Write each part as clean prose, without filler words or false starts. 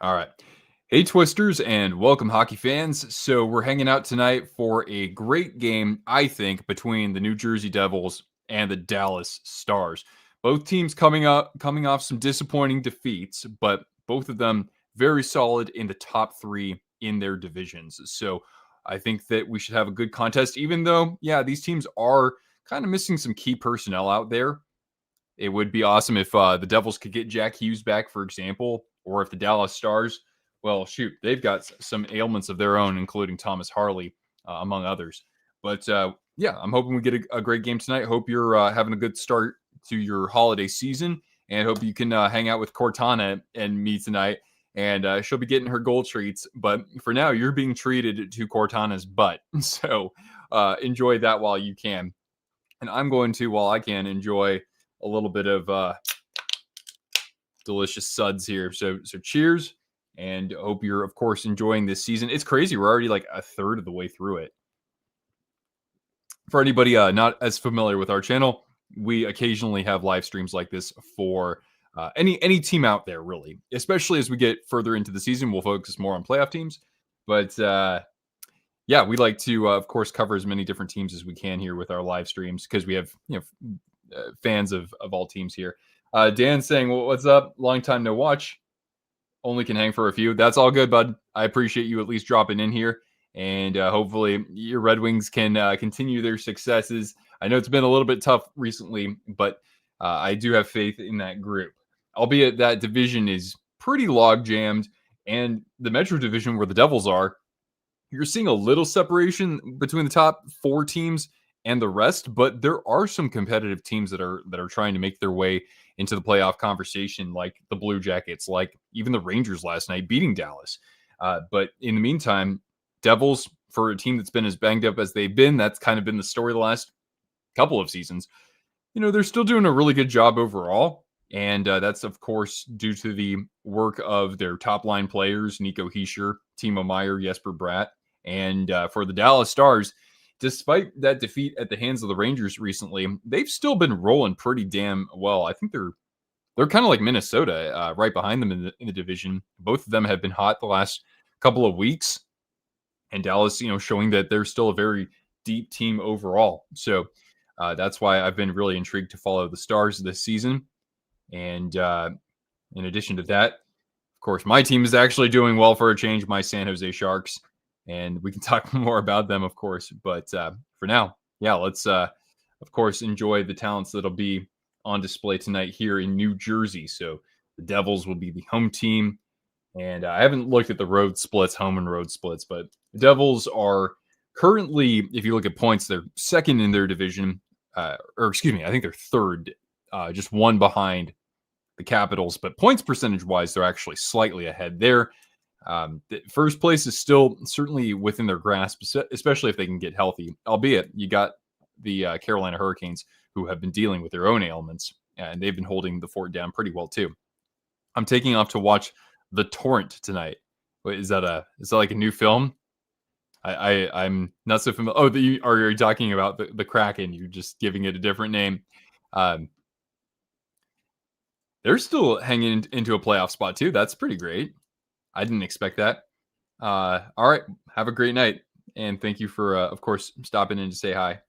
All right. Hey, Twisters, and welcome, hockey fans. So, we're hanging out tonight for a great game, I think, between the New Jersey Devils and the Dallas Stars. Both teams coming off some disappointing defeats, but both of them very solid in the top three in their divisions. So, I think that we should have a good contest, even though, yeah, these teams are kind of missing some key personnel out there. It would be awesome if the Devils could get Jack Hughes back, for example, or if the Dallas Stars, well, shoot, they've got some ailments of their own, including Thomas Harley, among others. But yeah, I'm hoping we get a great game tonight. Hope you're having a good start to your holiday season, and hope you can hang out with Cortana and me tonight. And she'll be getting her gold treats. But for now, you're being treated to Cortana's butt. So enjoy that while you can. And I'm going to, while I can, enjoy a little bit of delicious suds here. So cheers, and hope you're, of course, enjoying this season. It's crazy. We're already like a third of the way through it. For anybody not as familiar with our channel, we occasionally have live streams like this for any team out there, really. Especially as we get further into the season, we'll focus more on playoff teams. But yeah, we like to, of course, cover as many different teams as we can here with our live streams because we have fans of all teams here. Dan saying, well, what's up? Long time no watch. Only can hang for a few. That's all good, bud. I appreciate you at least dropping in here. And hopefully your Red Wings can continue their successes. I know it's been a little bit tough recently, but I do have faith in that group. Albeit that division is pretty log jammed. And the Metro division where the Devils are, you're seeing a little separation between the top four teams and the rest, but there are some competitive teams that are trying to make their way into the playoff conversation, like the Blue Jackets, like even the Rangers last night beating Dallas. But in the meantime, Devils, for a team that's been as banged up as they've been, that's kind of been the story the last couple of seasons. They're still doing a really good job overall. And that's, of course, due to the work of their top line players, Nico Hischier, Timo Meier, Jesper Bratt. And for the Dallas Stars, despite that defeat at the hands of the Rangers recently, they've still been rolling pretty damn well. I think they're kind of like Minnesota, right behind them in the division. Both of them have been hot the last couple of weeks, and Dallas, showing that they're still a very deep team overall. So that's why I've been really intrigued to follow the Stars this season. And in addition to that, of course, my team is actually doing well for a change. My San Jose Sharks. And we can talk more about them, of course. But for now, yeah, let's, of course, enjoy the talents that'll be on display tonight here in New Jersey. So the Devils will be the home team. And I haven't looked at the road splits, home and road splits, but the Devils are currently, if you look at points, they're second in their division. Or excuse me, I think they're third, just one behind the Capitals. But points percentage-wise, they're actually slightly ahead there. The first place is still certainly within their grasp, especially if they can get healthy. Albeit, you got the Carolina Hurricanes, who have been dealing with their own ailments, and they've been holding the fort down pretty well too. I'm taking off to watch The Torrent tonight. Wait, is that like a new film? I'm not so familiar. Oh, are you talking about the Kraken? You're just giving it a different name. They're still hanging into a playoff spot too. That's pretty great. I didn't expect that. All right. Have a great night. And thank you for, of course, stopping in to say hi.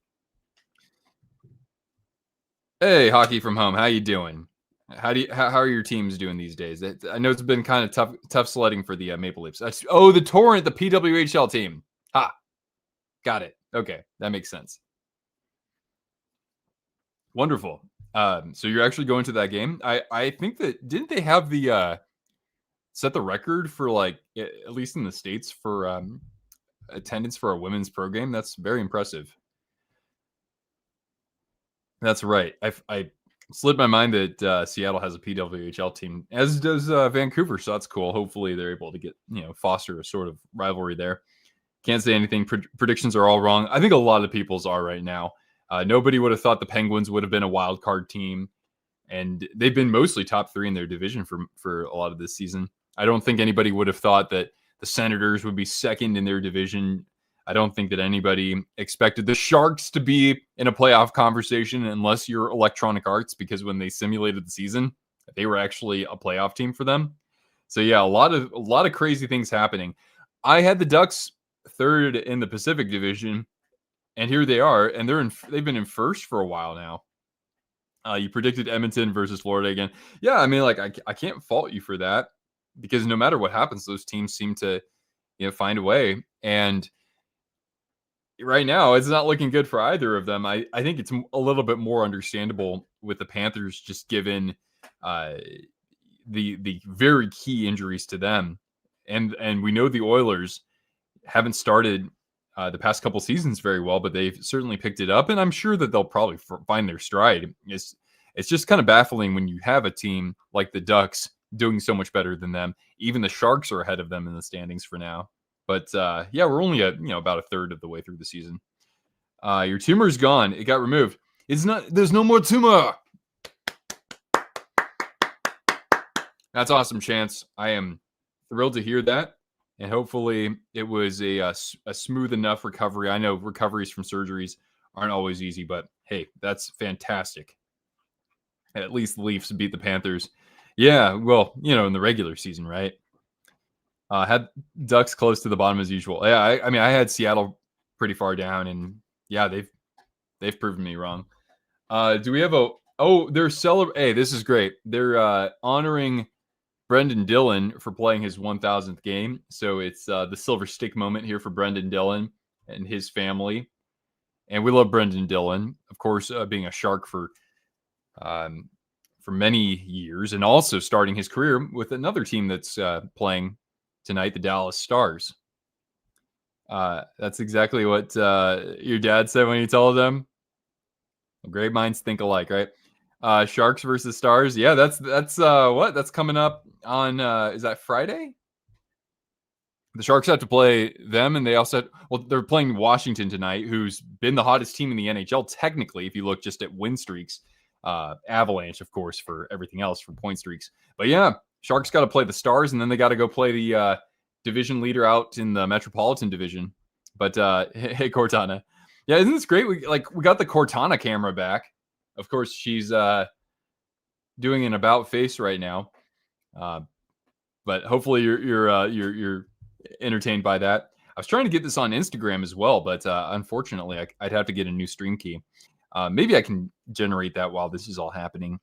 Hey, Hockey from Home. How you doing? How are your teams doing these days? I know it's been kind of tough sledding for the Maple Leafs. The Torrent, the PWHL team. Ha. Got it. Okay. That makes sense. Wonderful. So you're actually going to that game. I think that, didn't they have the set the record for, like, at least in the States, for attendance for a women's pro game? That's very impressive. That's right. I slid my mind that Seattle has a PWHL team, as does Vancouver. So that's cool. Hopefully they're able to get, foster a sort of rivalry there. Can't say anything. Predictions are all wrong. I think a lot of people's are right now. Nobody would have thought the Penguins would have been a wild card team, and they've been mostly top three in their division for a lot of this season. I don't think anybody would have thought that the Senators would be second in their division. I don't think that anybody expected the Sharks to be in a playoff conversation unless you're Electronic Arts, because when they simulated the season, they were actually a playoff team for them. So yeah, a lot of crazy things happening. I had the Ducks third in the Pacific Division, and here they are, and they've been in first for a while now. You predicted Edmonton versus Florida again. Yeah, I mean, like I can't fault you for that because no matter what happens, those teams seem to find a way. And right now, it's not looking good for either of them. I think it's a little bit more understandable with the Panthers, just given uh, the very key injuries to them, and we know the Oilers haven't started the past couple seasons very well, but they've certainly picked it up, and I'm sure that they'll probably find their stride. It's just kind of baffling when you have a team like the Ducks doing so much better than them. Even the Sharks are ahead of them in the standings for now. But yeah, we're only at about a third of the way through the season. Your tumor's gone. It got removed. It's not. There's no more tumor. That's awesome, Chance. I am thrilled to hear that. And hopefully it was a smooth enough recovery. I know recoveries from surgeries aren't always easy, but hey, that's fantastic. At least the Leafs beat the Panthers. Yeah, well, in the regular season, right? Had Ducks close to the bottom as usual. Yeah, I mean, I had Seattle pretty far down, and yeah, they've proven me wrong. Do we have they're Hey, this is great. They're honoring Brendan Dillon for playing his 1,000th game. So it's the silver stick moment here for Brendan Dillon and his family. And we love Brendan Dillon, of course, being a Shark for many years, and also starting his career with another team that's playing tonight, the Dallas Stars. That's exactly what your dad said when you told them. Great minds think alike, right? Sharks versus Stars. Yeah, that's what? That's coming up on is that Friday? The Sharks have to play them, and they also they're playing Washington tonight, who's been the hottest team in the NHL technically, if you look just at win streaks. Avalanche, of course, for everything else, for point streaks. But yeah, Sharks got to play the Stars, and then they got to go play the division leader out in the Metropolitan Division. But hey, Cortana. Yeah, isn't this great? We got the Cortana camera back. Of course, she's doing an about face right now. But hopefully you're entertained by that. I was trying to get this on Instagram as well, but unfortunately, I'd have to get a new stream key. Maybe I can generate that while this is all happening.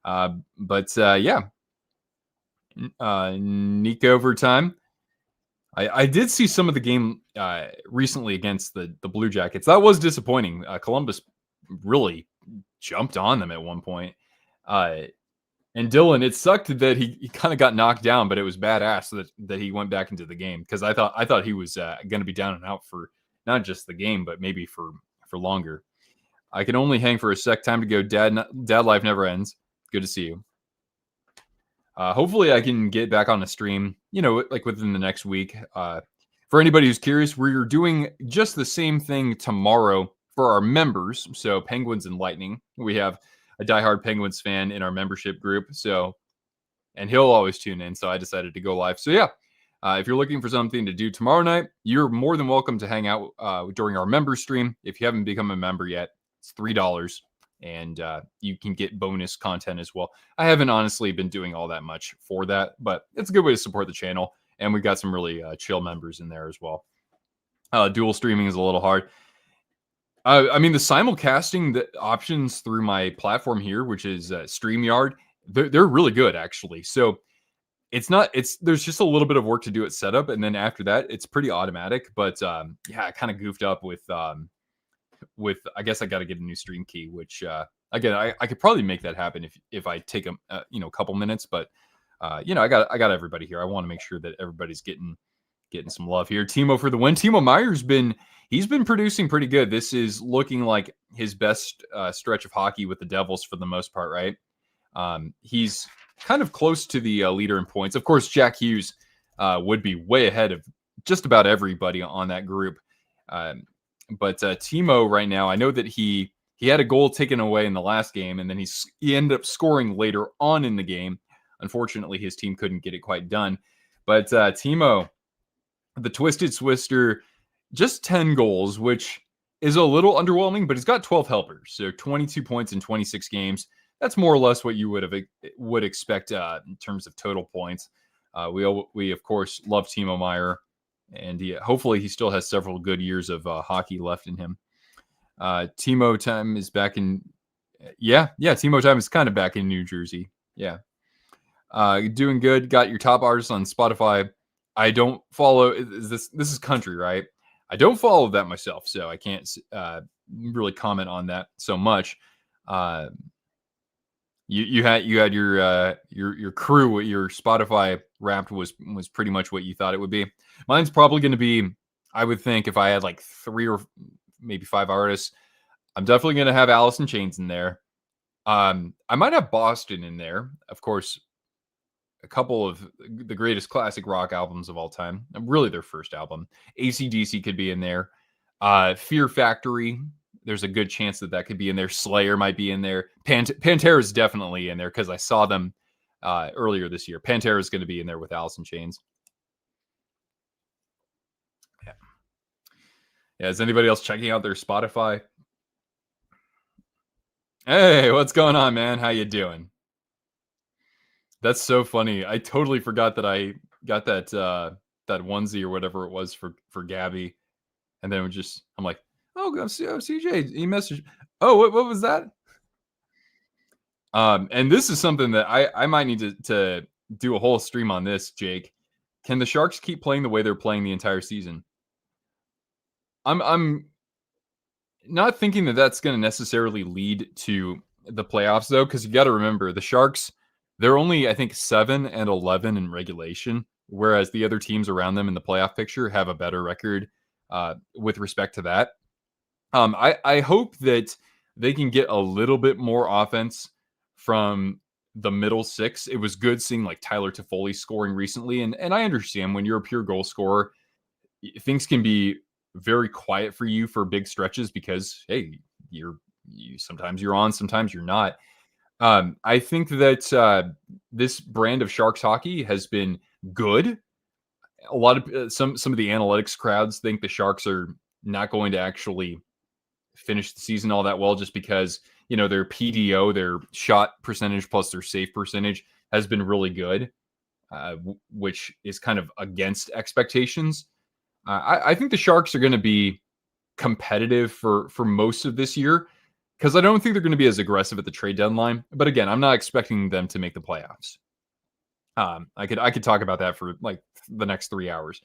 But yeah, Nick overtime. I did see some of the game recently against the Blue Jackets. That was disappointing. Columbus really jumped on them at one point. And Dylan, it sucked that he kind of got knocked down, but it was badass that he went back into the game, because I thought he was going to be down and out for not just the game, but maybe for longer. I can only hang for a sec. Time to go. Dad life never ends. Good to see you. Hopefully I can get back on a stream, like within the next week. For anybody who's curious, we're doing just the same thing tomorrow for our members. So Penguins and Lightning. We have a diehard Penguins fan in our membership group. And he'll always tune in. So I decided to go live. So yeah, if you're looking for something to do tomorrow night, you're more than welcome to hang out during our member stream. If you haven't become a member yet, it's $3, and you can get bonus content as well. I haven't honestly been doing all that much for that, but it's a good way to support the channel. And we've got some really chill members in there as well. Dual streaming is a little hard. I mean, the simulcasting the options through my platform here, which is StreamYard, they're really good, actually. So there's just a little bit of work to do at setup, and then after that, it's pretty automatic. But yeah, I kind of goofed up with I guess I got to get a new stream key, which again, I could probably make that happen if I take a couple minutes. But I got everybody here. I want to make sure that everybody's getting some love here. Timo for the win. Timo Meyer's been producing pretty good. This is looking like his best stretch of hockey with the Devils for the most part, right? He's kind of close to the leader in points. Of course, Jack Hughes would be way ahead of just about everybody on that group. But Timo right now, I know that he had a goal taken away in the last game, and then he ended up scoring later on in the game. Unfortunately, his team couldn't get it quite done. But Timo, the Twisted Swister, just 10 goals, which is a little underwhelming, but he's got 12 helpers. So 22 points in 26 games. That's more or less what you would expect in terms of total points. We of course love Timo Meyer, and hopefully he still has several good years of hockey left in him. Timo time is back in. Yeah. Timo time is kind of back in New Jersey. Yeah. Doing good. Got your top artists on Spotify. I don't follow. This is country, right? I don't follow that myself, so I can't really comment on that so much. You had your crew, your Spotify Wrapped was pretty much what you thought it would be. Mine's probably going to be, I would think, if I had like 3 or maybe 5 artists, I'm definitely going to have Alice in Chains in there. I might have Boston in there, of course. A couple of the greatest classic rock albums of all time, really their first album. AC/DC could be in there. Fear Factory, there's a good chance that could be in there. Slayer might be in there. Pantera is definitely in there because I saw them earlier this year. Pantera is going to be in there with Alice in Chains. Yeah. Is anybody else checking out their Spotify? Hey, what's going on, man? How you doing? That's so funny. I totally forgot that I got that onesie or whatever it was for Gabby, and then I'm like, oh, CJ, he messaged. Oh, what was that? And this is something that I might need to do a whole stream on this, Jake. Can the Sharks keep playing the way they're playing the entire season? I'm not thinking that that's going to necessarily lead to the playoffs, though, because you got to remember the Sharks. They're only, I think, 7-11 in regulation, whereas the other teams around them in the playoff picture have a better record with respect to that. I hope that they can get a little bit more offense from the middle six. It was good seeing like Tyler Toffoli scoring recently, and I understand when you're a pure goal scorer, things can be very quiet for you for big stretches because hey, sometimes you're on, sometimes you're not. I think that this brand of Sharks hockey has been good. A lot of some of the analytics crowds think the Sharks are not going to actually finish the season all that well just because their PDO, their shot percentage plus their save percentage has been really good, which is kind of against expectations. I think the Sharks are going to be competitive for most of this year because I don't think they're going to be as aggressive at the trade deadline. But again, I'm not expecting them to make the playoffs. I could talk about that for like the next 3 hours.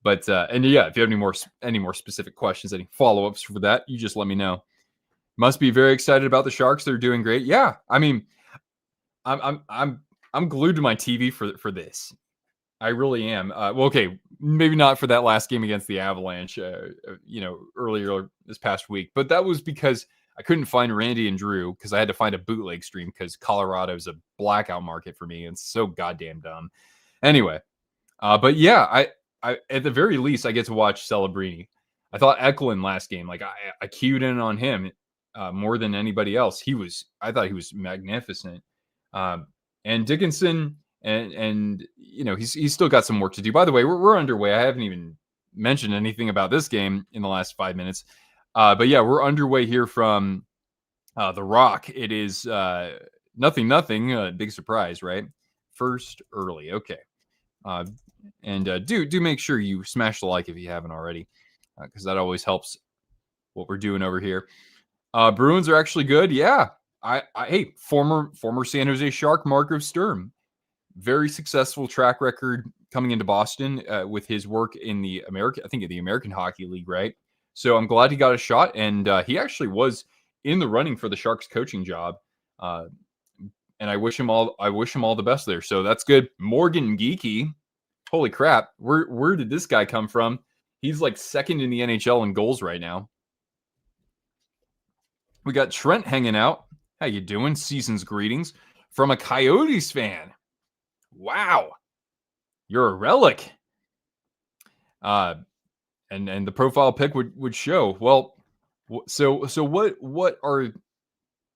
But and yeah, if you have any more specific questions, any follow-ups for that, you just let me know. Must be very excited about the Sharks. They're doing great. Yeah, I mean, I'm glued to my TV for this. I really am. Well, okay, maybe not for that last game against the Avalanche, earlier this past week, but that was because I couldn't find Randy and Drew because I had to find a bootleg stream because Colorado's a blackout market for me and it's so goddamn dumb. Anyway, but yeah, I at the very least I get to watch Celebrini. I thought Eklund last game, like I cued in on him more than anybody else. I thought he was magnificent. And Dickinson. And he's still got some work to do. By the way, we're underway. I haven't even mentioned anything about this game in the last 5 minutes. But yeah, we're underway here from the Rock. It is 0-0. Big surprise, right? First early. Okay. And do make sure you smash the like if you haven't already, because that always helps what we're doing over here. Bruins are actually good. Yeah. Hey, former San Jose Shark Markov Sturm. Very successful track record coming into Boston with his work in the American Hockey League, right? So I'm glad he got a shot, and he actually was in the running for the Sharks coaching job. And I wish him all the best there. So that's good. Morgan Geekie, holy crap! Where did this guy come from? He's like second in the NHL in goals right now. We got Trent hanging out. How you doing? Season's greetings from a Coyotes fan. Wow, you're a relic. And the profile pic would show. Well, so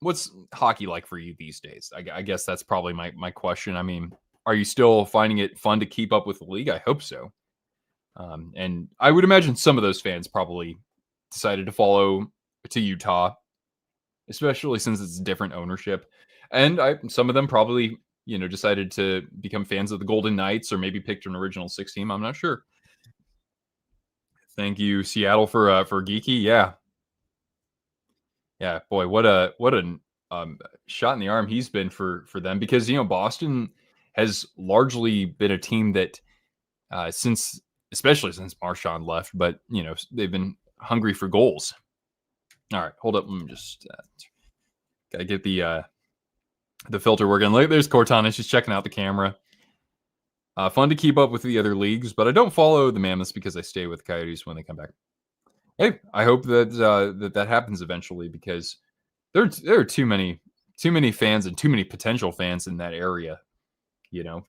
what's hockey like for you these days? I guess that's probably my question. I mean, are you still finding it fun to keep up with the league? I hope so. And I would imagine some of those fans probably decided to follow to Utah, especially since it's different ownership. And some of them probably, decided to become fans of the Golden Knights or maybe picked an original 6 team. I'm not sure. Thank you, Seattle, for Geeky. Yeah. Yeah, boy, what a shot in the arm he's been for them because Boston has largely been a team that especially since Marchand left, but they've been hungry for goals. All right, hold up, let me just gotta get the filter working. Look, there's Cortana, she's checking out the camera. Fun to keep up with the other leagues, but I don't follow the Mammoths because I stay with Coyotes when they come back. Hey, I hope that that happens eventually because there are too many fans and too many potential fans in that area,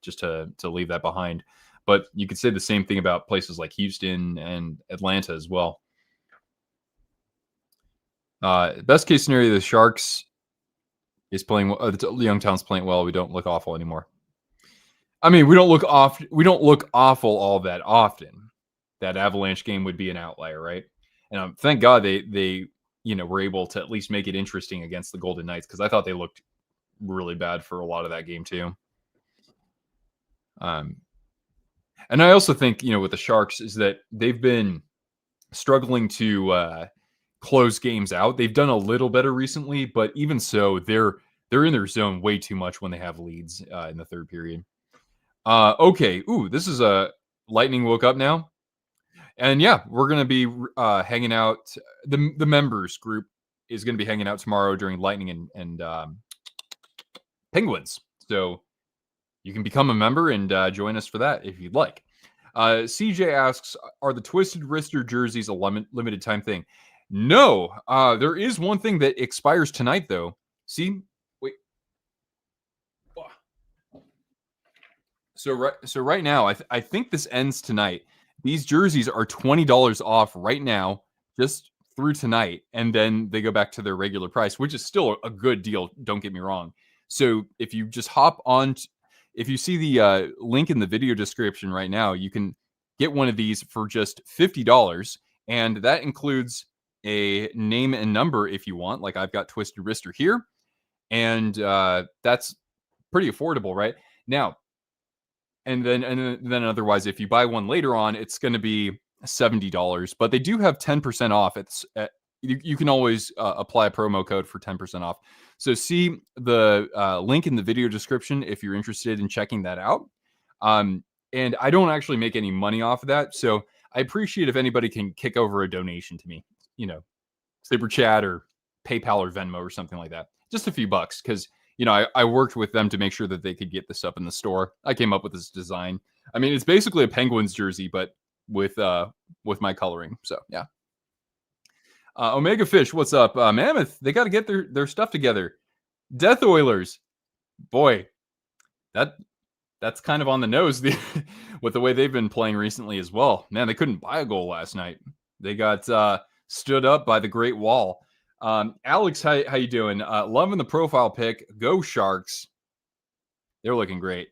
just to leave that behind. But you could say the same thing about places like Houston and Atlanta as well. Best case scenario, the Sharks is playing. The Youngstown's playing well. We don't look awful anymore. I mean, we don't look awful all that often. That Avalanche game would be an outlier, right? And thank God they were able to at least make it interesting against the Golden Knights because I thought they looked really bad for a lot of that game too. And I also think with the Sharks is that they've been struggling to close games out. They've done a little better recently, but even so, they're in their zone way too much when they have leads in the third period. Okay. Ooh, this is a Lightning woke up now. And yeah, we're going to be hanging out. The members group is going to be hanging out tomorrow during Lightning and Penguins. So you can become a member and join us for that if you'd like. CJ asks, are the Twisted Wrister jerseys a limited time thing? No. There is one thing that expires tonight, though. See? Wait. So right now, I think this ends tonight. These jerseys are $20 off right now, just through tonight, and then they go back to their regular price, which is still a good deal. Don't get me wrong. So if you just hop on, if you see the link in the video description right now, you can get one of these for just $50, and that includes a name and number if you want. Like I've got Twisted Wrister here, and that's pretty affordable, right? Now. And then otherwise, if you buy one later on, it's going to be $70. But they do have 10% off. You can always apply a promo code for 10% off. So see the link in the video description if you're interested in checking that out. And I don't actually make any money off of that. So I appreciate if anybody can kick over a donation to me, Super Chat or PayPal or Venmo or something like that. Just a few bucks because I worked with them to make sure that they could get this up in the store. I came up with this design. I mean, it's basically a Penguins jersey, but with my coloring. So yeah. Omega Fish, what's up? Mammoth, they got to get their stuff together. Death Oilers, boy, that's kind of on the nose with the way they've been playing recently as well. Man, they couldn't buy a goal last night. They got stood up by the Great Wall. Alex, how you doing? Loving the profile pic. Go Sharks. They're looking great.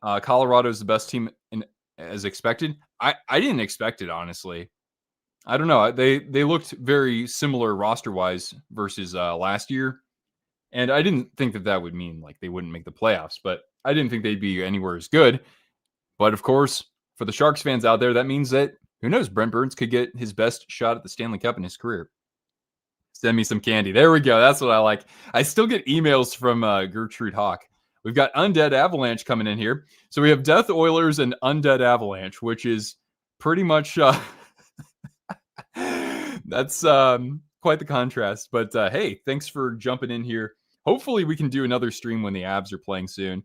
Colorado's the best team as expected. I didn't expect it, honestly. I don't know. They looked very similar roster-wise versus last year. And I didn't think that would mean like they wouldn't make the playoffs, but I didn't think they'd be anywhere as good. But of course, for the Sharks fans out there, that means that, who knows, Brent Burns could get his best shot at the Stanley Cup in his career. Send me some candy. There we go. That's what I like. I still get emails from Gertrude Hawk. We've got Undead Avalanche coming in here. So we have Death Oilers and Undead Avalanche, which is pretty much that's quite the contrast. But hey, thanks for jumping in here. Hopefully we can do another stream when the Avs are playing soon.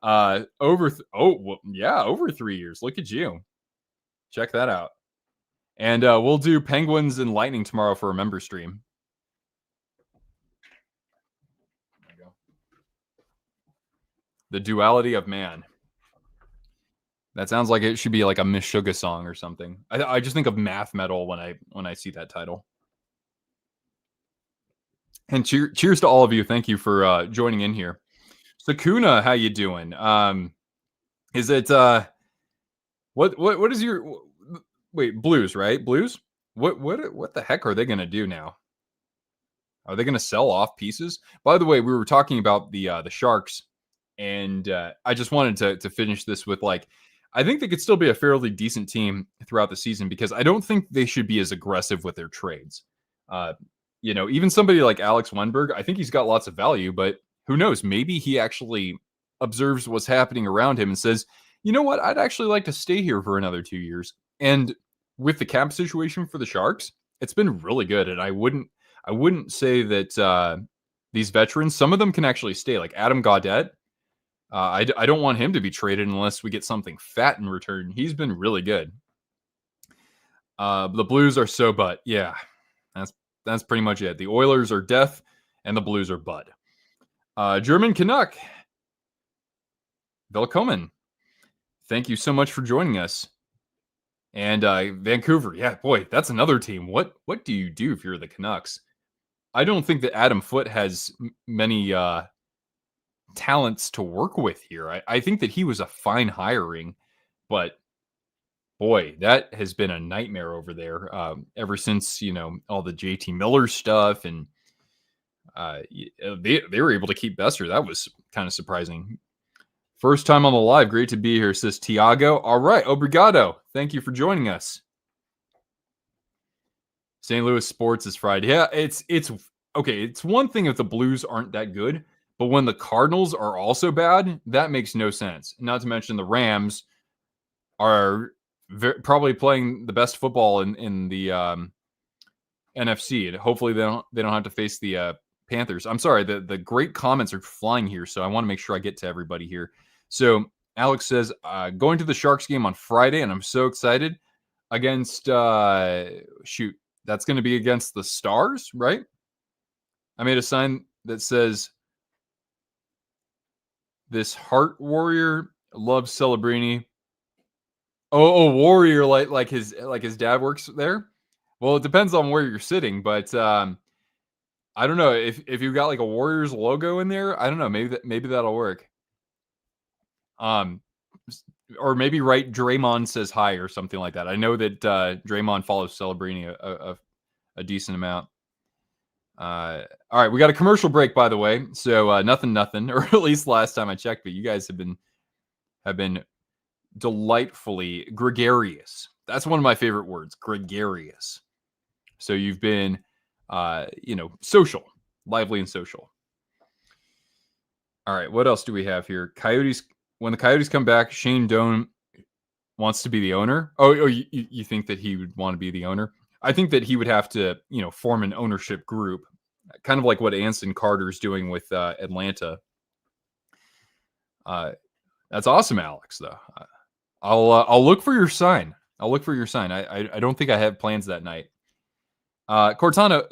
Over 3 years. Look at you. Check that out. And we'll do Penguins and Lightning tomorrow for a member stream. The Duality of Man. That sounds like it should be like a Meshuggah song or something. I just think of math metal when I see that title. And cheers to all of you. Thank you for joining in here. Sakuna, how you doing? Is it what is your Blues, right? Blues? What the heck are they gonna do now? Are they gonna sell off pieces? By the way, we were talking about the Sharks. And I just wanted to finish this with like, I think they could still be a fairly decent team throughout the season because I don't think they should be as aggressive with their trades. Uh, even somebody like Alex Wenberg, I think he's got lots of value, but who knows? Maybe he actually observes what's happening around him and says, you know what? I'd actually like to stay here for another 2 years. And with the cap situation for the Sharks, it's been really good. And I wouldn't say that these veterans, some of them can actually stay. Like Adam Gaudette, I don't want him to be traded unless we get something fat in return. He's been really good. The Blues are so butt. Yeah, that's pretty much it. The Oilers are death, and the Blues are bud. German Canuck, Willkommen. Thank you so much for joining us. And Vancouver, yeah, boy, that's another team. What do you do if you're the Canucks? I don't think that Adam Foote has many talents to work with here. I think that he was a fine hiring, but boy, that has been a nightmare over there ever since all the JT Miller stuff, and they were able to keep Besser. That was kind of surprising. First time on the live. Great to be here, says Tiago. All right, obrigado. Thank you for joining us. St. Louis sports is Friday. Yeah, it's okay. It's one thing if the Blues aren't that good, but when the Cardinals are also bad, that makes no sense. Not to mention the Rams are probably playing the best football in the NFC, and hopefully they don't have to face the Panthers. I'm sorry, the great comments are flying here, so I want to make sure I get to everybody here. So Alex says, going to the Sharks game on Friday, and I'm so excited against shoot, that's going to be against the Stars, right? I made a sign that says, "This Heart Warrior loves Celebrini." Oh, Warrior, like his dad works there. Well, it depends on where you're sitting, but I don't know if you've got like a Warriors logo in there. I don't know. Maybe that'll work. Or maybe write Draymond says hi or something like that. I know that Draymond follows Celebrini a decent amount. All right, we got a commercial break, by the way. So nothing, or at least last time I checked. But you guys have been delightfully gregarious. That's one of my favorite words, gregarious. So you've been, social, lively and social. All right, what else do we have here? Coyotes. When the Coyotes come back, Shane Doan wants to be the owner. Oh, you think that he would want to be the owner? I think that he would have to, form an ownership group, kind of like what Anson Carter's doing with Atlanta. That's awesome, Alex. Though, I'll look for your sign. I don't think I have plans that night. Cortana,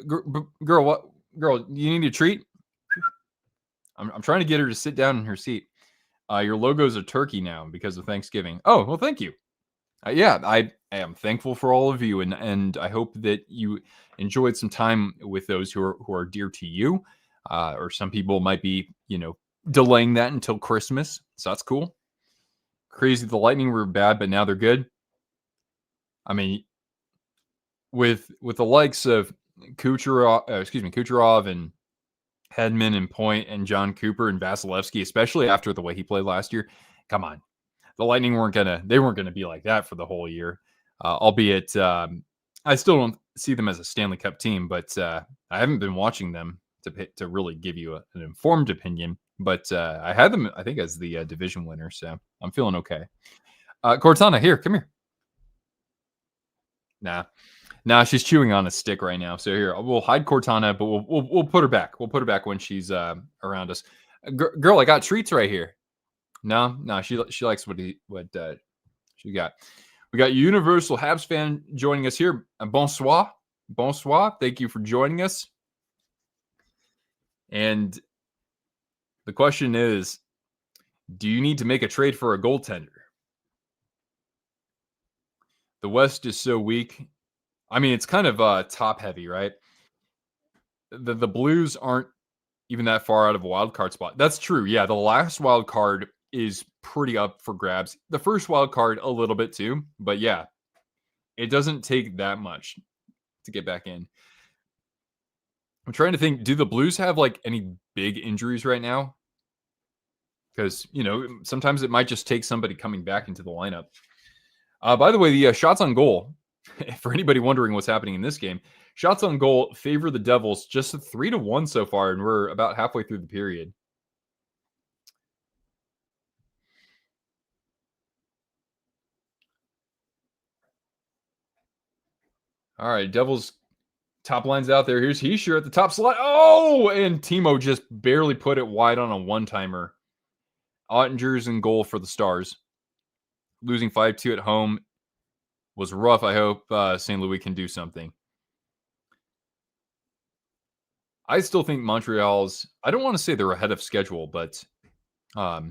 girl, you need a treat? I'm trying to get her to sit down in her seat. Your logo's a turkey now because of Thanksgiving. Oh, well, thank you. Yeah, I am thankful for all of you, and I hope that you enjoyed some time with those who are dear to you. Or some people might be, delaying that until Christmas, so that's cool. Crazy, the Lightning were bad, but now they're good. I mean, with the likes of Kucherov and Hedman and Point and John Cooper and Vasilevsky, especially after the way he played last year, come on. The Lightning weren't gonna be like that for the whole year. Albeit, I still don't see them as a Stanley Cup team, but I haven't been watching them to really give you an informed opinion. But I had them, I think, as the division winner, so I'm feeling okay. Cortana, here, come here. Nah, she's chewing on a stick right now. So here, we'll hide Cortana, but we'll put her back. We'll put her back when she's around us. Girl, I got treats right here. No, she likes what she got. We got Universal Habs fan joining us here. Bonsoir. Thank you for joining us. And the question is, do you need to make a trade for a goaltender? The West is so weak. I mean, it's kind of top heavy, right? The Blues aren't even that far out of a wild card spot. That's true. Yeah, the last wild card is pretty up for grabs. The first wild card a little bit too, but yeah, it doesn't take that much to get back in. I'm trying to think, do the Blues have like any big injuries right now? because sometimes it might just take somebody coming back into the lineup. By the way, the shots on goal, for anybody wondering what's happening in this game, shots on goal favor the Devils just 3-1 so far, and we're about halfway through the period. All right, Devils top line's out there. Here's Heischer at the top slot. Oh, and Timo just barely put it wide on a one-timer. Ottinger's in goal for the Stars. Losing 5-2 at home was rough. I hope St. Louis can do something. I still think Montreal's, I don't want to say they're ahead of schedule, but I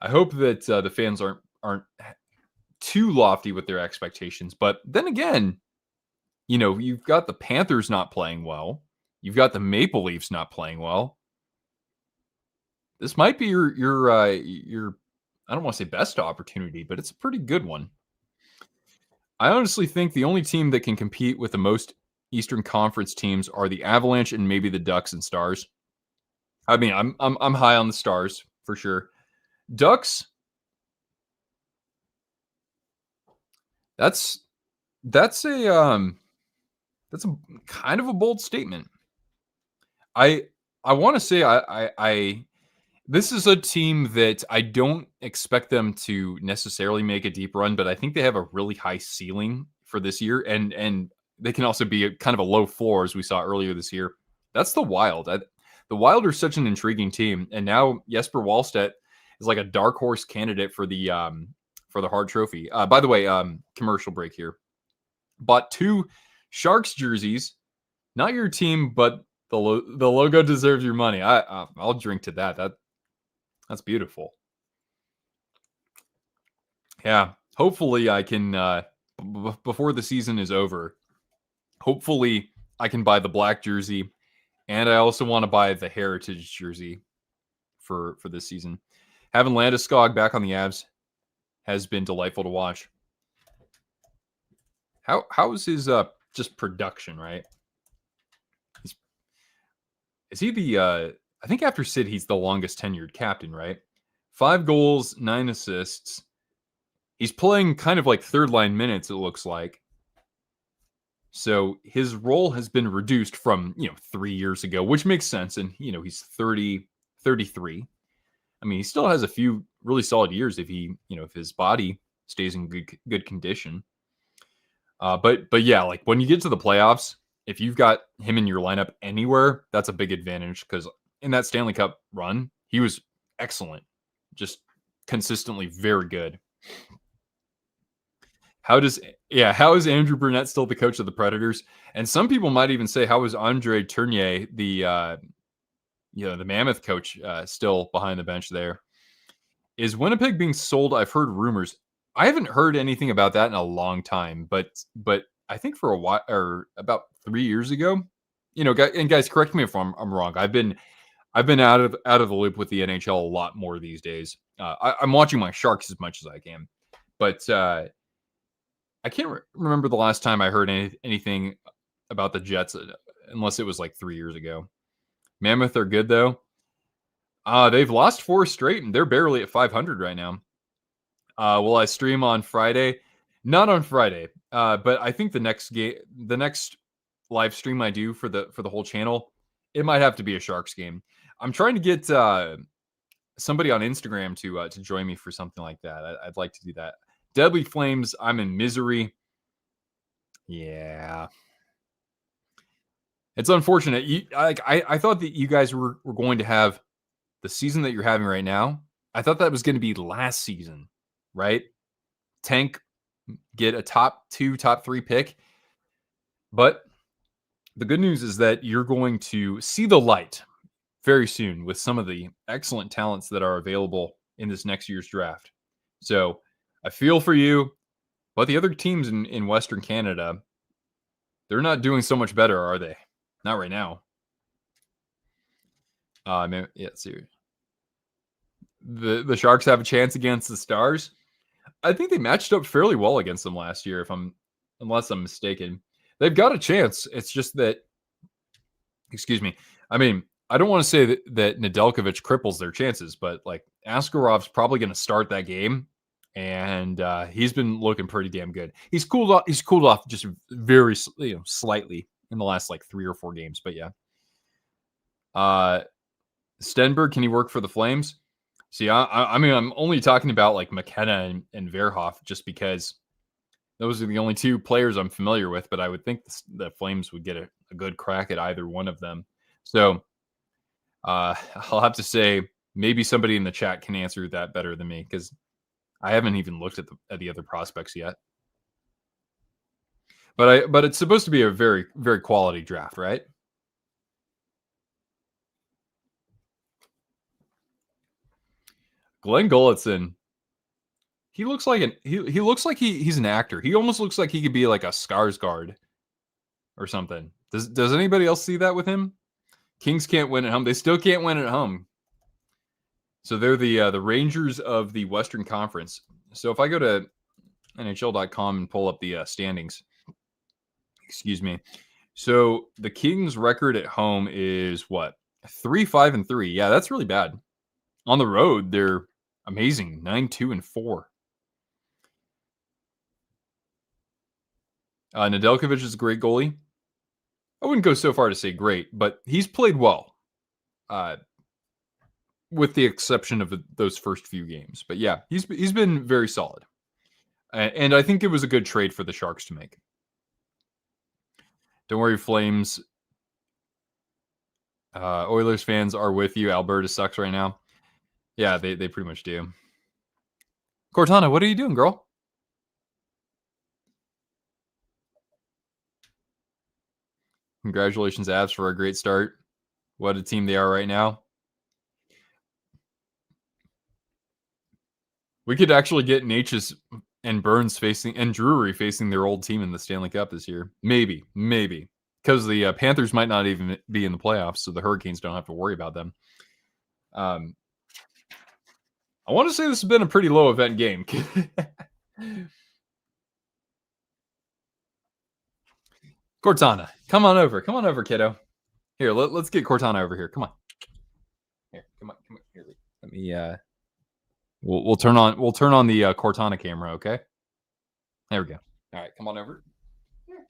hope that the fans aren't too lofty with their expectations. But then again, you've got the Panthers not playing well. You've got the Maple Leafs not playing well. This might be your I don't want to say best opportunity, but it's a pretty good one. I honestly think the only team that can compete with the most Eastern Conference teams are the Avalanche and maybe the Ducks and Stars. I mean, I'm high on the Stars for sure. Ducks, that's a kind of a bold statement. I want to say I this is a team that I don't expect them to necessarily make a deep run, but I think they have a really high ceiling for this year, and they can also be a kind of a low floor, as we saw earlier this year. That's the Wild. The Wild are such an intriguing team, and now Jesper Wallstedt is like a dark horse candidate for the Hart Trophy. By the way, commercial break here. Bought 2 Sharks jerseys, not your team, but the logo deserves your money. I'll drink to that. That's beautiful. Yeah, hopefully I can before the season is over. Hopefully I can buy the black jersey, and I also want to buy the heritage jersey for this season. Having Landeskog back on the Avs has been delightful to watch. How's his just production, right? Is he the I think after Sid, he's the longest tenured captain, right? 5 goals, 9 assists. He's playing kind of like third line minutes, it looks like. So his role has been reduced from, 3 years ago, which makes sense. And, he's 33. I mean, he still has a few really solid years if if his body stays in good condition. But yeah, like when you get to the playoffs, if you've got him in your lineup anywhere, that's a big advantage, because in that Stanley Cup run, he was excellent, just consistently very good. How is Andrew Burnett still the coach of the Predators? And some people might even say, how is Andre Tournier, the Mammoth coach, still behind the bench there? Is Winnipeg being sold? I've heard rumors. I haven't heard anything about that in a long time, but I think for a while, or about 3 years ago, guys, correct me if I'm wrong. I've been out of the loop with the NHL a lot more these days. I'm watching my Sharks as much as I can, but I can't remember the last time I heard anything about the Jets, unless it was like 3 years ago. Mammoth are good though. They've lost 4 straight, and they're barely at 500 right now. Will I stream on Friday? Not on Friday, but I think the next live stream I do for the whole channel, it might have to be a Sharks game. I'm trying to get somebody on Instagram to join me for something like that. I'd like to do that. Deadly Flames, I'm in misery. Yeah. It's unfortunate. I thought that you guys were going to have the season that you're having right now. I thought that was going to be last season, right? Tank, get a top 2, top 3 pick. But the good news is that you're going to see the light very soon with some of the excellent talents that are available in this next year's draft. So I feel for you, but the other teams in Western Canada, they're not doing so much better, are they? Not right now. See. The Sharks have a chance against the Stars. I think they matched up fairly well against them last year, unless I'm mistaken. They've got a chance. It's just that, excuse me. I mean, I don't want to say that Nedeljkovic cripples their chances, but like Askarov's probably going to start that game, and he's been looking pretty damn good. He's cooled off. He's cooled off just very slightly in the last like 3 or 4 games, but yeah. Stenberg, can he work for the Flames? See, I mean, I'm only talking about like McKenna and Verhoff just because those are the only 2 players I'm familiar with, but I would think the Flames would get a good crack at either one of them. So I'll have to say maybe somebody in the chat can answer that better than me because I haven't even looked at the other prospects yet. But it's supposed to be a very, very quality draft, right? Glenn Gulletson. He looks like he looks like he's an actor. He almost looks like he could be like a Skarsgård or something. Does anybody else see that with him? Kings can't win at home. They still can't win at home. So they're the Rangers of the Western Conference. So if I go to NHL.com and pull up the standings, excuse me. So the Kings' record at home is what? 3-5-3. Yeah, that's really bad. On the road, they're amazing. 9-2-4. Nedeljkovic is a great goalie. I wouldn't go so far to say great, but he's played well. With the exception of those first few games. But yeah, he's been very solid. And I think it was a good trade for the Sharks to make. Don't worry, Flames. Oilers fans are with you. Alberta sucks right now. Yeah, they pretty much do. Cortana, what are you doing, girl? Congratulations, Avs, for a great start. What a team they are right now. We could actually get Natchez and Burns facing and Drury facing their old team in the Stanley Cup this year. Maybe. Because the Panthers might not even be in the playoffs, so the Hurricanes don't have to worry about them. I want to say this has been a pretty low event game. Cortana, come on over. Come on over, kiddo. Here, let's get Cortana over here. Come on. Here, come on. Here, let me. We'll turn on the Cortana camera. Okay. There we go. All right, come on over. Here.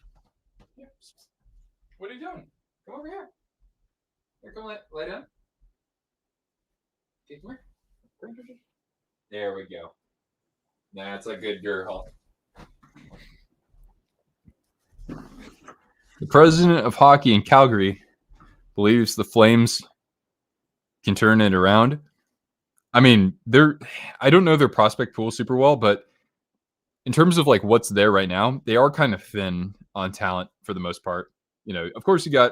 What are you doing? Come over here. Here, come lay down. Okay, come here. There we go. That's a good girl. The president of hockey in Calgary believes the Flames can turn it around. I mean, I don't know their prospect pool super well, but in terms of like what's there right now, they are kind of thin on talent for the most part. You know, of course you got,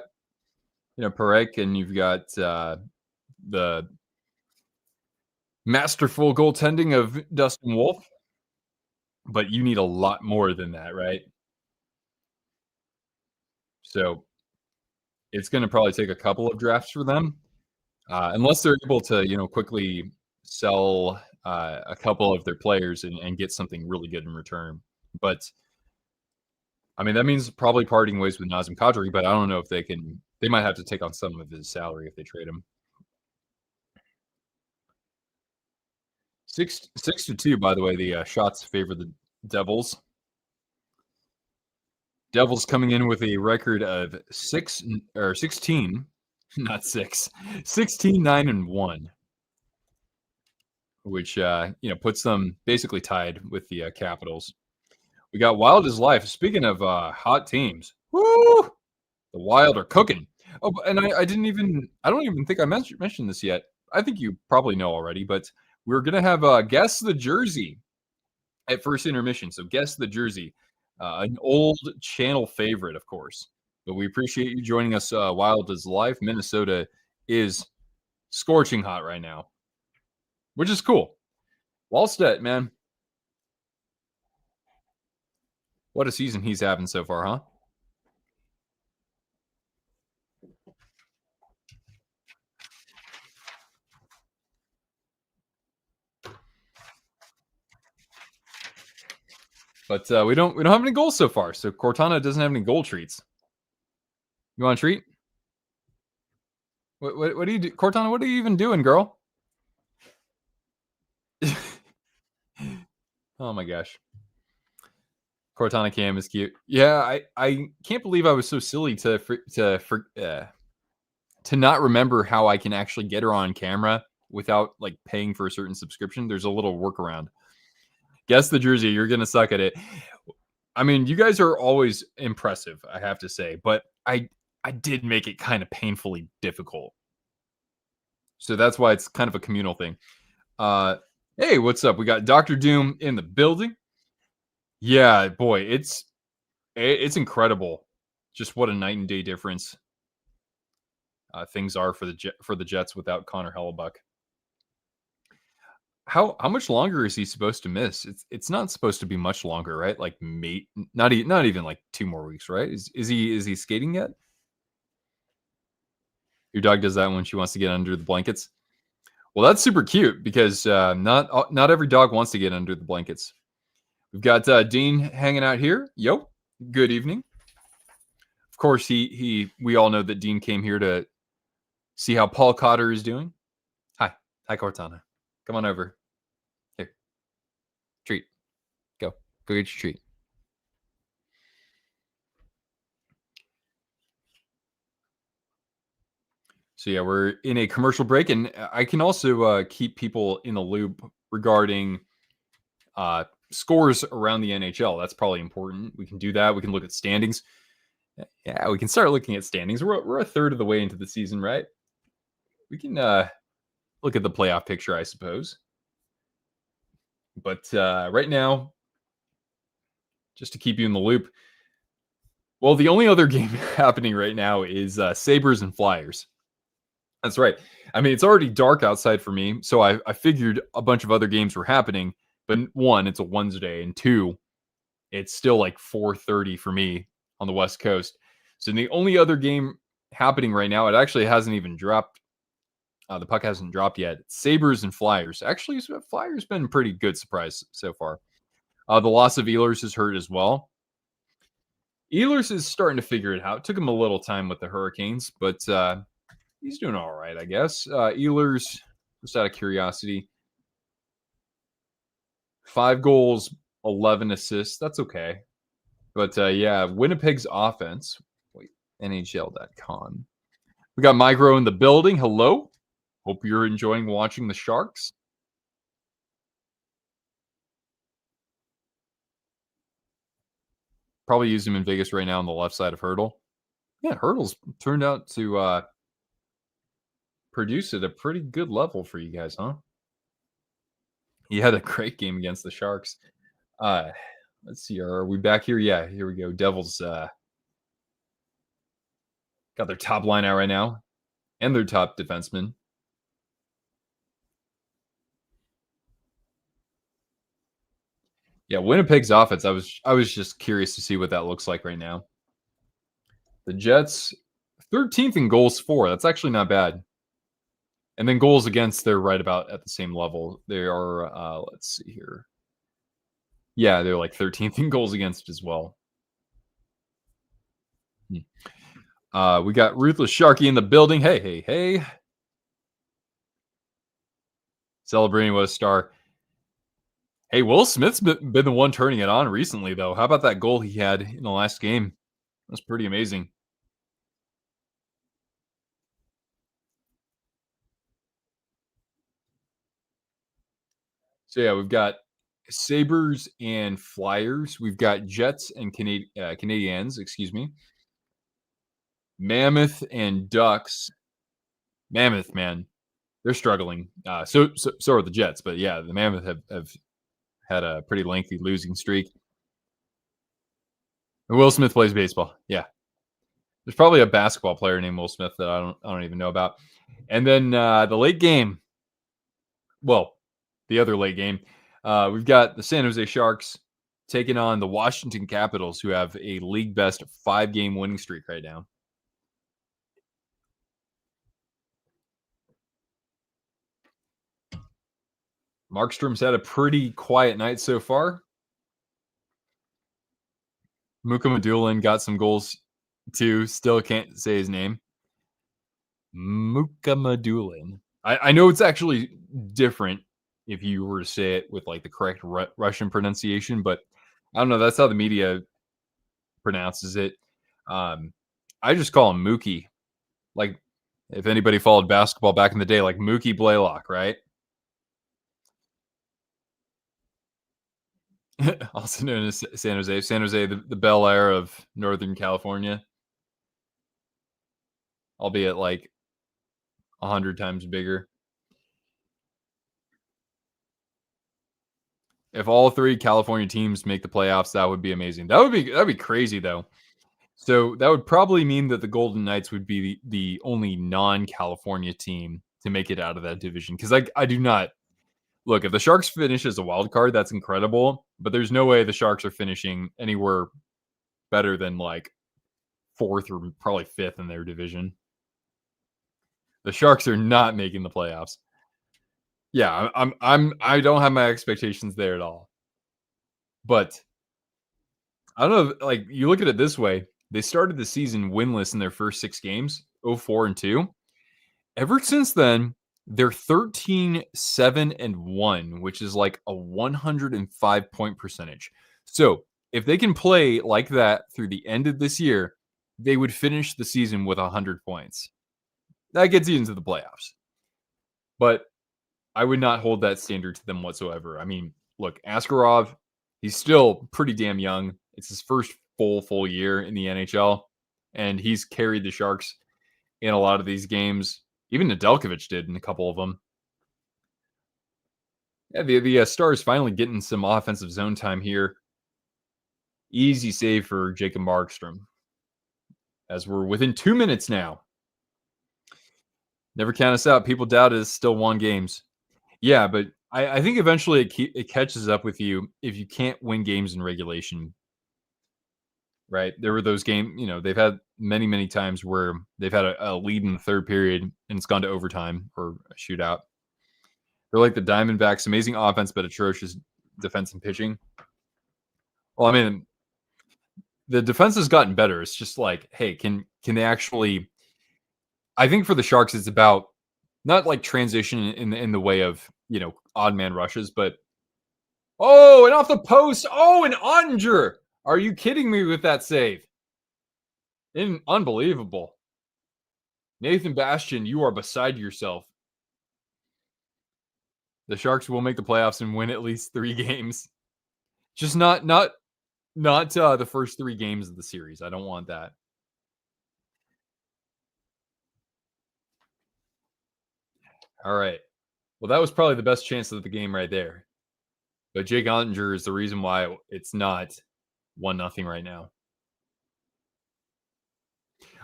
Parek, and you've got the masterful goaltending of Dustin Wolf, but you need a lot more than that, right? So it's going to probably take a couple of drafts for them, unless they're able to, quickly sell a couple of their players and get something really good in return. But I mean, that means probably parting ways with Nazem Kadri, but I don't know if they can. They might have to take on some of his salary if they trade him. 6-2, by the way. The shots favor the Devils. Devils coming in with a record of 16, not 6, 16, 9-1, which puts them basically tied with the Capitals. We got Wild as Life. Speaking of hot teams, woo! The Wild are cooking. Oh, and I don't even think I mentioned this yet. I think you probably know already, but we're gonna have Guess the Jersey at first intermission. So Guess the Jersey, an old channel favorite, of course. But we appreciate you joining us. Wild as Life. Minnesota is scorching hot right now, which is cool. Wallstedt, man. What a season he's having so far, huh? But we don't have any goals so far. So Cortana doesn't have any goal treats. You want a treat? What do you do, Cortana? What are you even doing, girl? Oh my gosh. Cortana Cam is cute. Yeah, I can't believe I was so silly to not remember how I can actually get her on camera without like paying for a certain subscription. There's a little workaround. Guess the jersey. You're gonna suck at it. I mean, you guys are always impressive, I have to say, but I did make it kind of painfully difficult. So that's why it's kind of a communal thing. Uh, hey, what's up? We got Doctor Doom in the building. Yeah, boy, it's incredible. Just what a night and day difference things are for the Jets without Connor Hellebuck. How much longer is he supposed to miss? It's not supposed to be much longer, right? Like not even like 2 more weeks, right? Is he skating yet? Your dog does that when she wants to get under the blankets. Well, that's super cute because not every dog wants to get under the blankets. We've got Dean hanging out here. Yo, good evening. Of course, we all know that Dean came here to see how Paul Cotter is doing. Hi, Cortana. Come on over. Here, treat. Go get your treat. So yeah, we're in a commercial break, and I can also keep people in the loop regarding scores around the NHL. That's probably important. We can do that. We can look at standings. Yeah, we can start looking at standings. We're a third of the way into the season, right? We can look at the playoff picture, I suppose. But right now, just to keep you in the loop, well, the only other game happening right now is Sabres and Flyers. That's right. I mean, it's already dark outside for me, so I figured a bunch of other games were happening. But one, it's a Wednesday, and two, it's still like 4:30 for me on the West Coast. So the only other game happening right now, it actually hasn't even dropped. The puck hasn't dropped yet. Sabres and Flyers. Actually, Flyers been a pretty good surprise so far. The loss of Ehlers has hurt as well. Ehlers is starting to figure it out. It took him a little time with the Hurricanes, but he's doing all right, I guess. Ehlers, just out of curiosity, 5 goals, 11 assists. That's okay. But yeah, Winnipeg's offense. Wait, NHL.com. We got Micro in the building. Hello. Hope you're enjoying watching the Sharks. Probably use him in Vegas right now on the left side of Hurdle. Yeah, Hurdle's turned out to produce at a pretty good level for you guys, huh? He had a great game against the Sharks. Let's see. Are we back here? Yeah, here we go. Devils got their top line out right now and their top defenseman. Yeah, Winnipeg's offense. I was just curious to see what that looks like right now. The Jets, 13th in goals for. That's actually not bad. And then goals against, they're right about at the same level. They are, let's see here. Yeah, they're like 13th in goals against as well. We got Ruthless Sharky in the building. Hey. Celebrating with a star. Hey, Will Smith's been the one turning it on recently, though. How about that goal he had in the last game? That's pretty amazing. So yeah, we've got Sabres and Flyers. We've got Jets and Canadiens, excuse me. Mammoth and Ducks. Mammoth, man, they're struggling. So are the Jets, but yeah, the Mammoth have had a pretty lengthy losing streak. And Will Smith plays baseball. Yeah, there's probably a basketball player named Will Smith that I don't even know about. And then the late game. Well, the other late game. We've got the San Jose Sharks taking on the Washington Capitals, who have a league best 5-game winning streak right now. Markstrom's had a pretty quiet night so far. Muka Madulin got some goals too. Still can't say his name. Mukamadulin. I know it's actually different if you were to say it with like the correct Russian pronunciation, but I don't know. That's how the media pronounces it. Um, I just call him Mookie. Like if anybody followed basketball back in the day, like Mookie Blaylock, right? Also known as San Jose. San Jose, the Bel Air of Northern California, albeit like 100 times bigger. If all three California teams make the playoffs, that would be amazing. That'd be crazy though. So that would probably mean that the Golden Knights would be the only non-California team to make it out of that division. Because I do not look, if the Sharks finish as a wild card, that's incredible. But there's no way the Sharks are finishing anywhere better than like fourth or probably fifth in their division. The Sharks are not making the playoffs. Yeah, I don't have my expectations there at all. But I don't know, like you look at it this way, they started the season winless in their first 6 games, 0-4-2. Ever since then, they're 13-7-1, which is like a 105 point percentage. So, if they can play like that through the end of this year, they would finish the season with 100 points. That gets you into the playoffs. But I would not hold that standard to them whatsoever. I mean, look, Askarov, he's still pretty damn young. It's his first full year in the NHL, and he's carried the Sharks in a lot of these games. Even Nedeljkovic did in a couple of them. Yeah, the Stars finally getting some offensive zone time here. Easy save for Jacob Markstrom. As we're within 2 minutes now. Never count us out. People doubt it. It's still 1 games. Yeah, but I think eventually it catches up with you if you can't win games in regulation. Right? There were those they've had many times where they've had a lead in the third period and it's gone to overtime or a shootout. They're like the Diamondbacks, amazing offense, but atrocious defense and pitching. Well, I mean, the defense has gotten better. It's just like, hey, can they actually? I think for the Sharks, it's about not like transition in the way of odd man rushes, but and off the post, an Ottinger. Are you kidding me with that save? Unbelievable. Nathan Bastian, you are beside yourself. The Sharks will make the playoffs and win at least 3 games. Just not the first 3 games of the series. I don't want that. All right. Well, that was probably the best chance of the game right there. But Jake Ottinger is the reason why it's not 1-0 right now.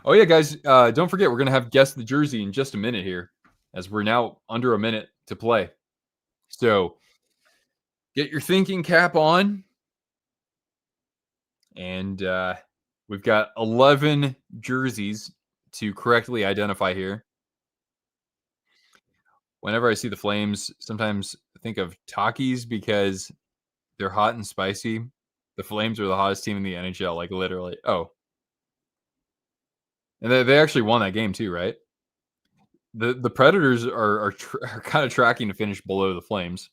Oh yeah, guys! Don't forget we're gonna have guess the jersey in just a minute here, as we're now under a minute to play. So get your thinking cap on, and we've got 11 jerseys to correctly identify here. Whenever I see the Flames, sometimes I think of Takis because they're hot and spicy. The Flames are the hottest team in the NHL, like literally. Oh, and they actually won that game too, right? The Predators are kind of tracking to finish below the Flames.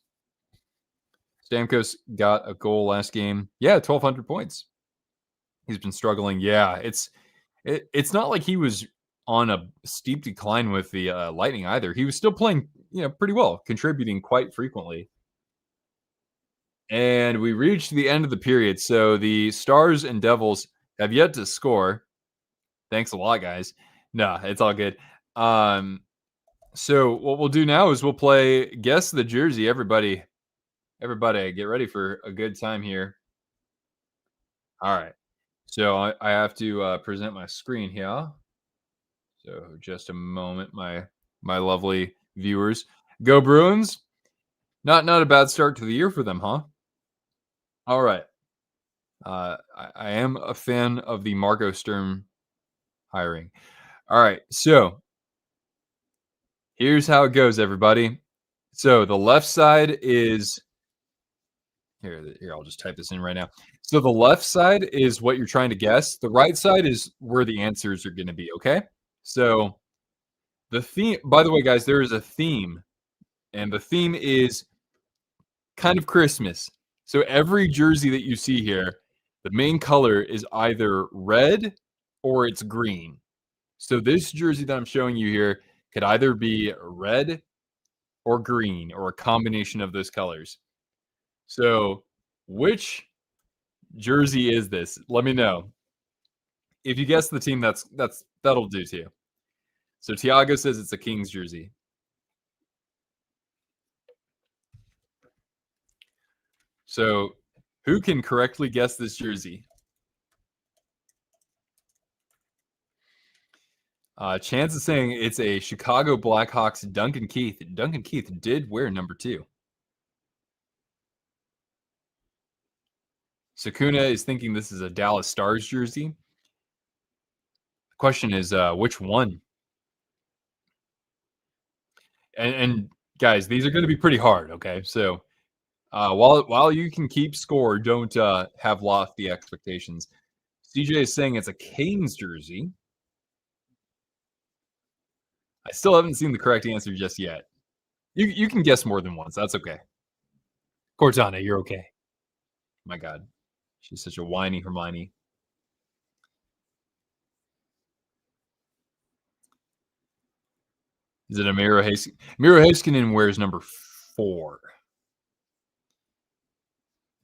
Stamkos got a goal last game. Yeah, 1,200 points. He's been struggling. Yeah, it's not like he was on a steep decline with the Lightning either. He was still playing, pretty well, contributing quite frequently. And we reached the end of the period. So the Stars and Devils have yet to score. Thanks a lot, guys. No, it's all good. So what we'll do now is we'll play Guess the Jersey. Everybody get ready for a good time here. All right. So I have to present my screen here. So just a moment, my lovely viewers. Go Bruins. Not a bad start to the year for them, huh? All right. I am a fan of the Marco Sturm hiring. All right. So here's how it goes, everybody. So the left side is here. I'll just type this in right now. So the left side is what you're trying to guess. The right side is where the answers are going to be. Okay. So The theme, by the way, guys, there is a theme, and the theme is kind of Christmas. So every jersey that you see here, the main color is either red or it's green. So this jersey that I'm showing you here could either be red or green or a combination of those colors. So which jersey is this? Let me know. If you guess the team, that'll do too. So Tiago says it's a Kings jersey. So who can correctly guess this jersey? Chance is saying it's a Chicago Blackhawks Duncan Keith. Duncan Keith did wear number 2. Sakuna is thinking this is a Dallas Stars jersey. The question is, which one? And guys, these are going to be pretty hard. Okay, so while you can keep score, don't have lofty expectations. CJ is saying it's a Canes jersey. I still haven't seen the correct answer just yet. You can guess more than once. That's okay. Cortana, you're okay. My God, she's such a whiny Hermione. Is it a Miro Heiskanen? Miro Heiskanen wears number 4.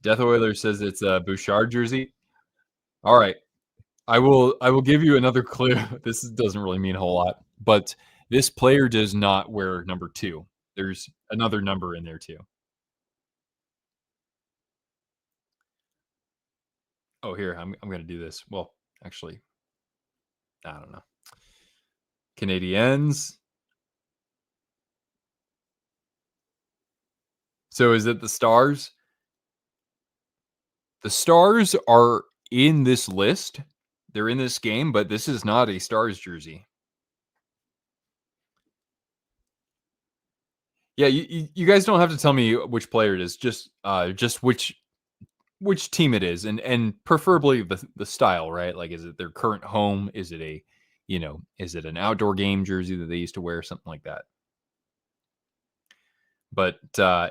Death Oiler says it's a Bouchard jersey. All right. I will give you another clue. This doesn't really mean a whole lot, but this player does not wear number 2. There's another number in there too. Oh, here, I'm going to do this. Well, actually, I don't know. Canadiens. So is it the Stars? The Stars are in this list. They're in this game, but this is not a Stars jersey. Yeah, you guys don't have to tell me which player it is. Just which team it is, and preferably the style, right? Like, is it their current home? Is it is it an outdoor game jersey that they used to wear, something like that? But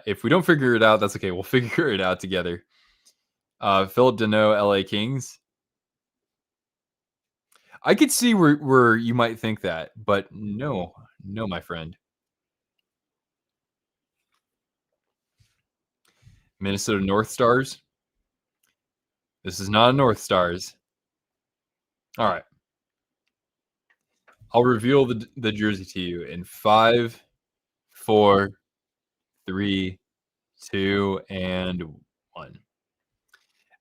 if we don't figure it out, that's okay. We'll figure it out together. Philip Deneau, LA Kings. I could see where you might think that, but no, my friend. Minnesota North Stars. This is not a North Stars. All right. I'll reveal the jersey to you in 5, 4, 3, 2, and 1.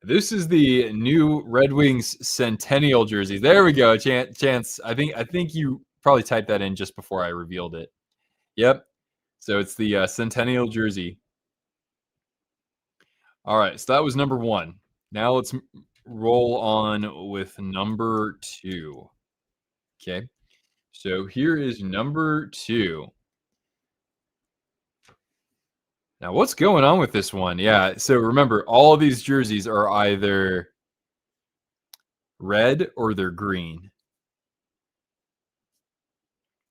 This is the new Red Wings Centennial jersey. There we go. Chance. I think you probably typed that in just before I revealed it. Yep. So it's the Centennial jersey. All right. So that was number 1. Now let's roll on with number 2. Okay. So here is number 2. Now, what's going on with this one? Yeah, so remember, all of these jerseys are either red or they're green.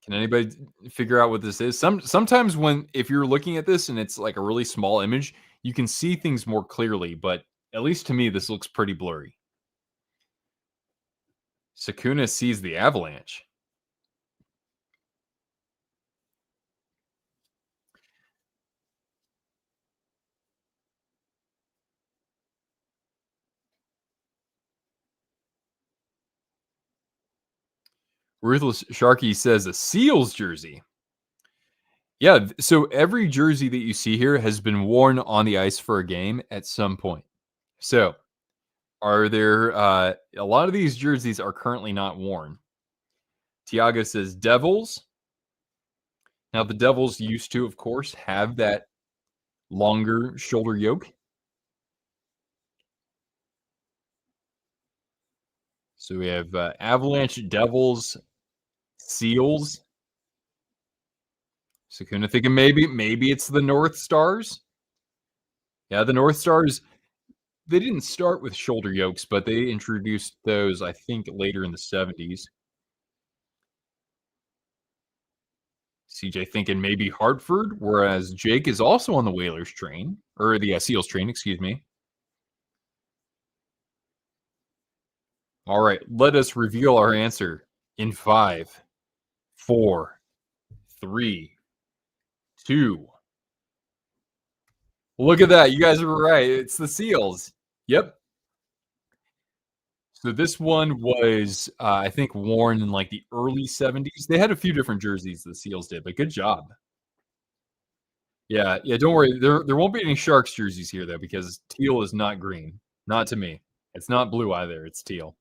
Can anybody figure out what this is? Sometimes if you're looking at this and it's like a really small image, you can see things more clearly, but at least to me, this looks pretty blurry. Sakuna sees the Avalanche. Ruthless Sharky says a Seals jersey. Yeah, so every jersey that you see here has been worn on the ice for a game at some point. So, are there a lot of these jerseys are currently not worn? Tiago says Devils. Now, the Devils used to, of course, have that longer shoulder yoke. So we have Avalanche, Devils, Seals. Sakuna thinking maybe it's the North Stars. Yeah, the North Stars, they didn't start with shoulder yokes, but they introduced those, I think, later in the 70s. CJ thinking maybe Hartford, whereas Jake is also on the Whalers train, or the Seals train, excuse me. All right, let us reveal our answer in 5, 4, 3, 2. Look at that. You guys are right. It's the Seals. Yep. So this one was, I think, worn in like the early 70s. They had a few different jerseys, the Seals did, but good job. Yeah, yeah, don't worry. There won't be any Sharks jerseys here though, because teal is not green. Not to me. It's not blue either. It's teal.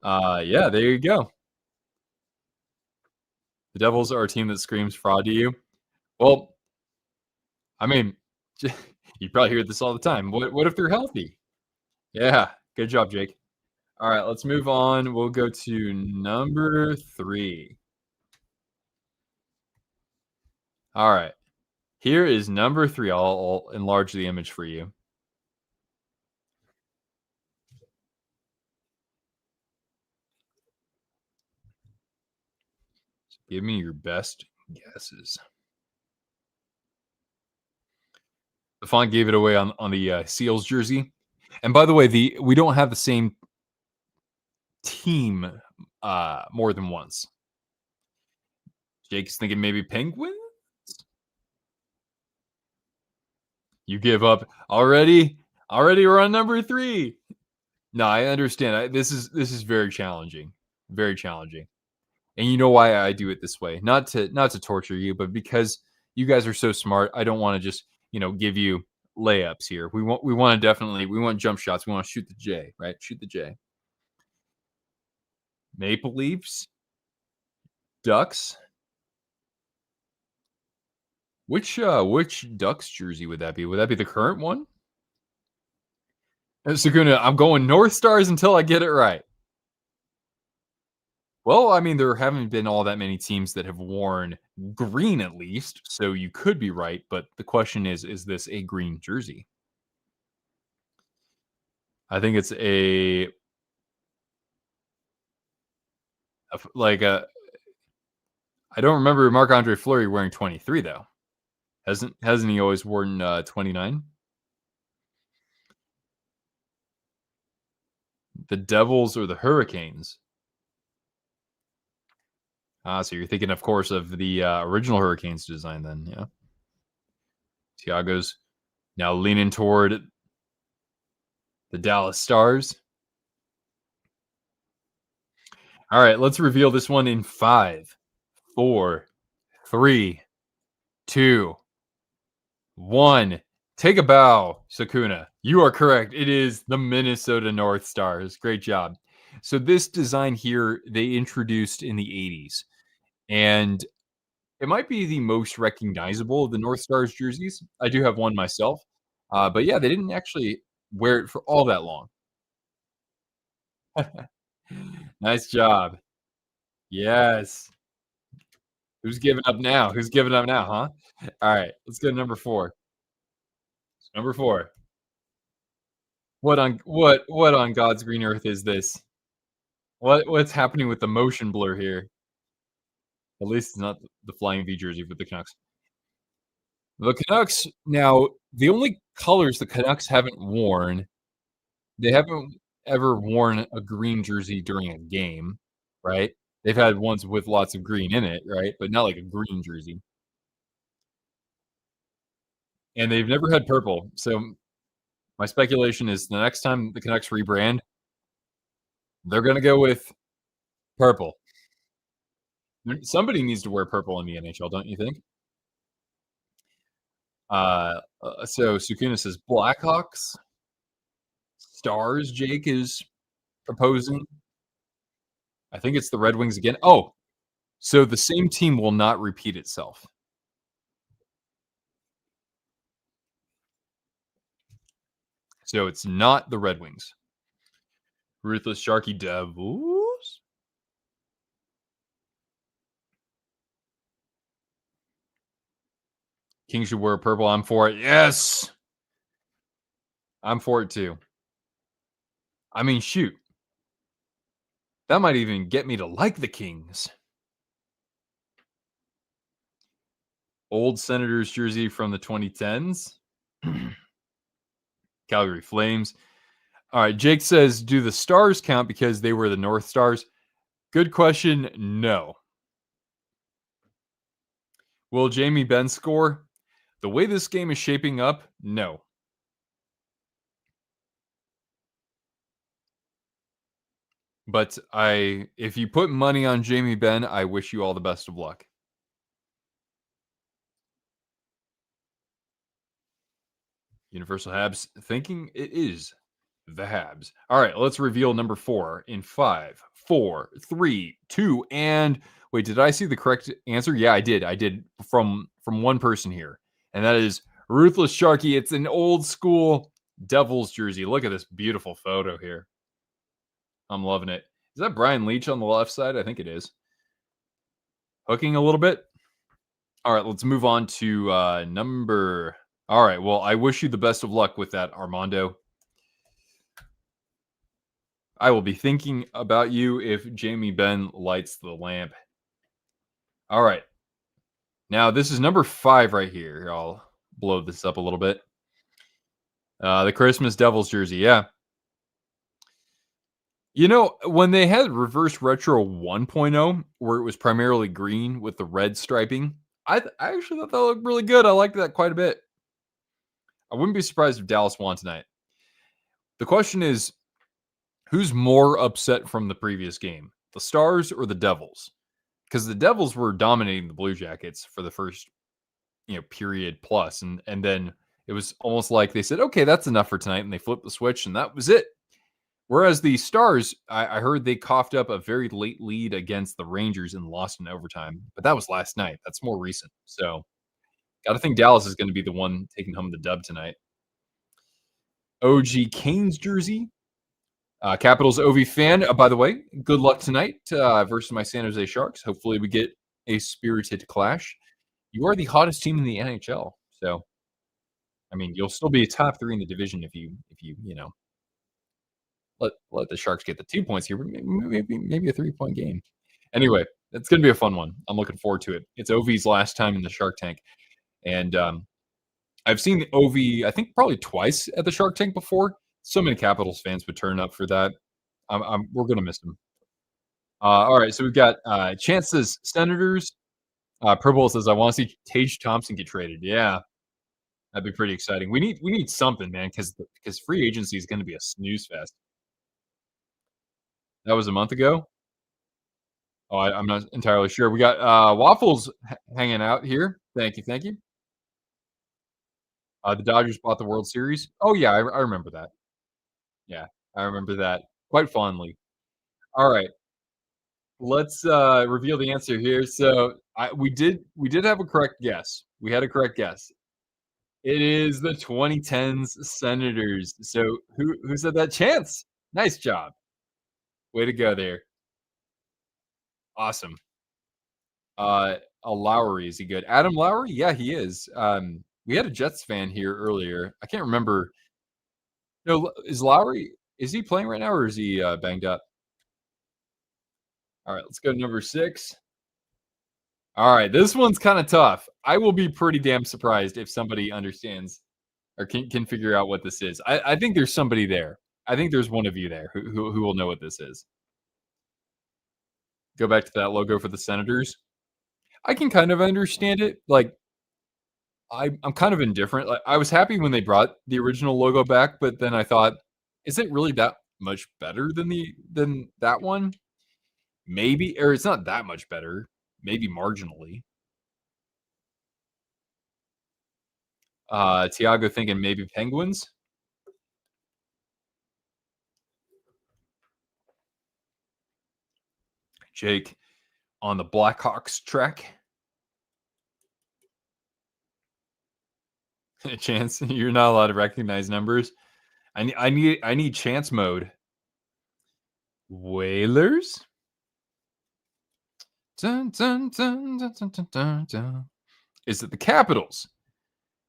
Yeah, there you go. The Devils are a team that screams fraud to you. Well, I mean, you probably hear this all the time. What if they're healthy? Yeah, good job, Jake. All right, let's move on. We'll go to number 3. All right. Here is number 3. I'll enlarge the image for you. Give me your best guesses. The font gave it away on the Seals jersey. And by the way, we don't have the same team more than once. Jake's thinking maybe Penguins? You give up already? Already we're on number 3. No, I understand. This is very challenging. Very challenging. And you know why I do it this way? Not to torture you, but because you guys are so smart, I don't want to just, give you layups here. We want to definitely we want jump shots. We want to shoot the J, right? Shoot the J. Maple Leafs, Ducks. Which Ducks jersey would that be? Would that be the current one? Saguna, I'm going North Stars until I get it right. Well, I mean, there haven't been all that many teams that have worn green at least, so you could be right, but the question is this a green jersey? I think it's like a I don't remember Marc-Andre Fleury wearing 23 though. Hasn't he always worn 29? The Devils or the Hurricanes? So you're thinking, of course, of the original Hurricanes design then, yeah. Tiago's now leaning toward the Dallas Stars. All right, let's reveal this one in 5, 4, 3, 2, 1. Take a bow, Sakuna. You are correct. It is the Minnesota North Stars. Great job. So this design here, they introduced in the 80s. And it might be the most recognizable of the North Stars jerseys. I do have one myself. But yeah, they didn't actually wear it for all that long. Nice job. Yes. Who's giving up now? Who's giving up now, huh? All right, let's go to number 4. Number 4. What on God's green earth is this? What's happening with the motion blur here? At least it's not the Flying V jersey for the Canucks. The Canucks now, the only colors the Canucks haven't worn, they haven't ever worn a green jersey during a game, right? They've had ones with lots of green in it, right? But not like a green jersey. And they've never had purple. So my speculation is the next time the Canucks rebrand, they're going to go with purple. Somebody needs to wear purple in the NHL, don't you think? So Sukuna says Blackhawks, Stars. Jake is proposing. I think it's the Red Wings again. Oh, so the same team will not repeat itself. So it's not the Red Wings. Ruthless Sharky Devils. King should wear purple. I'm for it. Yes. I'm for it too. I mean, shoot. That might even get me to like the Kings. Old Senators jersey from the 2010s. Calgary Flames. All right. Jake says, do the Stars count because they were the North Stars? Good question. No. Will Jamie Benn score? The way this game is shaping up, no. But if you put money on Jamie Benn, I wish you all the best of luck. Universal Habs thinking it is the Habs. All right, let's reveal number 4 in 5, 4, 3, 2, and wait, did I see the correct answer? Yeah, I did. I did from one person here, and that is Ruthless Sharky. It's an old school Devils jersey. Look at this beautiful photo here. I'm loving it. Is that Brian Leach on the left side? I think it is. Hooking a little bit. All right, let's move on to number. All right, well, I wish you the best of luck with that, Armando. I will be thinking about you if Jamie Benn lights the lamp. All right. Now, this is number 5 right here. I'll blow this up a little bit. The Christmas Devils jersey, yeah. You know, when they had Reverse Retro 1.0, where it was primarily green with the red striping, I actually thought that looked really good. I liked that quite a bit. I wouldn't be surprised if Dallas won tonight. The question is, who's more upset from the previous game, the Stars or the Devils? Because the Devils were dominating the Blue Jackets for the first, period plus, and then it was almost like they said, "Okay, that's enough for tonight," and they flipped the switch, and that was it. Whereas the Stars, I heard they coughed up a very late lead against the Rangers and lost in overtime, but that was last night. That's more recent. So, got to think Dallas is going to be the one taking home the dub tonight. OG Canes jersey. Capitals OV fan. By the way, good luck tonight versus my San Jose Sharks. Hopefully, we get a spirited clash. You are the hottest team in the NHL, so I mean, you'll still be top 3 in the division if you let the Sharks get the 2 points here, but maybe a 3-point game. Anyway, it's going to be a fun one. I'm looking forward to it. It's OV's last time in the Shark Tank, and I've seen OV I think probably twice at the Shark Tank before. So many Capitals fans would turn up for that. We're going to miss them. All right, so we've got Chance's Senators. Purple says, "I want to see Tage Thompson get traded." Yeah, that'd be pretty exciting. We need something, man, because free agency is going to be a snooze fest. That was a month ago. Oh, I'm not entirely sure. We got Waffles hanging out here. Thank you, thank you. The Dodgers bought the World Series. Oh yeah, I remember that. Yeah, I remember that quite fondly. All right, let's reveal the answer here. So we did have a correct guess. We had a correct guess. It is the 2010s Senators. So who said that? Chance. Nice job. Way to go there. Awesome. A Lowry, is he good? Adam Lowry? Yeah, he is. We had a Jets fan here earlier. I can't remember. No, is he playing right now or is he banged up? All right, let's go to number 6. All right, this one's kind of tough. I will be pretty damn surprised if somebody understands or can figure out what this is. I think there's somebody there. I think there's one of you there who will know what this is. Go back to that logo for the Senators. I can kind of understand it. Like I'm kind of indifferent. Like, I was happy when they brought the original logo back, but then I thought, is it really that much better than that one? Maybe, or it's not that much better. Maybe marginally. Tiago thinking maybe Penguins. Jake on the Blackhawks track. Chance, you're not allowed to recognize numbers. I need chance mode. Whalers. Dun, dun, dun, dun, dun, dun, dun, dun. Is it the Capitals?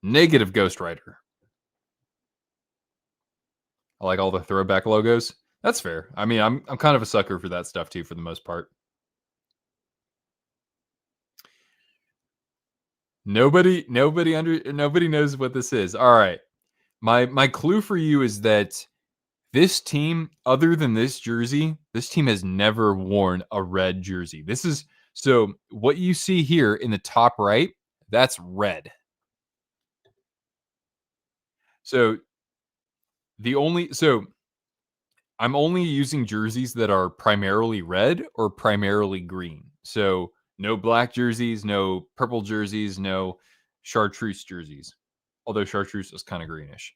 Negative Ghost Rider. I like all the throwback logos. That's fair. I mean, I'm kind of a sucker for that stuff too, for the most part. Nobody knows what this is. All right. My clue for you is that this team, other than this jersey, this team has never worn a red jersey. This is so what you see here in the top right, that's red. So I'm only using jerseys that are primarily red or primarily green. So no black jerseys, no purple jerseys, no chartreuse jerseys. Although chartreuse is kind of greenish.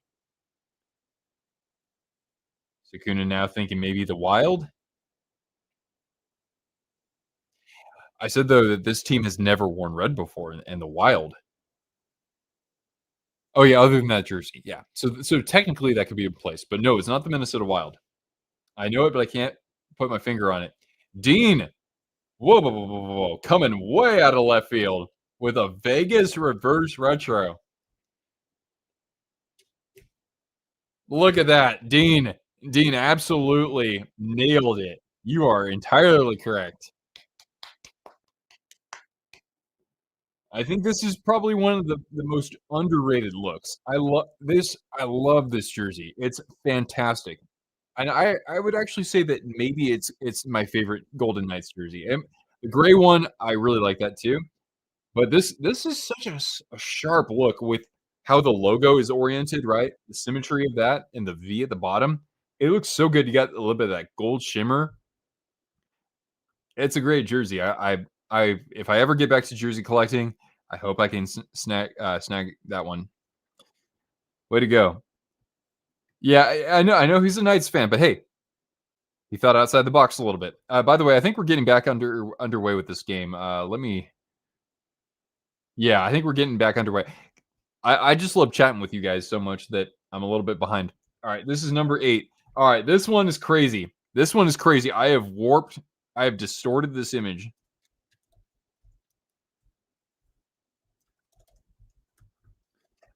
Sakuna now thinking maybe the Wild. I said though that this team has never worn red before, and the Wild. Oh yeah, other than that jersey, yeah. So technically that could be a place, but no, it's not the Minnesota Wild. I know it, but I can't put my finger on it. Dean, whoa, whoa, whoa, whoa, whoa, whoa, coming way out of left field with a Vegas reverse retro. Look at that, Dean. Dean absolutely nailed it. You are entirely correct. I think this is probably one of the most underrated looks. I love this jersey. It's fantastic. And I would actually say that maybe it's my favorite Golden Knights jersey. And the gray one, I really like that too. But this is such a sharp look with how the logo is oriented, right? The symmetry of that and the V at the bottom. It looks so good. You got a little bit of that gold shimmer. It's a great jersey. If I ever get back to jersey collecting, I hope I can snag that one. Way to go! Yeah, I know he's a Knights fan, but hey, he thought outside the box a little bit. By the way, I think we're getting back underway with this game. Yeah, I think we're getting back underway. I just love chatting with you guys so much that I'm a little bit behind. All right, this is number 8. All right, this one is crazy. This one is crazy. I have distorted this image.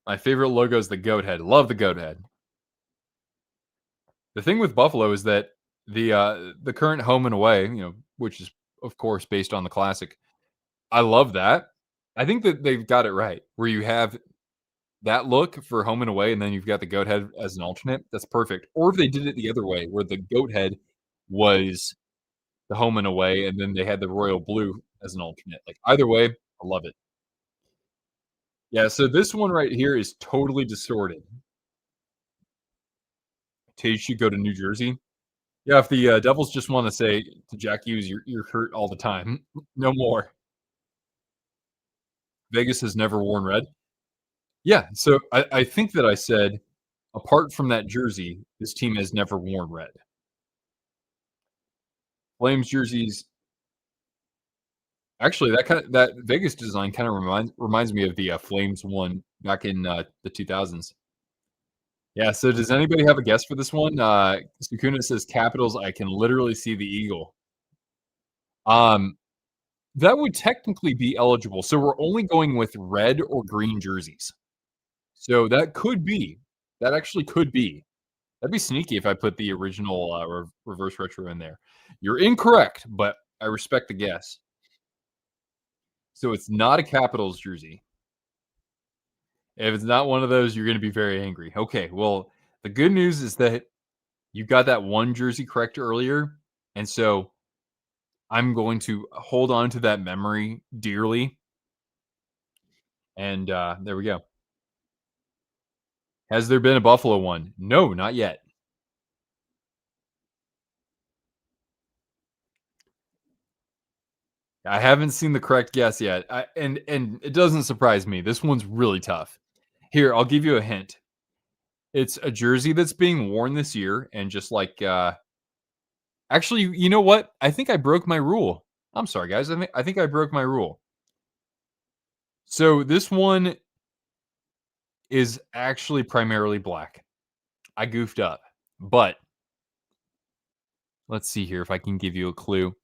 My favorite logo is the goat head. Love the goat head. The thing with Buffalo is that the current home and away, which is of course based on the classic. I love that. I think that they've got it right, where you have that look for home and away, and then you've got the goat head as an alternate. That's perfect. Or if they did it the other way, where the goat head was the home and away, and then they had the royal blue as an alternate. Like either way, I love it. Yeah. So this one right here is totally distorted. Tage should go to New Jersey. Yeah, if the Devils just want to say to Jack Hughes, "You're hurt all the time, no more." Vegas has never worn red. Yeah, so I think that I said, apart from that jersey, this team has never worn red. Flames jerseys, actually, that Vegas design kind of reminds me of the Flames one back in the 2000s. Yeah. So does anybody have a guess for this one? Sukuna says Capitals. I can literally see the eagle. Um, that would technically be eligible. So we're only going with red or green jerseys. So that could be. That actually could be. That'd be sneaky if I put the original reverse retro in there. You're incorrect, but I respect the guess. So it's not a Capitals jersey. If it's not one of those, you're going to be very angry. Okay, well, the good news is that you got that one jersey correct earlier, and so I'm going to hold on to that memory dearly. And there we go. Has there been a Buffalo one? No, not yet. I haven't seen the correct guess yet. And it doesn't surprise me. This one's really tough. Here, I'll give you a hint. It's a jersey that's being worn this year, and just like actually, you know what? I think I broke my rule. I'm sorry, guys. I think I broke my rule. So this one is actually primarily black. I goofed up, but let's see here if I can give you a clue.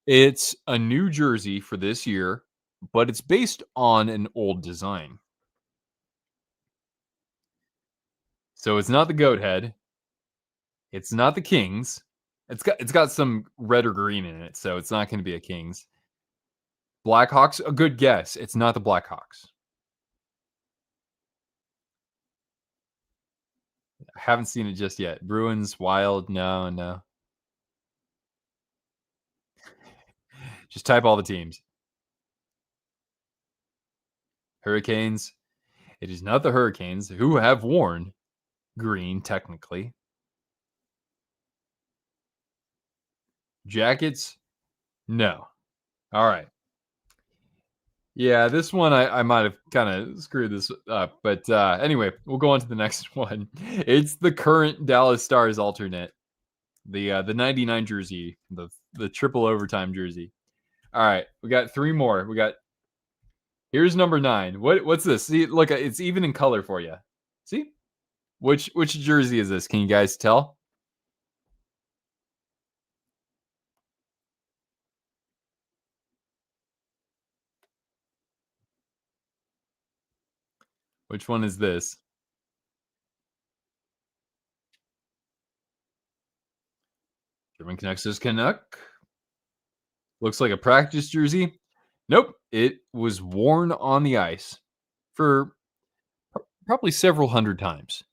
It's a new jersey for this year, but it's based on an old design. So it's not the goat head. It's not the Kings. It's got some red or green in it, so it's not going to be a Kings. Blackhawks, a good guess. It's not the Blackhawks. I haven't seen it just yet. Bruins, Wild, no, no. Just type all the teams. Hurricanes. It is not the Hurricanes, who have worn green technically. Jackets, no. All right. Yeah, this one I might have kind of screwed this up, but anyway, we'll go on to the next one. It's the current Dallas Stars alternate, the 99 jersey, the triple overtime jersey. All right, we got three more. Here's number 9. What's this? See, look, it's even in color for you. See, which jersey is this? Can you guys tell? Which one is this? German Canucks is Canuck. Looks like a practice jersey. Nope, it was worn on the ice for probably several hundred times.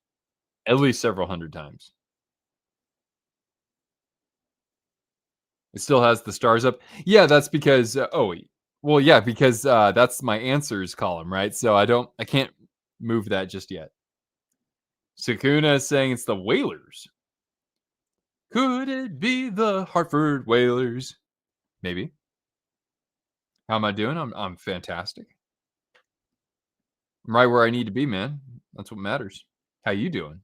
At least several hundred times. It still has the stars up. Yeah, that's because well, yeah, because that's my answers column, right? So I can't move that just yet. Sakuna is saying it's the Whalers. Could it be the Hartford Whalers? Maybe. How am I doing? I'm fantastic. I'm right where I need to be, man. That's what matters. How you doing?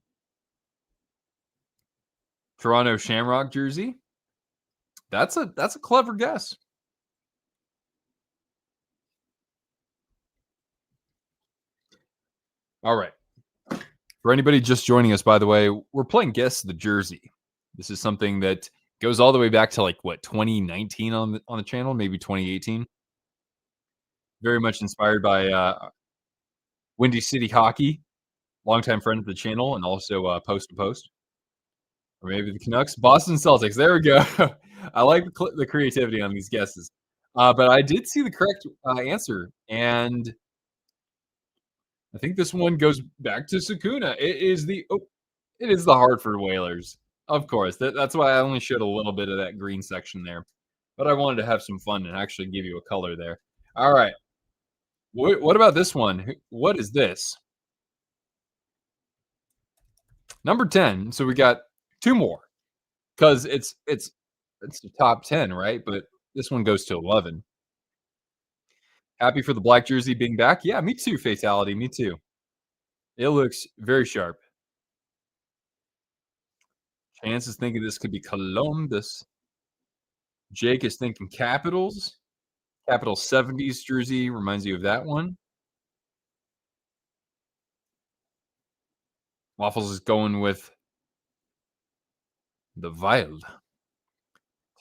Toronto Shamrock jersey. That's a clever guess. All right. For anybody just joining us, by the way, we're playing Guess the Jersey. This is something that goes all the way back to like what 2019 on the channel, maybe 2018. Very much inspired by Windy City Hockey, longtime friend of the channel, and also Post to Post, or maybe the Canucks, Boston Celtics. There we go. I like the creativity on these guesses. But I did see the correct answer, and I think this one goes back to Sakuna. It is the Hartford Whalers. Of course. That's why I only showed a little bit of that green section there. But I wanted to have some fun and actually give you a color there. All right. What about this one? What is this? Number 10. So we got two more because it's the top 10, right? But this one goes to 11. Happy for the black jersey being back. Yeah, me too, Fatality. Me too. It looks very sharp. Chance is thinking this could be Columbus. Jake is thinking Capitals. Capital 70s jersey reminds you of that one. Waffles is going with the Wild.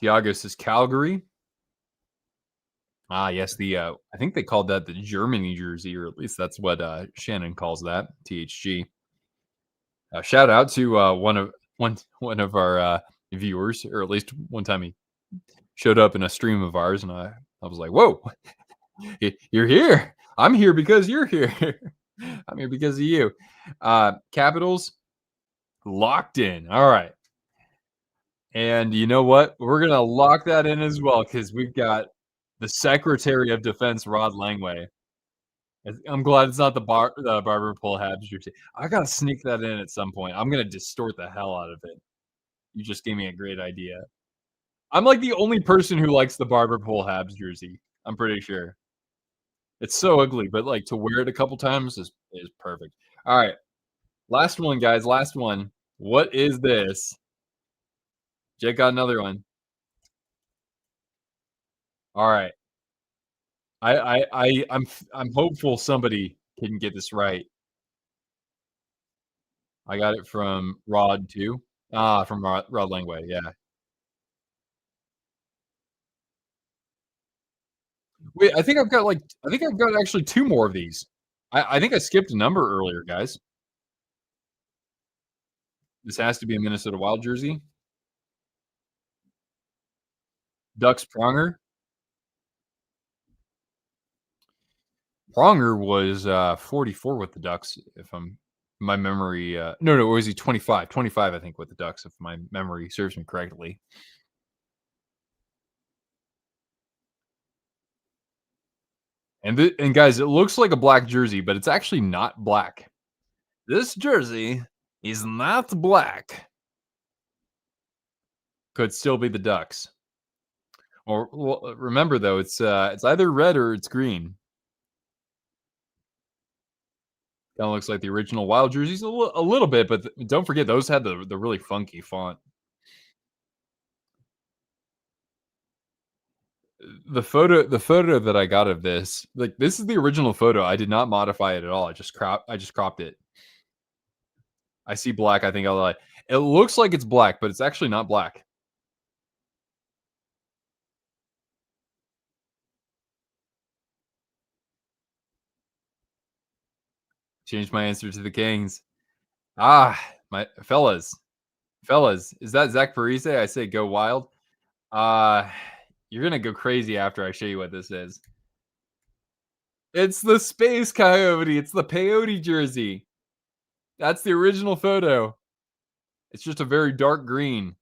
Tiago says Calgary. Ah, yes, I think they called that the Germany jersey, or at least that's what Shannon calls that, THG. Shout out to one of our viewers, or at least one time he showed up in a stream of ours, and I was like, "Whoa, you're here! I'm here because you're here. I'm here because of you." Capitals locked in. All right, and you know what? We're gonna lock that in as well because we've got the Secretary of Defense, Rod Langway. I'm glad it's not the barber pole Habs jersey. I gotta sneak that in at some point. I'm gonna distort the hell out of it. You just gave me a great idea. I'm like the only person who likes the barber pole Habs jersey. I'm pretty sure. It's so ugly, but like to wear it a couple times is perfect. All right. Last one, guys. Last one. What is this? Jake got another one. All right. I'm hopeful somebody can get this right. I got it from Rod too. From Rod Langway. Yeah. Wait, I think I've got actually 2 more of these. I think I skipped a number earlier, guys. This has to be a Minnesota Wild jersey. Ducks Pronger. Pronger was 44 with the Ducks, if I'm my memory. No, or was he 25? 25, I think, with the Ducks, if my memory serves me correctly. And guys, it looks like a black jersey, but it's actually not black. This jersey is not black. Could still be the Ducks. Or well, remember though, it's either red or it's green. Kind of looks like the original Wild jerseys a little bit, but don't forget those had the really funky font. The photo that I got of this, like this is the original photo. I did not modify it at all. I just cropped it. I see black. I think I'll like. It looks like it's black, but it's actually not black. Changed my answer to the Kings. Ah, my fellas, is that Zach Parise? I say go wild. Uh you're gonna go crazy after I show you what this is. It's the Space Coyote. It's the peyote jersey. That's the original photo. It's just a very dark green.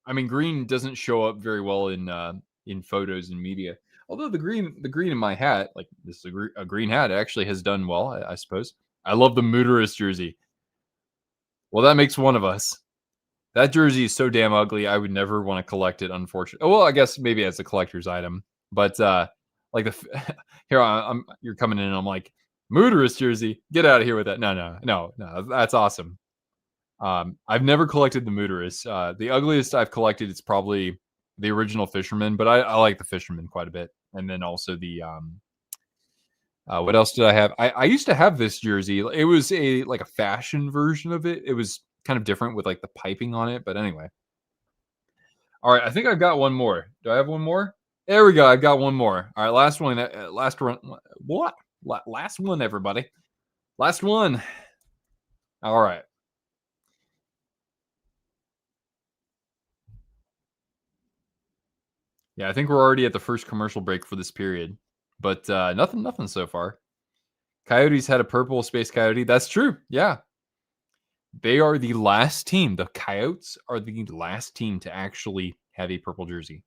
I mean, green doesn't show up very well in photos and media. Although the green in my hat, like this is a green hat, actually has done well, I suppose. I love the Mooterus jersey. Well, that makes one of us. That jersey is so damn ugly. I would never want to collect it. Unfortunately, well, I guess maybe as a collector's item, but like here you're coming in, and I'm like Mooterus jersey. Get out of here with that. No. That's awesome. I've never collected the Mooterus. The ugliest I've collected is probably the original Fisherman, but I like the Fisherman quite a bit. And then also what else did I have? I used to have this jersey. It was like a fashion version of it. It was kind of different with like the piping on it. But anyway, all right. I think I've got one more. Do I have one more? There we go. I've got one more. All right, last one. Last one. What? Last one, everybody. Last one. All right. Yeah, I think we're already at the first commercial break for this period, but nothing so far. Coyotes had a purple Space Coyote. That's true. Yeah, they are the last team. The Coyotes are the last team to actually have a purple jersey.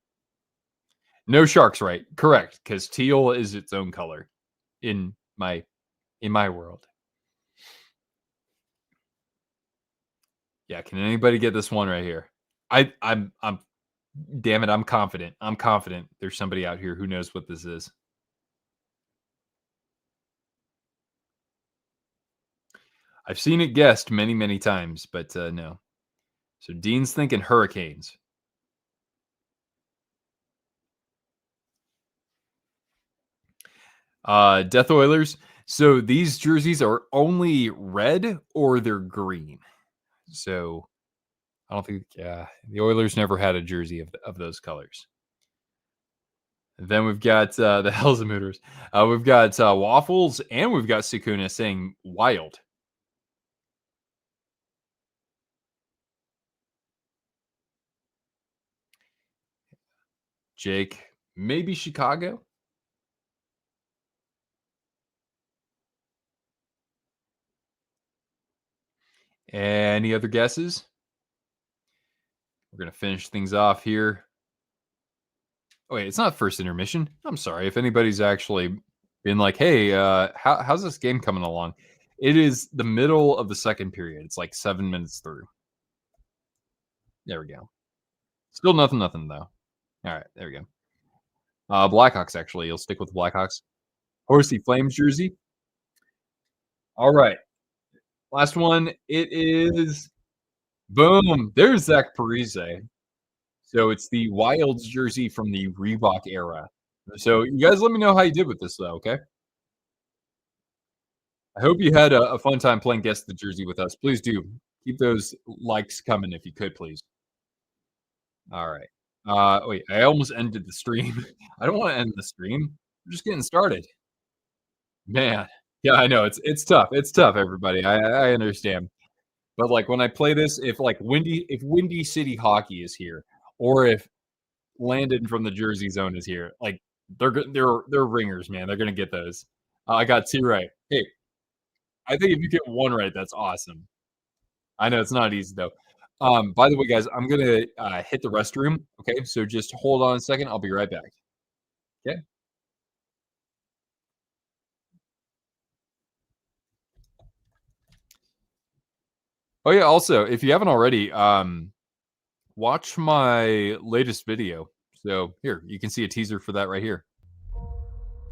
No Sharks, right? Correct, because teal is its own color in my world. Yeah, can anybody get this one right here? I'm damn it, I'm confident. I'm confident there's somebody out here who knows what this is. I've seen it guessed many, many times, but no. So Dean's thinking Hurricanes. Death Oilers. So these jerseys are only red or they're green. So I don't think the Oilers never had a jersey of those colors. Then we've got the Hells we've got Waffles and we've got Sakuna saying wild. Jake, maybe Chicago. Any other guesses? We're going to finish things off here. Oh, wait, it's not first intermission. I'm sorry. If anybody's actually been like, hey, how's this game coming along? It is the middle of the second period. It's like 7 minutes through. There we go. Still nothing, though. All right, there we go. Blackhawks, actually. You'll stick with Blackhawks. Horsey Flames jersey. All right. Last one. It is boom. There's Zach Parise. So it's the Wilds jersey from the Reebok era. So you guys let me know how you did with this, though, okay? I hope you had a fun time playing Guess the Jersey with us. Please do. Keep those likes coming if you could, please. All right. Wait, I almost ended the stream. I don't want to end the stream. We're just getting started. Man. Yeah, I know. It's tough. It's tough, everybody. I understand. But like when I play this, if Windy City Hockey is here, or if Landon from the Jersey Zone is here, like they're ringers, man. They're gonna get those. I got 2 right. Hey, I think if you get 1 right, that's awesome. I know it's not easy though. By the way, guys, I'm gonna, hit the restroom, okay? So just hold on a second, I'll be right back. Okay? Oh, yeah, also, if you haven't already, watch my latest video. So here, you can see a teaser for that right here.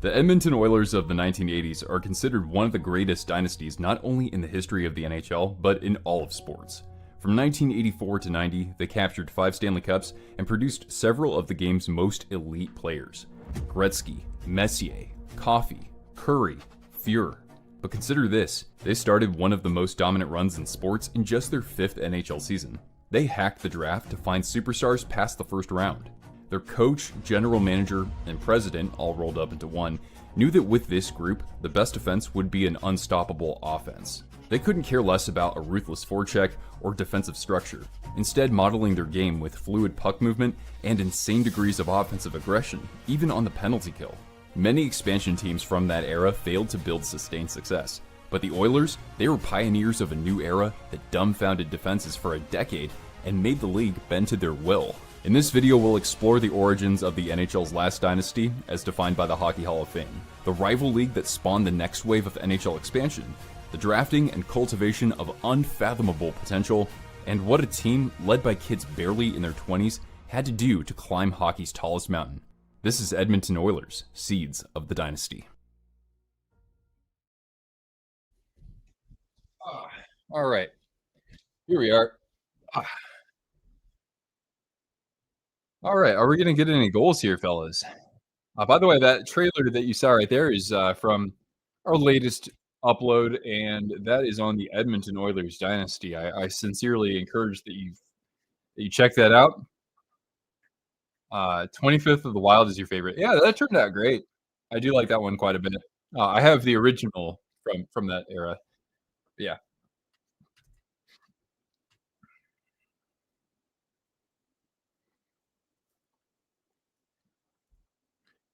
The Edmonton Oilers of the 1980s are considered one of the greatest dynasties not only in the history of the NHL, but in all of sports. From 1984 to 90, they captured 5 Stanley Cups and produced several of the game's most elite players. Gretzky, Messier, Coffey, Curry, Fuhr. But consider this, they started one of the most dominant runs in sports in just their 5th NHL season. They hacked the draft to find superstars past the first round. Their coach, general manager, and president, all rolled up into one, knew that with this group, the best defense would be an unstoppable offense. They couldn't care less about a ruthless forecheck or defensive structure, instead modeling their game with fluid puck movement and insane degrees of offensive aggression, even on the penalty kill. Many expansion teams from that era failed to build sustained success, but the Oilers, they were pioneers of a new era that dumbfounded defenses for a decade and made the league bend to their will. In this video, we'll explore the origins of the NHL's last dynasty, as defined by the Hockey Hall of Fame, the rival league that spawned the next wave of NHL expansion, the drafting and cultivation of unfathomable potential, and what a team led by kids barely in their 20s had to do to climb hockey's tallest mountain. This is Edmonton Oilers, Seeds of the Dynasty. All right, here we are. All right, are we going to get any goals here, fellas? By the way, that trailer that you saw right there is from our latest upload, and that is on the Edmonton Oilers dynasty. I sincerely encourage that you check that out. 25th of the Wild is your favorite. Yeah, that turned out great. I do like that one quite a bit. I have the original from that era. Yeah,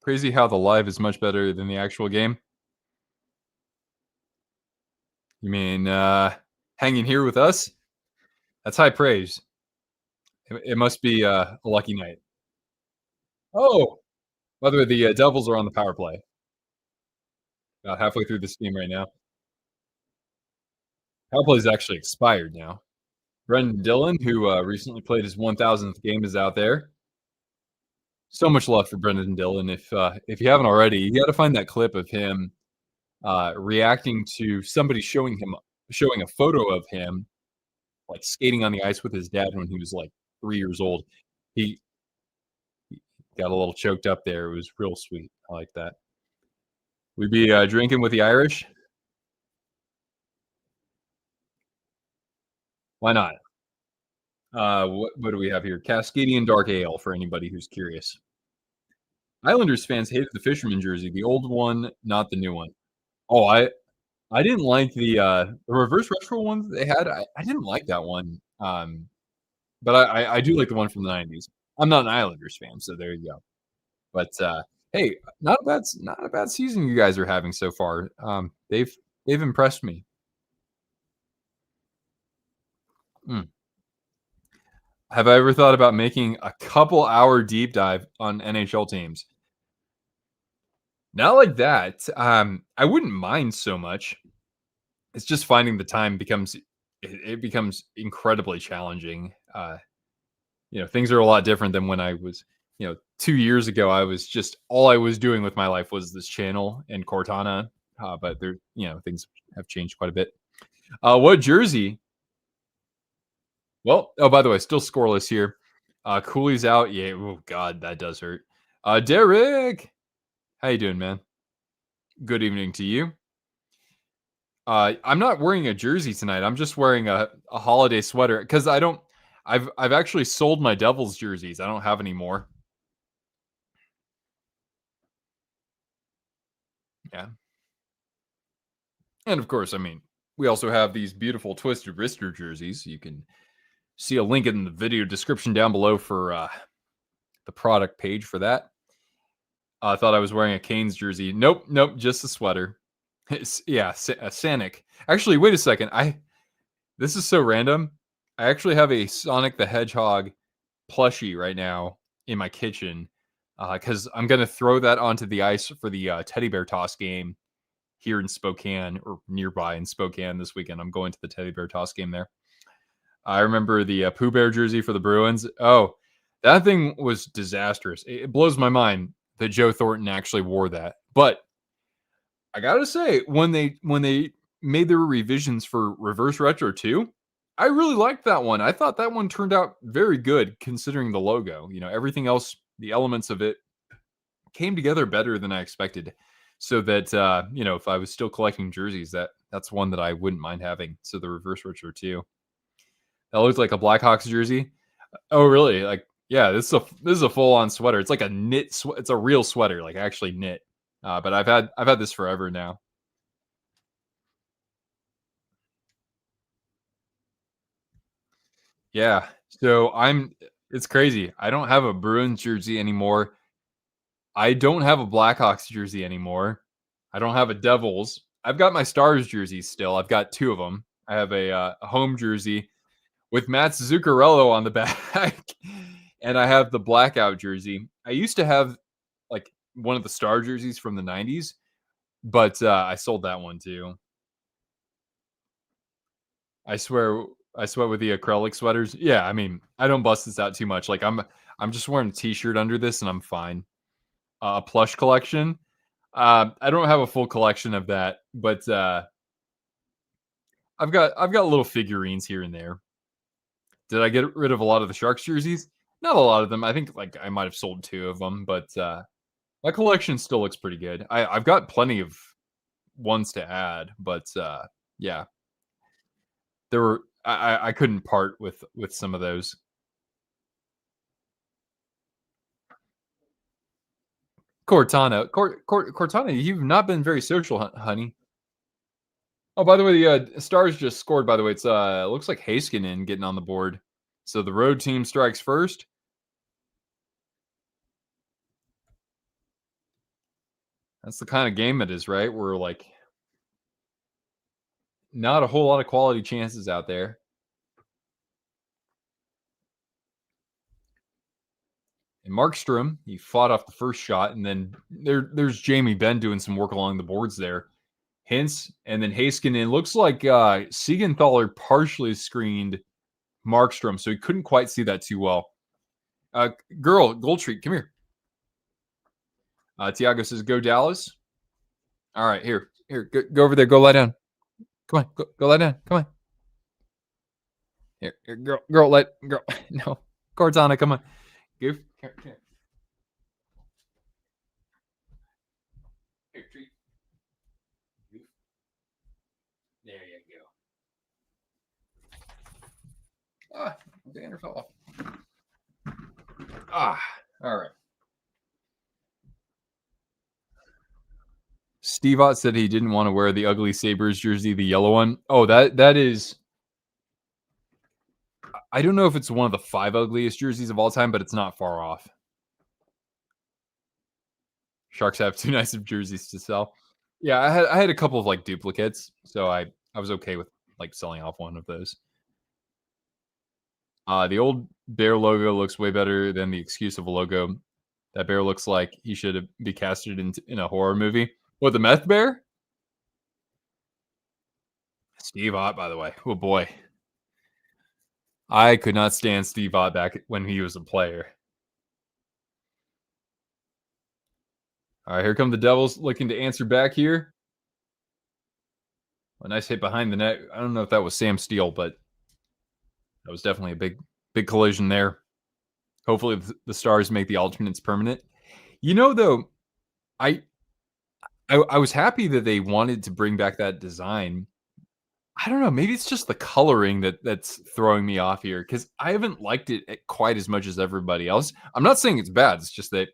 crazy how the live is much better than the actual game. You mean hanging here with us? That's high praise. It must be a lucky night. Oh, by the way, the Devils are on the power play. About halfway through this game right now. Power play is actually expired now. Brendan Dillon, who recently played his 1,000th game, is out there. So much love for Brendan Dillon. If you haven't already, you got to find that clip of him reacting to somebody showing a photo of him like skating on the ice with his dad when he was like 3 years old. He got a little choked up there. It was real sweet. I like that. We'd be drinking with the Irish. Why not? What do we have here? Cascadian Dark Ale for anybody who's curious. Islanders fans hated the Fisherman jersey, the old one, not the new one. Oh, I didn't like the reverse retro ones they had. I didn't like that one. But I do like the one from the 90s. I'm not an Islanders fan, so there you go. But hey, not a bad season you guys are having so far. They've impressed me. Mm. Have I ever thought about making a couple hour deep dive on NHL teams? Not like that. I wouldn't mind so much. It's just finding the time it becomes incredibly challenging. Things are a lot different than when I was, 2 years ago. I was just all I was doing with my life was this channel and Cortana. But things have changed quite a bit. What jersey? Well, oh, by the way, still scoreless here. Cooley's out. Yeah. Oh God, that does hurt. Derek, how you doing, man? Good evening to you. I'm not wearing a jersey tonight. I'm just wearing a holiday sweater because I don't. I've actually sold my Devils jerseys. I don't have any more. Yeah, and of course, I mean, we also have these beautiful Twisted Wrister jerseys. You can see a link in the video description down below for the product page for that. I thought I was wearing a Canes jersey. Nope, just a sweater. Yeah, Sanic. Actually, wait a second. This is so random. I actually have a Sonic the Hedgehog plushie right now in my kitchen because I'm gonna throw that onto the ice for the teddy bear toss game here in Spokane or nearby in Spokane this weekend. I'm going to the teddy bear toss game there. I remember the Pooh Bear jersey for the Bruins. Oh, that thing was disastrous. It blows my mind that Joe Thornton actually wore that. But I gotta say, when they made their revisions for Reverse Retro 2, I really liked that one. I thought that one turned out very good considering the logo. Everything else, the elements of it came together better than I expected. So that if I was still collecting jerseys, that's one that I wouldn't mind having. So the Reverse Retro 2. That looks like a Blackhawks jersey. Oh, really? Like, yeah, this is a full on sweater. It's like a knit. It's a real sweater, like actually knit. But I've had this forever now. Yeah. So It's crazy. I don't have a Bruins jersey anymore. I don't have a Blackhawks jersey anymore. I don't have a Devils. I've got my Stars jerseys still. I've got two of them. I have a home jersey with Matt Zuccarello on the back, and I have the blackout jersey. I used to have like one of the Star jerseys from the '90s, but I sold that one too. I swear, I sweat with the acrylic sweaters. Yeah, I mean, I don't bust this out too much. Like I'm just wearing a t-shirt under this, and I'm fine. A plush collection. I don't have a full collection of that, but I've got little figurines here and there. Did I get rid of a lot of the Sharks jerseys? Not a lot of them. I think like I might have sold two of them, but my collection still looks pretty good. I've got plenty of ones to add, but yeah, there were I couldn't part with some of those. Cortana, you've not been very social, honey. Oh, by the way, the Stars just scored. By the way, it looks like Heiskanen getting on the board. So the road team strikes first. That's the kind of game it is, right? Where like not a whole lot of quality chances out there. And Markstrom, he fought off the first shot, and then there's Jamie Benn doing some work along the boards there. Hintz, and then Heiskanen. Looks like Siegenthaler partially screened Markstrom, so he couldn't quite see that too well. Girl, Goldstreet, come here. Tiago says, "Go Dallas." All right, here, go over there. Go lie down. Come on, go lie down. Come on. Here, girl. No, Cortana, come on. Goof, here. Here, treat. Goof. There you go. Ah, banner fell off. Ah, all right. Steve Ott said he didn't want to wear the ugly Sabres jersey, the yellow one. Oh, that is. I don't know if it's one of the 5 ugliest jerseys of all time, but it's not far off. Sharks have too nice of jerseys to sell. Yeah, I had a couple of like duplicates, so I was okay with like selling off one of those. The old bear logo looks way better than the excuse of a logo. That bear looks like he should be casted in a horror movie. What, the meth bear? Steve Ott, by the way. Oh boy, I could not stand Steve Ott back when he was a player. All right, here come the Devils looking to answer back here. A nice hit behind the net. I don't know if that was Sam Steele, but that was definitely a big collision there. Hopefully, the Stars make the alternates permanent. Though, I, I was happy that they wanted to bring back that design. I don't know. Maybe it's just the coloring that's throwing me off here because I haven't liked it quite as much as everybody else. I'm not saying it's bad. It's just that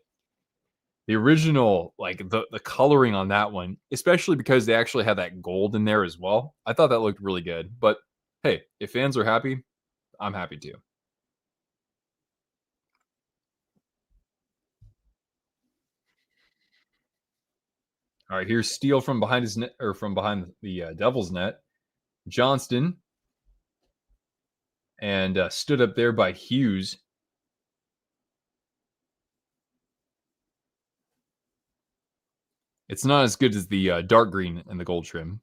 the original, like the coloring on that one, especially because they actually had that gold in there as well. I thought that looked really good. But hey, if fans are happy, I'm happy too. All right, here's Steele from behind his net or from behind the Devil's net. Johnston and stood up there by Hughes. It's not as good as the dark green and the gold trim.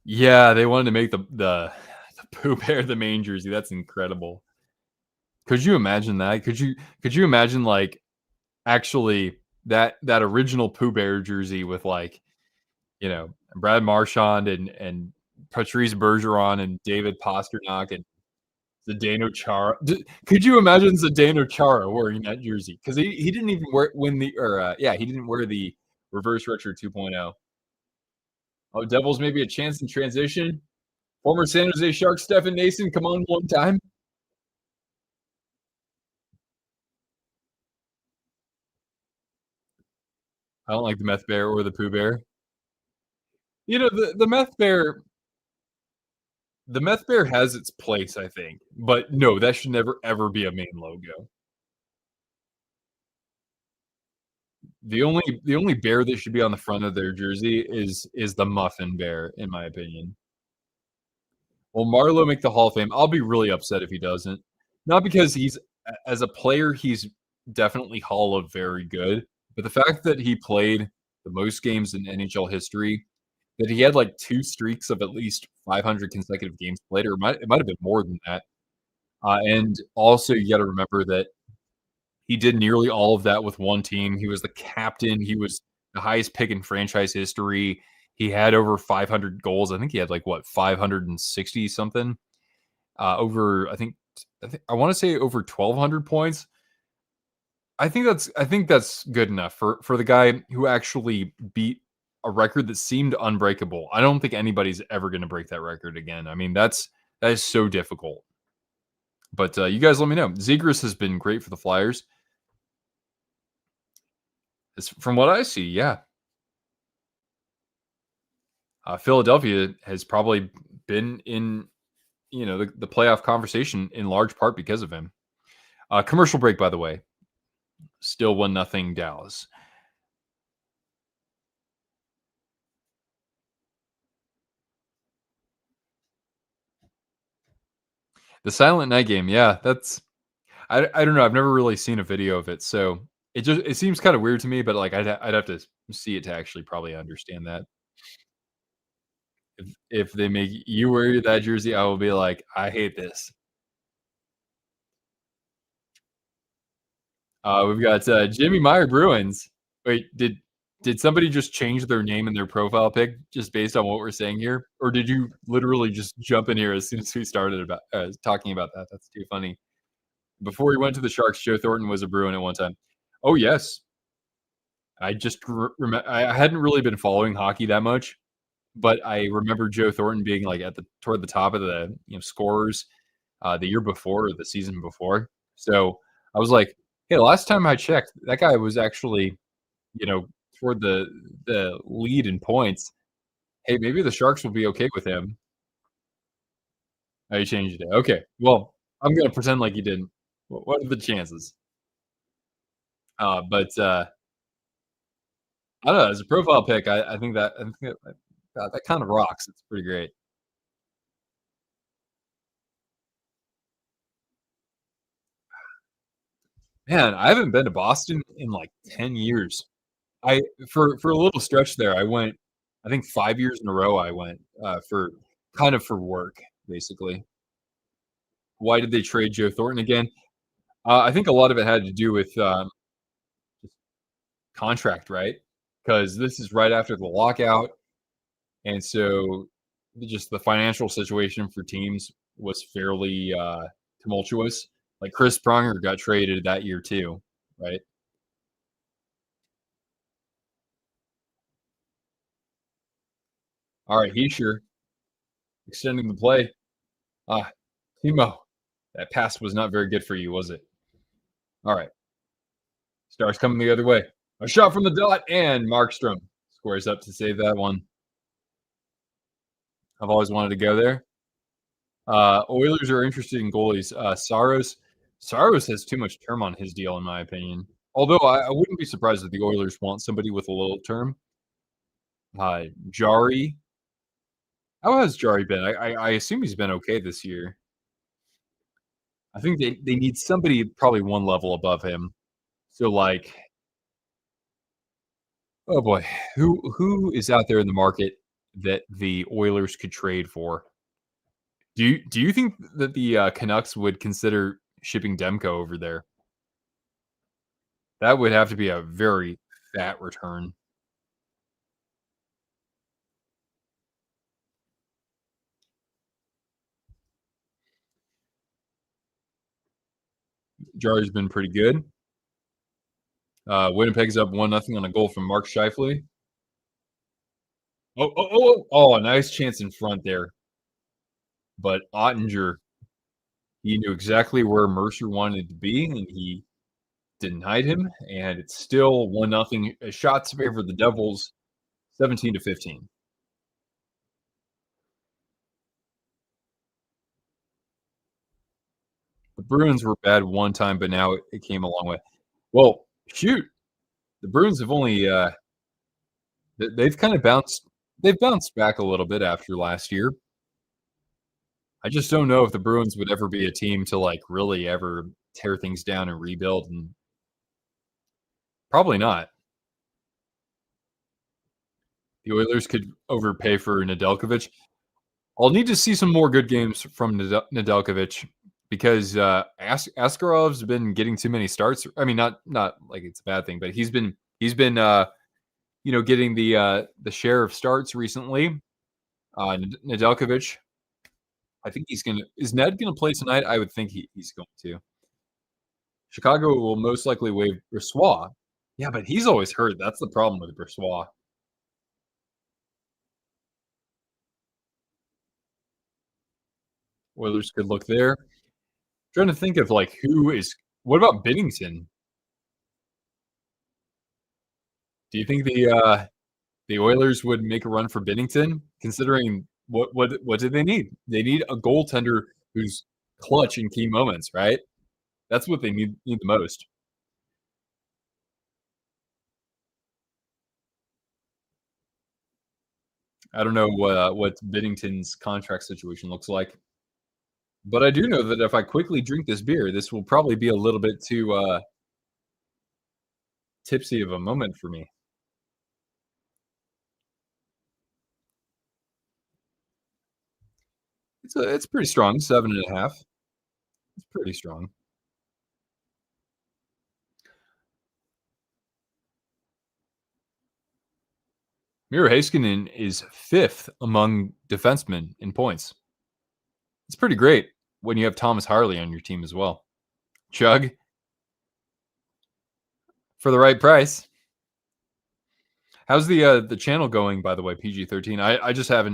Yeah, they wanted to make the Pooh Bear the main jersey. That's incredible. Could you imagine that? Could you imagine like actually that original Pooh Bear jersey with like Brad Marchand and Patrice Bergeron and David Pastrnak and Zdeno Chara. Could you imagine Zdeno Chara wearing that jersey? Because he didn't even win the or he didn't wear the reverse retro 2.0. Oh, Devils maybe a chance in transition. Former San Jose Sharks Stefan Nason, come on one time. I don't like the Meth Bear or the Pooh Bear. The Meth Bear has its place, I think, but no, that should never ever be a main logo. The only bear that should be on the front of their jersey is the Muffin Bear, in my opinion. Will Marlowe make the Hall of Fame? I'll be really upset if he doesn't. Not because as a player, he's definitely Hall of very good, but the fact that he played the most games in NHL history, that he had like 2 streaks of at least 500 consecutive games played, or it might have been more than that. And also, you got to remember that he did nearly all of that with one team. He was the captain. He was the highest pick in franchise history. He had over 500 goals. I think he had like what 560 something. Over I want to say over 1,200 points. I think that's good enough for the guy who actually beat a record that seemed unbreakable. I don't think anybody's ever going to break that record again. I mean, that is so difficult. But you guys let me know. Zegras has been great for the Flyers. From what I see, yeah. Philadelphia has probably been in, the playoff conversation in large part because of him. Commercial break, by the way. Still 1-0 Dallas. The Silent Night Game, yeah, that's I don't know. I've never really seen a video of it, so it seems kind of weird to me. But like I'd have to see it to actually probably understand that. If they make you wear that jersey, I will be like, I hate this. We've got Jimmy Meyer Bruins. Wait, did somebody just change their name in their profile pic just based on what we're saying here, or did you literally just jump in here as soon as we started about talking about that? That's too funny. Before he went to the Sharks, Joe Thornton was a Bruin at one time. Oh yes, I just I hadn't really been following hockey that much, but I remember Joe Thornton being like toward the top of the scorers the year before or the season before. So I was like, hey, the last time I checked, that guy was actually you know toward the lead in points. Hey, maybe the Sharks will be okay with him. Oh, you changed it. Okay, well, I'm gonna pretend like you didn't. What are the chances? But I don't know. As a profile pic, I think that kind of rocks. It's pretty great. Man, I haven't been to Boston in like 10 years. I for a little stretch there, I went. I think 5 years in a row. I went for kind of for work, basically. Why did they trade Joe Thornton again? I think a lot of it had to do with contract, right? Because this is right after the lockout, and so just the financial situation for teams was fairly tumultuous. Like Chris Pronger got traded that year too, right? All right, Heischer extending the play. Ah, Timo, that pass was not very good for you, was it? All right, Stars coming the other way. A shot from the dot, and Markstrom squares up to save that one. I've always wanted to go there. Oilers are interested in goalies. Saros, Saros has too much term on his deal, in my opinion. Although I wouldn't be surprised if the Oilers want somebody with a little term. Jari, how has Jari been? I assume he's been okay this year. I think they need somebody probably one level above him. So, like, oh boy, who is out there in the market that the Oilers could trade for? Do you think that the, Canucks would consider shipping Demko over there? That would have to be a very fat return. Jari's been pretty good. Winnipeg's up 1-0 on a goal from Mark Scheifele. Oh, nice chance in front there. But Ottinger, he knew exactly where Mercer wanted to be, and he denied him, and it's still 1-0. Shots favor the Devils 17-15. The Bruins were bad one time, but now it came a long way. Well, shoot, the Bruins have only they've kind of bounced back a little bit after last year. I just don't know if the Bruins would ever be a team to like really ever tear things down and rebuild, and probably not. The Oilers could overpay for Nedeljkovic. I'll need to see some more good games from Nedeljkovic because Askarov's been getting too many starts. I mean, not like it's a bad thing, but he's been getting the share of starts recently. Nedeljkovic, I think is Ned gonna play tonight? I would think he's going to. Chicago will most likely waive Bressois. Yeah, but he's always hurt. That's the problem with Bressois. Oilers could look there. Trying to think of like who is. What about Binnington? Do you think the Oilers would make a run for Binnington, considering what do they need? They need a goaltender who's clutch in key moments, right? That's what they need the most. I don't know what Binnington's contract situation looks like, but I do know that if I quickly drink this beer, this will probably be a little bit too tipsy of a moment for me. It's pretty strong, 7.5. It's pretty strong. Miro Heiskanen is 5th among defensemen in points. It's pretty great when you have Thomas Harley on your team as well. Chug, for the right price. How's the channel going, by the way, PG-13? I just I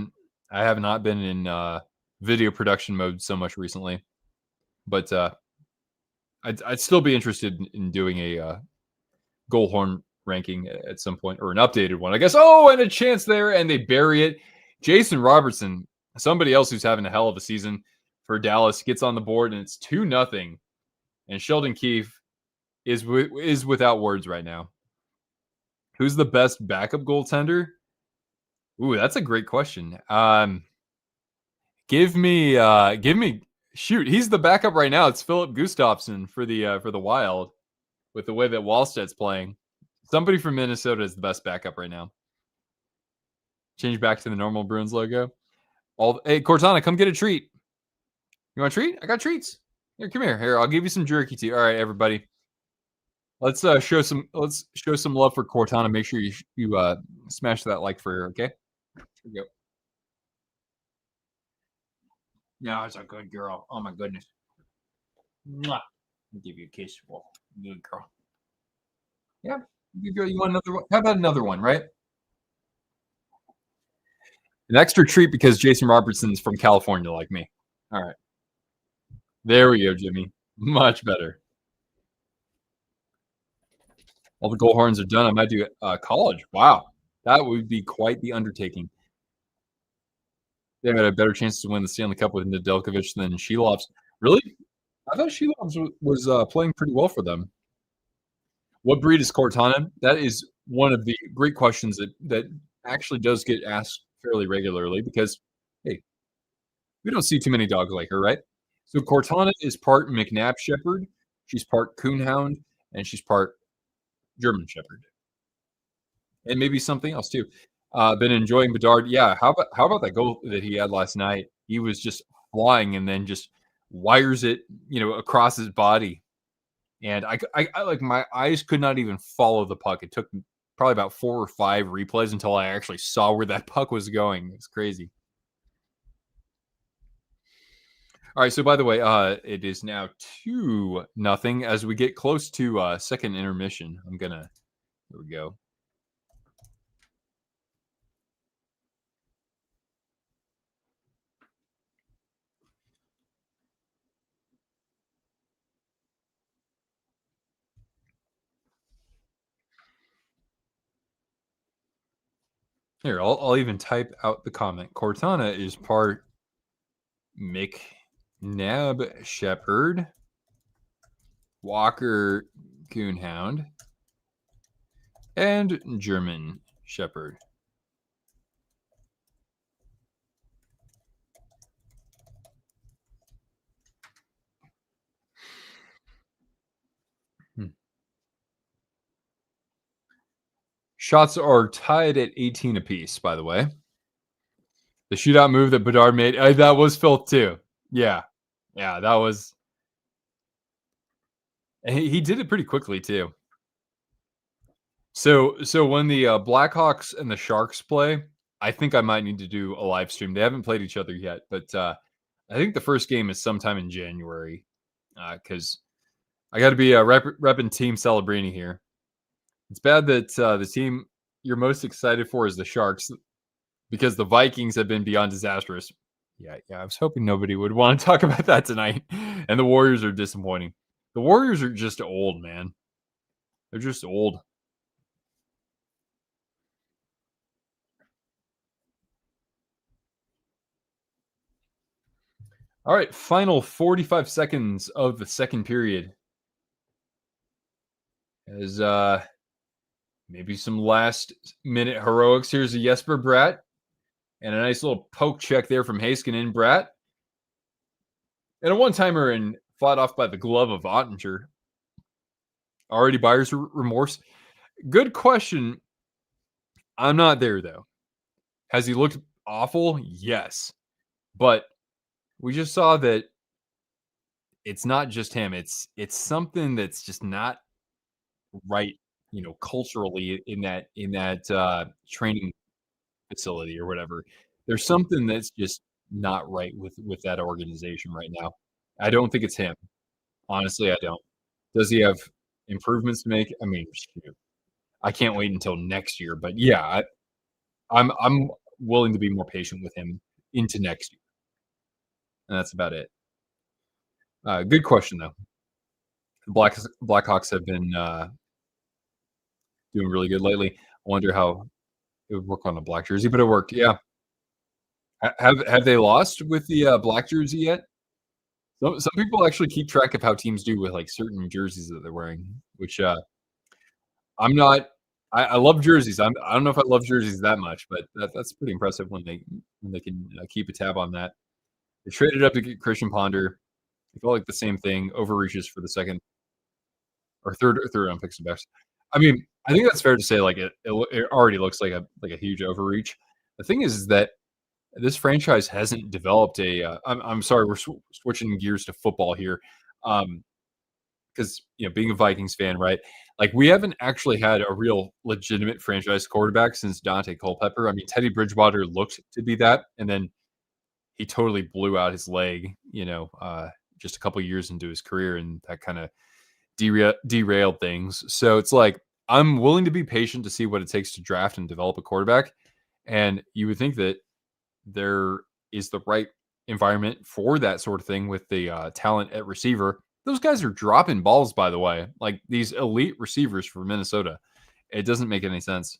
have not been in video production mode so much recently, but I'd still be interested in doing a goal horn ranking at some point, or an updated one, I guess. Oh, and a chance there, and they bury it. Jason Robertson, somebody else who's having a hell of a season for Dallas, gets on the board, and it's 2-0. And Sheldon Keefe is without words right now. Who's the best backup goaltender? Ooh, that's a great question. Give me. Shoot, he's the backup right now. It's Philip Gustafsson for the Wild, with the way that Wallstedt's playing. Somebody from Minnesota is the best backup right now. Change back to the normal Bruins logo. Hey, Cortana, come get a treat. You want a treat? I got treats. Here, come here. Here, I'll give you some jerky tea. All right, everybody. Let's show some love for Cortana. Make sure you smash that like for her, okay? Here we go. No, it's a good girl. Oh my goodness. Mwah. I'll give you a kiss. Well, good girl. Yeah, good girl. You want another one? How about another one, right? An extra treat because Jason Robertson's from California like me. All right. There we go, Jimmy. Much better. All the goal horns are done. I might do college. Wow. That would be quite the undertaking. They had a better chance to win the Stanley Cup with Nedeljkovic than Shelov's. Really? I thought Sheila was playing pretty well for them. What breed is Cortana? That is one of the great questions that actually does get asked fairly regularly because, hey, we don't see too many dogs like her, right? So Cortana is part McNabb Shepherd, she's part Coonhound, and she's part German Shepherd, and maybe something else too. Been enjoying Bedard. Yeah, how about that goal that he had last night? He was just flying and then just wires it, across his body. And I like my eyes could not even follow the puck. It took probably about 4 or 5 replays until I actually saw where that puck was going. It's crazy. All right, so by the way, it is now 2-0 as we get close to second intermission. Here we go. Here, I'll even type out the comment. Cortana is part McNabb Shepherd, Walker Coonhound, and German Shepherd. Shots are tied at 18 apiece, by the way. The shootout move that Bedard made, that was filth too. Yeah. Yeah, that was. And he did it pretty quickly too. So when the Blackhawks and the Sharks play, I think I might need to do a live stream. They haven't played each other yet, but I think the first game is sometime in January because I got to be repping Team Celebrini here. It's bad that the team you're most excited for is the Sharks because the Vikings have been beyond disastrous. Yeah. I was hoping nobody would want to talk about that tonight. And the Warriors are disappointing. The Warriors are just old, man. They're just old. All right, final 45 seconds of the second period. As maybe some last minute heroics. Here's a Jesper Bratt and a nice little poke check there from Heiskanen. Bratt and a one-timer and fought off by the glove of Ottinger. Already buyer's remorse. Good question. I'm not there though. Has he looked awful? Yes. But we just saw that it's not just him. It's something that's just not right, culturally in that training facility or whatever. There's something that's just not right with that organization right now. I don't think it's him. Honestly, I don't. Does he have improvements to make? I mean, shoot, I can't wait until next year. But yeah, I'm willing to be more patient with him into next year, and that's about it. Good question though. The Blackhawks have been doing really good lately. I wonder how it would work on a black jersey, but it worked. Yeah. Have they lost with the black jersey yet? Some people actually keep track of how teams do with like certain jerseys that they're wearing, which I'm not. I love jerseys. I don't know if I love jerseys that much, but that's pretty impressive when they can keep a tab on that. They traded up to get Christian Ponder. I feel like the same thing. Overreaches for the second or third round picks and backs. I mean, I think that's fair to say. Like it already looks like a huge overreach. The thing is that this franchise hasn't developed a. I'm sorry, we're switching gears to football here, because being a Vikings fan, right? Like we haven't actually had a real legitimate franchise quarterback since Dante Culpepper. I mean, Teddy Bridgewater looked to be that, and then he totally blew out his leg. Just a couple years into his career, and that kind of derailed things. So it's like I'm willing to be patient to see what it takes to draft and develop a quarterback. And you would think that there is the right environment for that sort of thing with the talent at receiver. Those guys are dropping balls, by the way, like these elite receivers for Minnesota. It doesn't make any sense.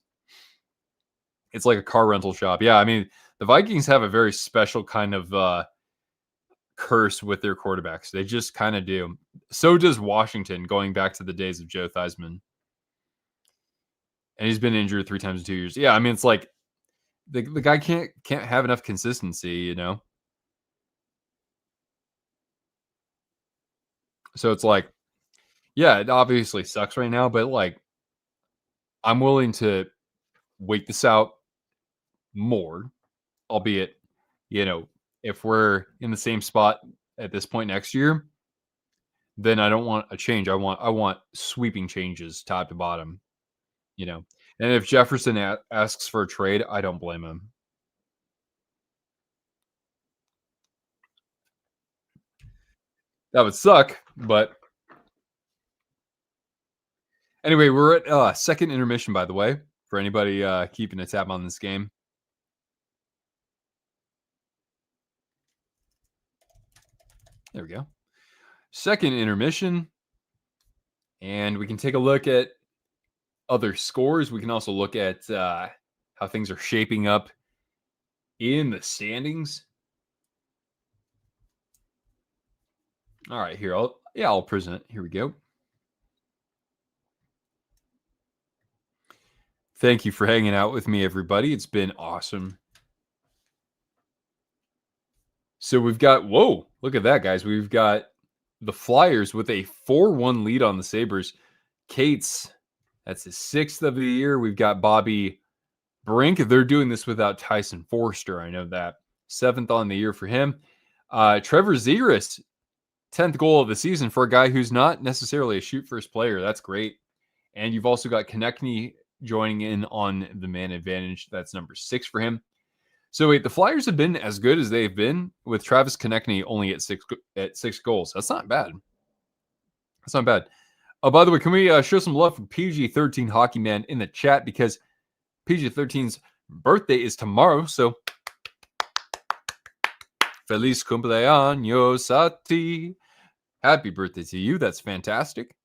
It's like a car rental shop. Yeah, I mean, the Vikings have a very special kind of curse with their quarterbacks. They just kind of do. So does Washington, going back to the days of Joe Theismann. And he's been injured 3 times in 2 years. Yeah, I mean, it's like the guy can't have enough consistency, you know? So it's like, yeah, it obviously sucks right now, but like I'm willing to wait this out more, albeit, you know, if we're in the same spot at this point next year, then I don't want a change. I want sweeping changes top to bottom, you know. And if Jefferson asks for a trade, I don't blame him. That would suck, but anyway, we're at second intermission, by the way, for anybody keeping a tab on this game. There we go. Second intermission. And we can take a look at other scores. We can also look at how things are shaping up in the standings. All right, here. I'll present. Here we go. Thank you for hanging out with me, everybody. It's been awesome. So we've got, whoa, look at that, guys. We've got the Flyers with a 4-1 lead on the Sabres. Cates, that's his 6th of the year. We've got Bobby Brink. They're doing this without Tyson Forster. I know that. 7th on the year for him. Trevor Zegras, 10th goal of the season for a guy who's not necessarily a shoot first player. That's great. And you've also got Konechny joining in on the man advantage. That's number 6 for him. So wait, the Flyers have been as good as they've been with Travis Konechny only at 6 goals. That's not bad. That's not bad. Oh, by the way, can we show some love for PG-13 Hockey Man in the chat, because PG-13's birthday is tomorrow. So Feliz cumpleaños a ti. Happy birthday to you. That's fantastic.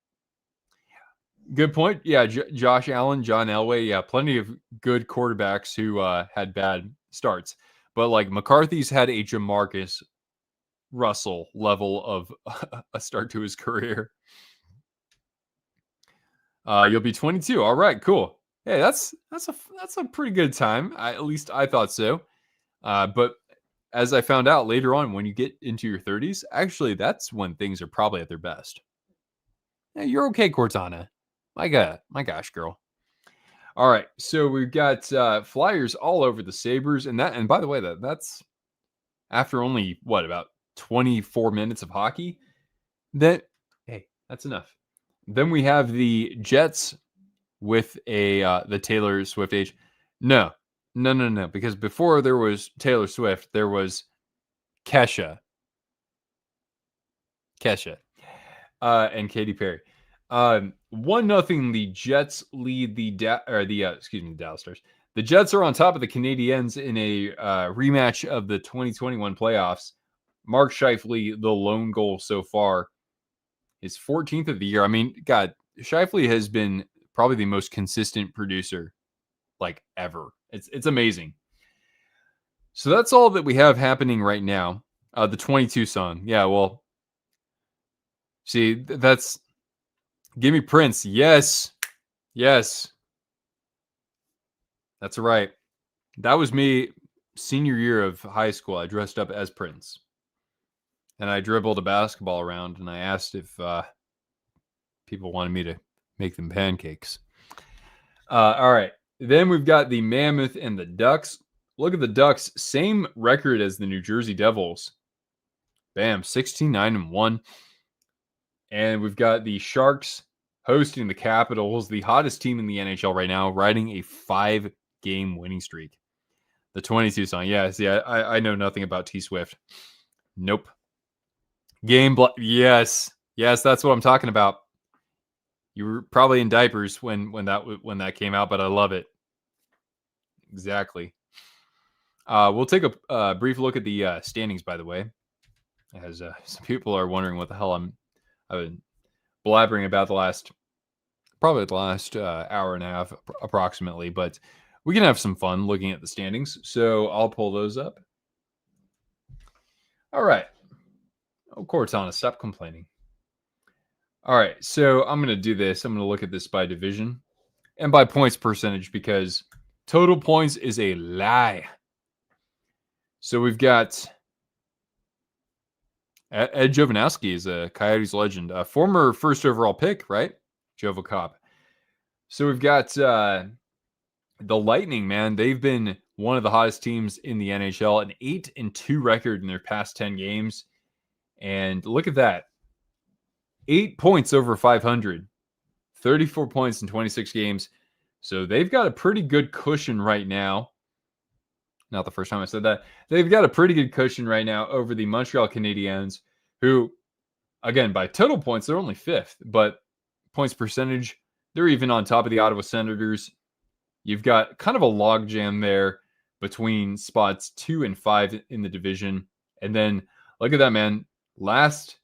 Good point. Yeah, Josh Allen, John Elway. Yeah, plenty of good quarterbacks who had bad starts. But like McCarthy's had a Jamarcus Russell level of a start to his career. You'll be 22. All right, cool. Hey, that's a pretty good time. At least I thought so. But as I found out later on, when you get into your 30s, actually, that's when things are probably at their best. Yeah, you're okay, Cortana. My gosh, girl. All right, so we've got Flyers all over the Sabres, and by the way, that's after only about 24 minutes of hockey. Hey, that's enough. Then we have the Jets with the Taylor Swift age. No, because before there was Taylor Swift, there was Kesha, and Katy Perry. 1-0. The Jets lead the Dallas Stars. The Jets are on top of the Canadiens in a rematch of the 2021 playoffs. Mark Scheifele, the lone goal so far, his 14th of the year. I mean, God, Scheifele has been probably the most consistent producer like ever. It's amazing. So that's all that we have happening right now. The 22 song. Yeah, well, see, that's Give Me Prince. Yes. That's right. That was me senior year of high school. I dressed up as Prince. And I dribbled a basketball around, and I asked if people wanted me to make them pancakes. All right. Then we've got the Mammoth and the Ducks. Look at the Ducks. Same record as the New Jersey Devils. Bam, 16-9-1. And we've got the Sharks hosting the Capitals, the hottest team in the NHL right now, riding a 5-game winning streak. The 22 song. Yeah, see, I know nothing about T-Swift. Nope. Yes, that's what I'm talking about. You were probably in diapers when that came out, but I love it. Exactly. We'll take a brief look at the standings, by the way, as some people are wondering what the hell I've been blabbering about the last hour and a half approximately, but we can have some fun looking at the standings. So I'll pull those up. All right. Oh, Cortana, stop complaining. All right, so I'm going to do this. I'm going to look at this by division and by points percentage because total points is a lie. So we've got Ed Jovanowski is a Coyotes legend, a former first overall pick, right? Jova Cop. So we've got the Lightning, man. They've been one of the hottest teams in the NHL, an 8-2 record in their past 10 games. And look at that. 8 points over 500, 34 points in 26 games. So they've got a pretty good cushion right now. Not the first time I said that. They've got a pretty good cushion right now over the Montreal Canadiens, who, again, by total points, they're only fifth, but points percentage, they're even on top of the Ottawa Senators. You've got kind of a logjam there between spots 2 and 5 in the division. And then look at that, man. Last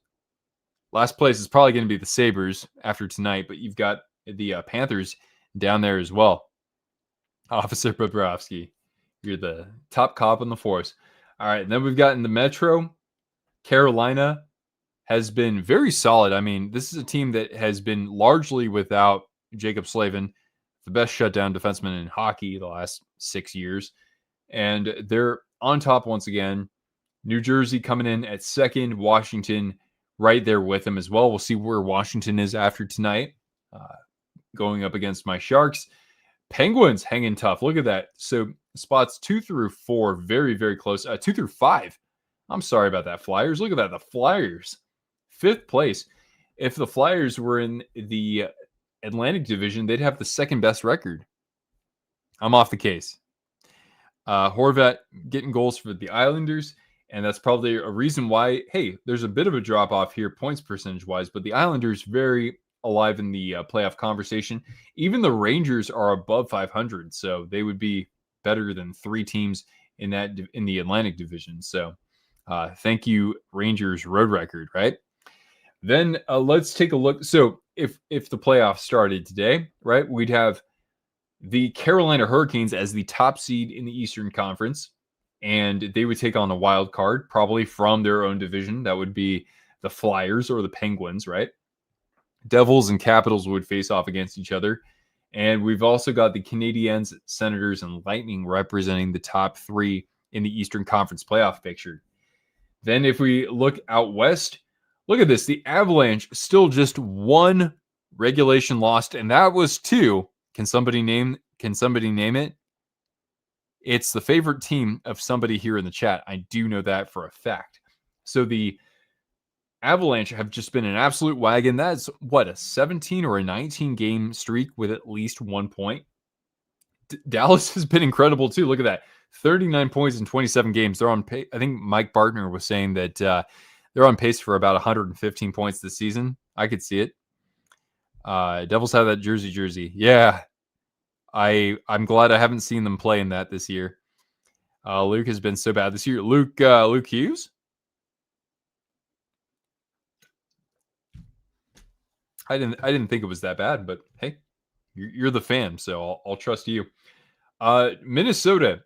place is probably going to be the Sabres after tonight, but you've got the Panthers down there as well. Officer Bobrovsky, you're the top cop on the force. All right, and then we've got in the Metro, Carolina has been very solid. I mean, this is a team that has been largely without Jacob Slavin, the best shutdown defenseman in hockey the last 6 years. And they're on top once again. New Jersey coming in at second, Washington right there with them as well. We'll see where Washington is after tonight, going up against my Sharks. Penguins hanging tough. Look at that. So spots 2 through 4, very, very close. 2 through 5. I'm sorry about that, Flyers. Look at that. The Flyers, 5th place. If the Flyers were in the Atlantic Division, they'd have the second best record. I'm off the case. Horvat getting goals for the Islanders, and that's probably a reason why, hey, there's a bit of a drop-off here points percentage-wise, but the Islanders very alive in the playoff conversation. Even the Rangers are above 500, so they would be better than 3 teams in the Atlantic Division. So thank you, Rangers road record, right? Then let's take a look. So if the playoffs started today, right, we'd have the Carolina Hurricanes as the top seed in the Eastern Conference, and they would take on a wild card, probably from their own division. That would be the Flyers or the Penguins, right? Devils and Capitals would face off against each other. And we've also got the Canadiens, Senators, and Lightning representing the top 3 in the Eastern Conference playoff picture. Then if we look out west, look at this. The Avalanche still just 1 regulation lost, and that was 2. Can somebody name it? It's the favorite team of somebody here in the chat. I do know that for a fact. So the Avalanche have just been an absolute wagon. That's what, a 17 or a 19 game streak with at least 1 point. Dallas has been incredible too. Look at that. 39 points in 27 games. They're on pace. I think Mike Bartner was saying that they're on pace for about 115 points this season. I could see it. Devils have that jersey. Yeah. I'm glad I haven't seen them play in that this year. Luke has been so bad this year. Luke Hughes? I didn't think it was that bad, but hey, you're the fan, so I'll trust you. Minnesota,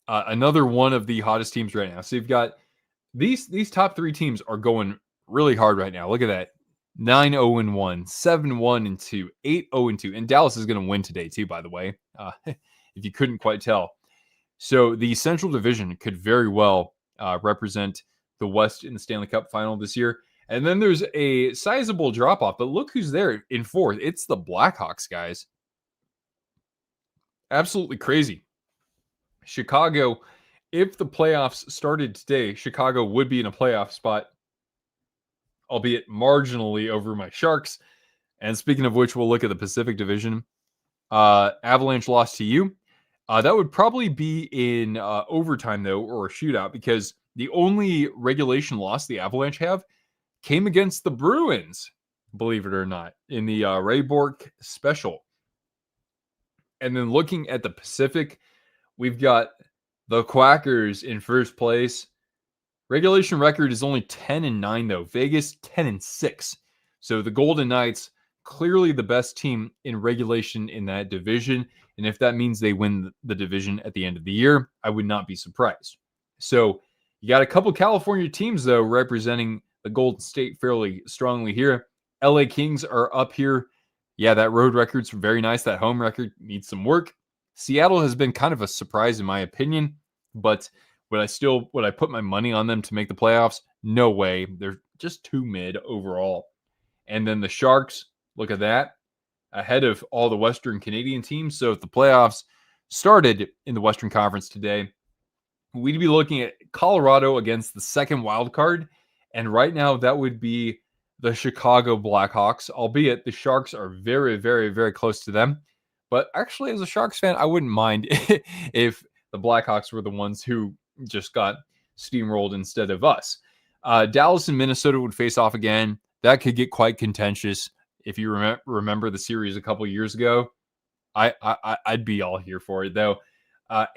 another one of the hottest teams right now. So you've got these top 3 teams are going really hard right now. Look at that. 9-0-1, 7-1-2, 8-0-2. And Dallas is going to win today too, by the way, if you couldn't quite tell. So the Central Division could very well represent the West in the Stanley Cup final this year. And then there's a sizable drop-off, but look who's there in 4th. It's the Blackhawks, guys. Absolutely crazy. Chicago, if the playoffs started today, Chicago would be in a playoff spot, albeit marginally over my Sharks. And speaking of which, we'll look at the Pacific Division. Avalanche lost to you. That would probably be in overtime, though, or a shootout, because the only regulation loss the Avalanche have came against the Bruins, believe it or not, in the Ray Bork special. And then looking at the Pacific, we've got the Quackers in first place. Regulation record is only 10-9, though. Vegas, 10-6. So the Golden Knights, clearly the best team in regulation in that division. And if that means they win the division at the end of the year, I would not be surprised. So You got a couple California teams, though, representing the Golden State fairly strongly here. LA Kings are up here. Yeah, that road record's very nice. That home record needs some work. Seattle has been kind of a surprise in my opinion, but would I put my money on them to make the playoffs? No way. They're just too mid overall. And then the Sharks, look at that, ahead of all the Western Canadian teams. So if the playoffs started in the Western Conference today, we'd be looking at Colorado against the second wild card. And right now, that would be the Chicago Blackhawks, albeit the Sharks are very, very, very close to them. But actually, as a Sharks fan, I wouldn't mind if the Blackhawks were the ones who just got steamrolled instead of us. Dallas and Minnesota would face off again. That could get quite contentious. If you remember the series a couple years ago, I'd be all here for it, though.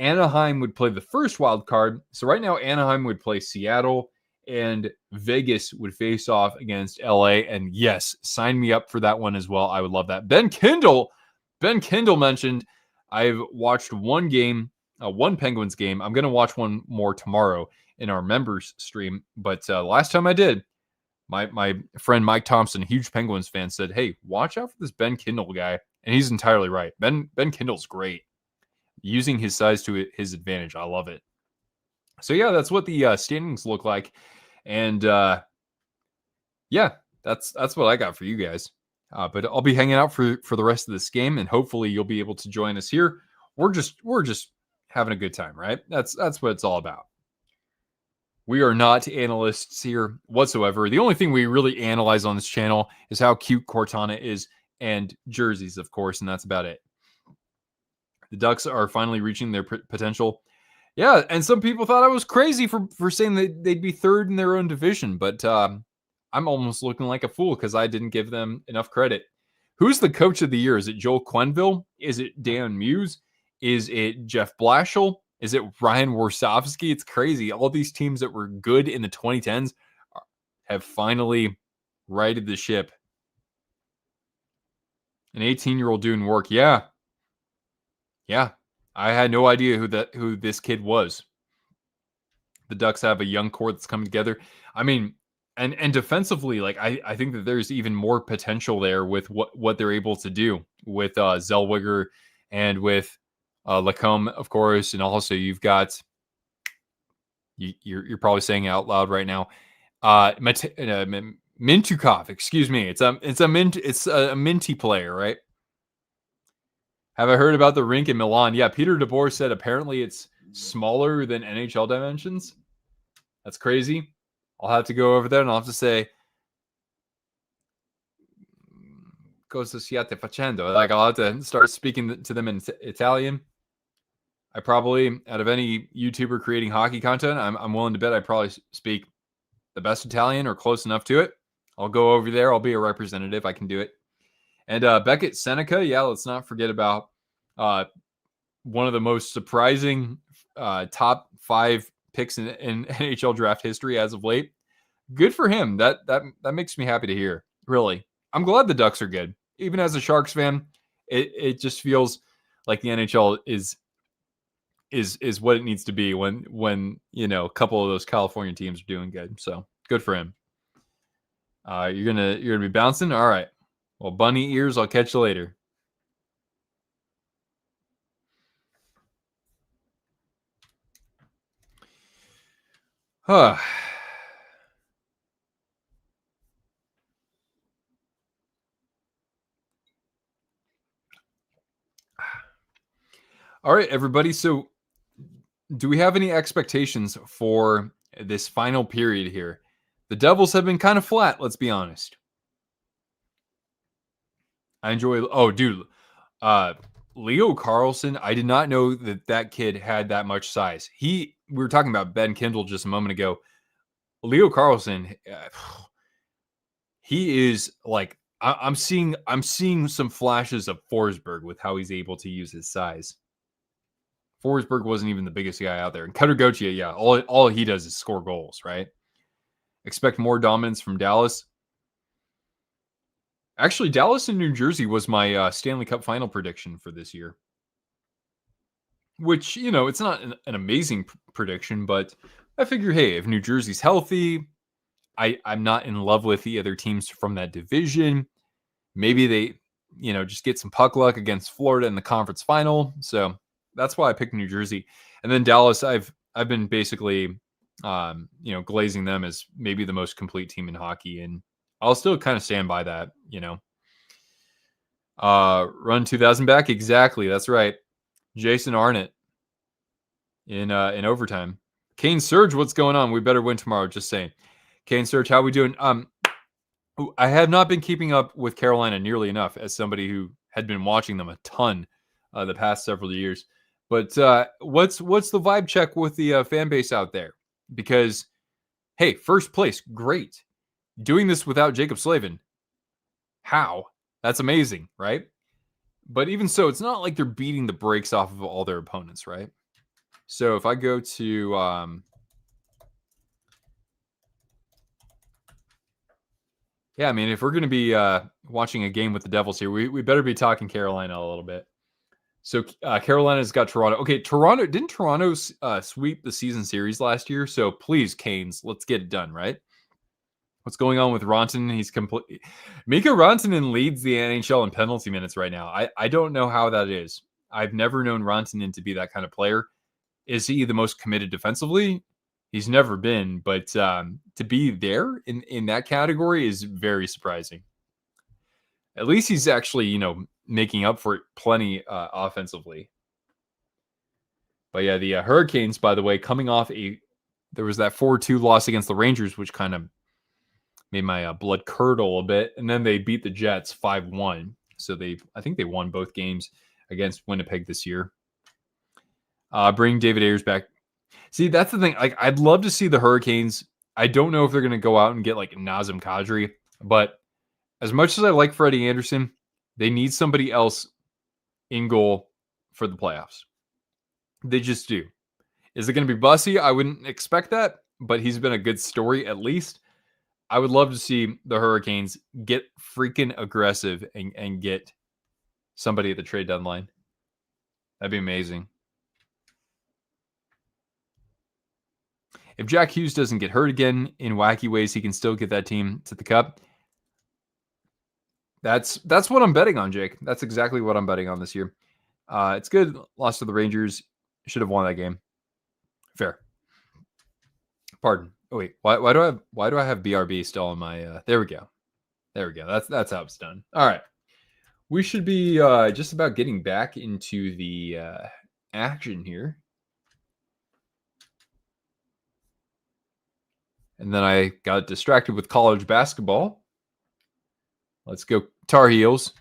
Anaheim would play the first wild card. So right now, Anaheim would play Seattle, and Vegas would face off against LA. And yes, sign me up for that one as well. I would love that. Ben Kindle mentioned, I've watched one Penguins game. I'm going to watch one more tomorrow in our members stream. But last time I did, my friend Mike Thompson, huge Penguins fan, said, hey, watch out for this Ben Kindle guy. And he's entirely right. Ben Kindle's great. Using his size to his advantage. I love it. So yeah, that's what the standings look like. And yeah, that's what I got for you guys. But I'll be hanging out for the rest of this game, and hopefully you'll be able to join us here. We're just having a good time, right? That's what it's all about. We are not analysts here whatsoever. The only thing we really analyze on this channel is how cute Cortana is and jerseys, of course, and that's about it. The Ducks are finally reaching their potential. Yeah, and some people thought I was crazy for saying that they'd be third in their own division, but I'm almost looking like a fool because I didn't give them enough credit. Who's the coach of the year? Is it Joel Quenneville? Is it Dan Muse? Is it Jeff Blashill? Is it Ryan Warsofsky? It's crazy. All these teams that were good in the 2010s have finally righted the ship. An 18-year-old doing work. Yeah, I had no idea who this kid was. The Ducks have a young core that's coming together. I mean, and defensively, like I think that there's even more potential there with what they're able to do with Zellweger and with Lacombe, of course, and also you've got you're probably saying out loud right now, Mintukov. Excuse me, it's a minty player, right? Have I heard about the rink in Milan? Yeah, Peter DeBoer said apparently it's smaller than NHL dimensions. That's crazy. I'll have to go over there and I'll have to say, cosa stiate facendo? Like, I'll have to start speaking to them in Italian. I probably, out of any YouTuber creating hockey content, I'm willing to bet I probably speak the best Italian or close enough to it. I'll go over there. I'll be a representative. I can do it. And Beckett Seneca, yeah, let's not forget about one of the most surprising top 5 picks in NHL draft history as of late. Good for him. That makes me happy to hear. Really, I'm glad the Ducks are good. Even as a Sharks fan, it just feels like the NHL is what it needs to be when a couple of those California teams are doing good. So good for him. You're gonna be bouncing. All right. Well, bunny ears, I'll catch you later. All right, everybody. So do we have any expectations for this final period here? The Devils have been kind of flat, let's be honest. I enjoy. Oh, dude. Leo Carlson. I did not know that kid had that much size. We were talking about Ben Kindle just a moment ago. Leo Carlson, he is like, I'm seeing some flashes of Forsberg with how he's able to use his size. Forsberg wasn't even the biggest guy out there. And Cutter Gauthier, yeah, all he does is score goals, right? Expect more dominance from Dallas. Actually, Dallas and New Jersey was my Stanley Cup final prediction for this year. Which, it's not an amazing prediction, but I figure, hey, if New Jersey's healthy, I'm not in love with the other teams from that division. Maybe they, just get some puck luck against Florida in the conference final. So that's why I picked New Jersey. And then Dallas, I've been basically glazing them as maybe the most complete team in hockey. And I'll still kind of stand by that. Run 2000 back. Exactly. That's right. Jason Arnott in overtime. Kane Surge, what's going on? We better win tomorrow. Just saying. Kane Surge, how we doing? I have not been keeping up with Carolina nearly enough as somebody who had been watching them a ton the past several years. But what's the vibe check with the fan base out there? Because hey, first place, great. Doing this without Jacob Slavin, how? That's amazing, right? But even so, it's not like they're beating the brakes off of all their opponents, right? So if I go to yeah, I mean, if we're going to be watching a game with the Devils here, we better be talking Carolina a little bit. So Carolina's got Toronto. Okay, didn't Toronto sweep the season series last year? So please, Canes, let's get it done, right? What's going on with Rantanen? He's complete. Mika Rantanen leads the NHL in penalty minutes right now. I don't know how that is. I've never known Rantanen to be that kind of player. Is he the most committed defensively? He's never been, but to be there in that category is very surprising. At least he's actually, making up for it plenty offensively. But yeah, the Hurricanes, by the way, coming off there was that 4-2 loss against the Rangers, which kind of made my blood curdle a bit, and then they beat the Jets 5-1. So I think they won both games against Winnipeg this year. Bring David Ayers back. See, that's the thing. Like, I'd love to see the Hurricanes. I don't know if they're going to go out and get like Nazem Kadri, but as much as I like Freddie Anderson, they need somebody else in goal for the playoffs. They just do. Is it going to be Bussy? I wouldn't expect that, but he's been a good story at least. I would love to see the Hurricanes get freaking aggressive and get somebody at the trade deadline. That'd be amazing. If Jack Hughes doesn't get hurt again in wacky ways, he can still get that team to the Cup. That's what I'm betting on, Jake. That's exactly what I'm betting on this year. It's good. Lost to the Rangers. Should have won that game. Fair. Pardon. Oh wait. Why do I have BRB still on my? There we go. That's how it's done. All right. We should be just about getting back into the action here. And then I got distracted with college basketball. Let's go Tar Heels.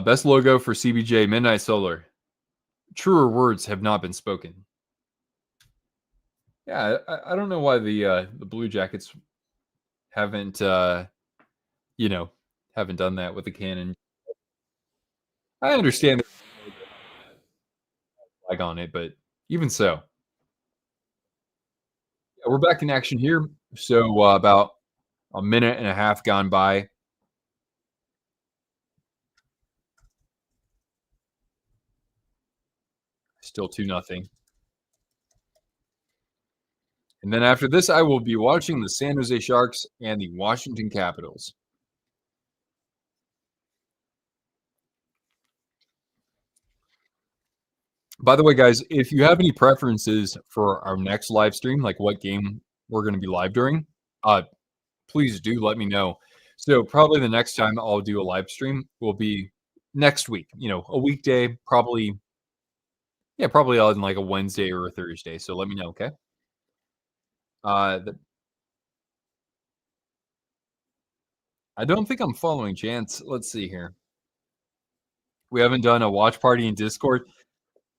Best logo for CBJ, Midnight Solar. Truer words have not been spoken. Yeah, I don't know why the Blue Jackets haven't haven't done that with the cannon. I understand the flag on it, but even so. Yeah, we're back in action here. So about a minute and a half gone by. Still 2-0. And then after this, I will be watching the San Jose Sharks and the Washington Capitals. By the way, guys, if you have any preferences for our next live stream, like what game we're going to be live during, please do let me know. So probably the next time I'll do a live stream will be next week, a weekday, probably on like a Wednesday or a Thursday. So let me know, okay? I don't think I'm following Chance. Let's see here. We haven't done a watch party in Discord.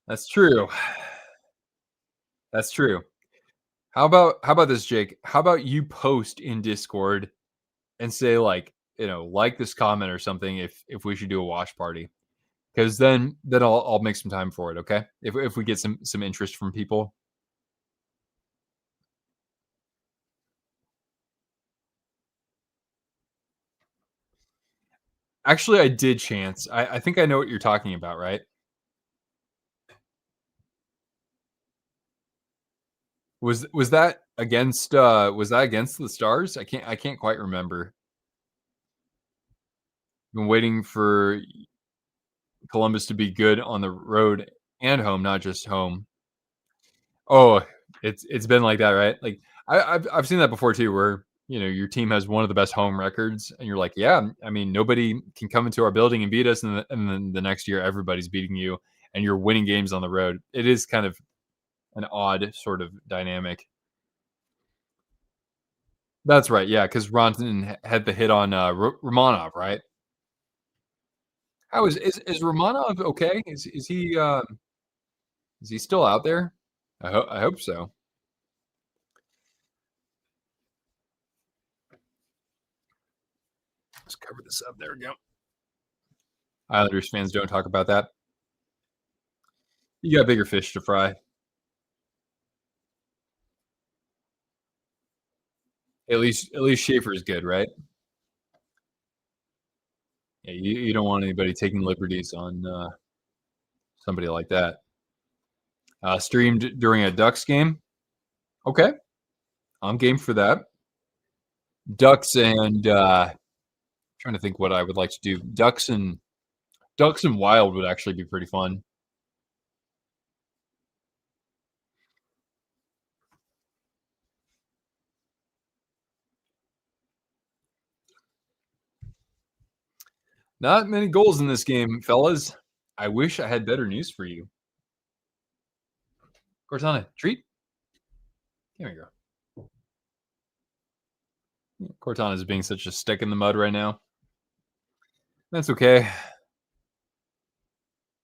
That's true. That's true. How about this, Jake? How about you post in Discord and say like this comment or something if we should do a watch party, because then I'll make some time for it. Okay, if we get some interest from people. Actually, I did, Chance. I think I know what you're talking about, right? was that against the Stars? I can't quite remember. Been waiting for Columbus to be good on the road and home, not just home. Oh, it's been like that, right? Like I've seen that before too, where your team has one of the best home records, and you're like, yeah, I mean, nobody can come into our building and beat us, and then the next year everybody's beating you, and you're winning games on the road. It is kind of an odd sort of dynamic. That's right, yeah, because Ronson had the hit on Romanov, right? How is Romanov okay? Is he still out there? I hope so. Let's cover this up. There we go. Islanders fans don't talk about that. You got bigger fish to fry. At least Schaefer is good, right? Yeah, you don't want anybody taking liberties on somebody like that. Streamed during a Ducks game. Okay, I'm game for that. Ducks and trying to think what I would like to do. Ducks and Wild would actually be pretty fun. Not many goals in this game, fellas. I wish I had better news for you. Cortana, treat. There we go. Cortana is being such a stick in the mud right now. That's okay.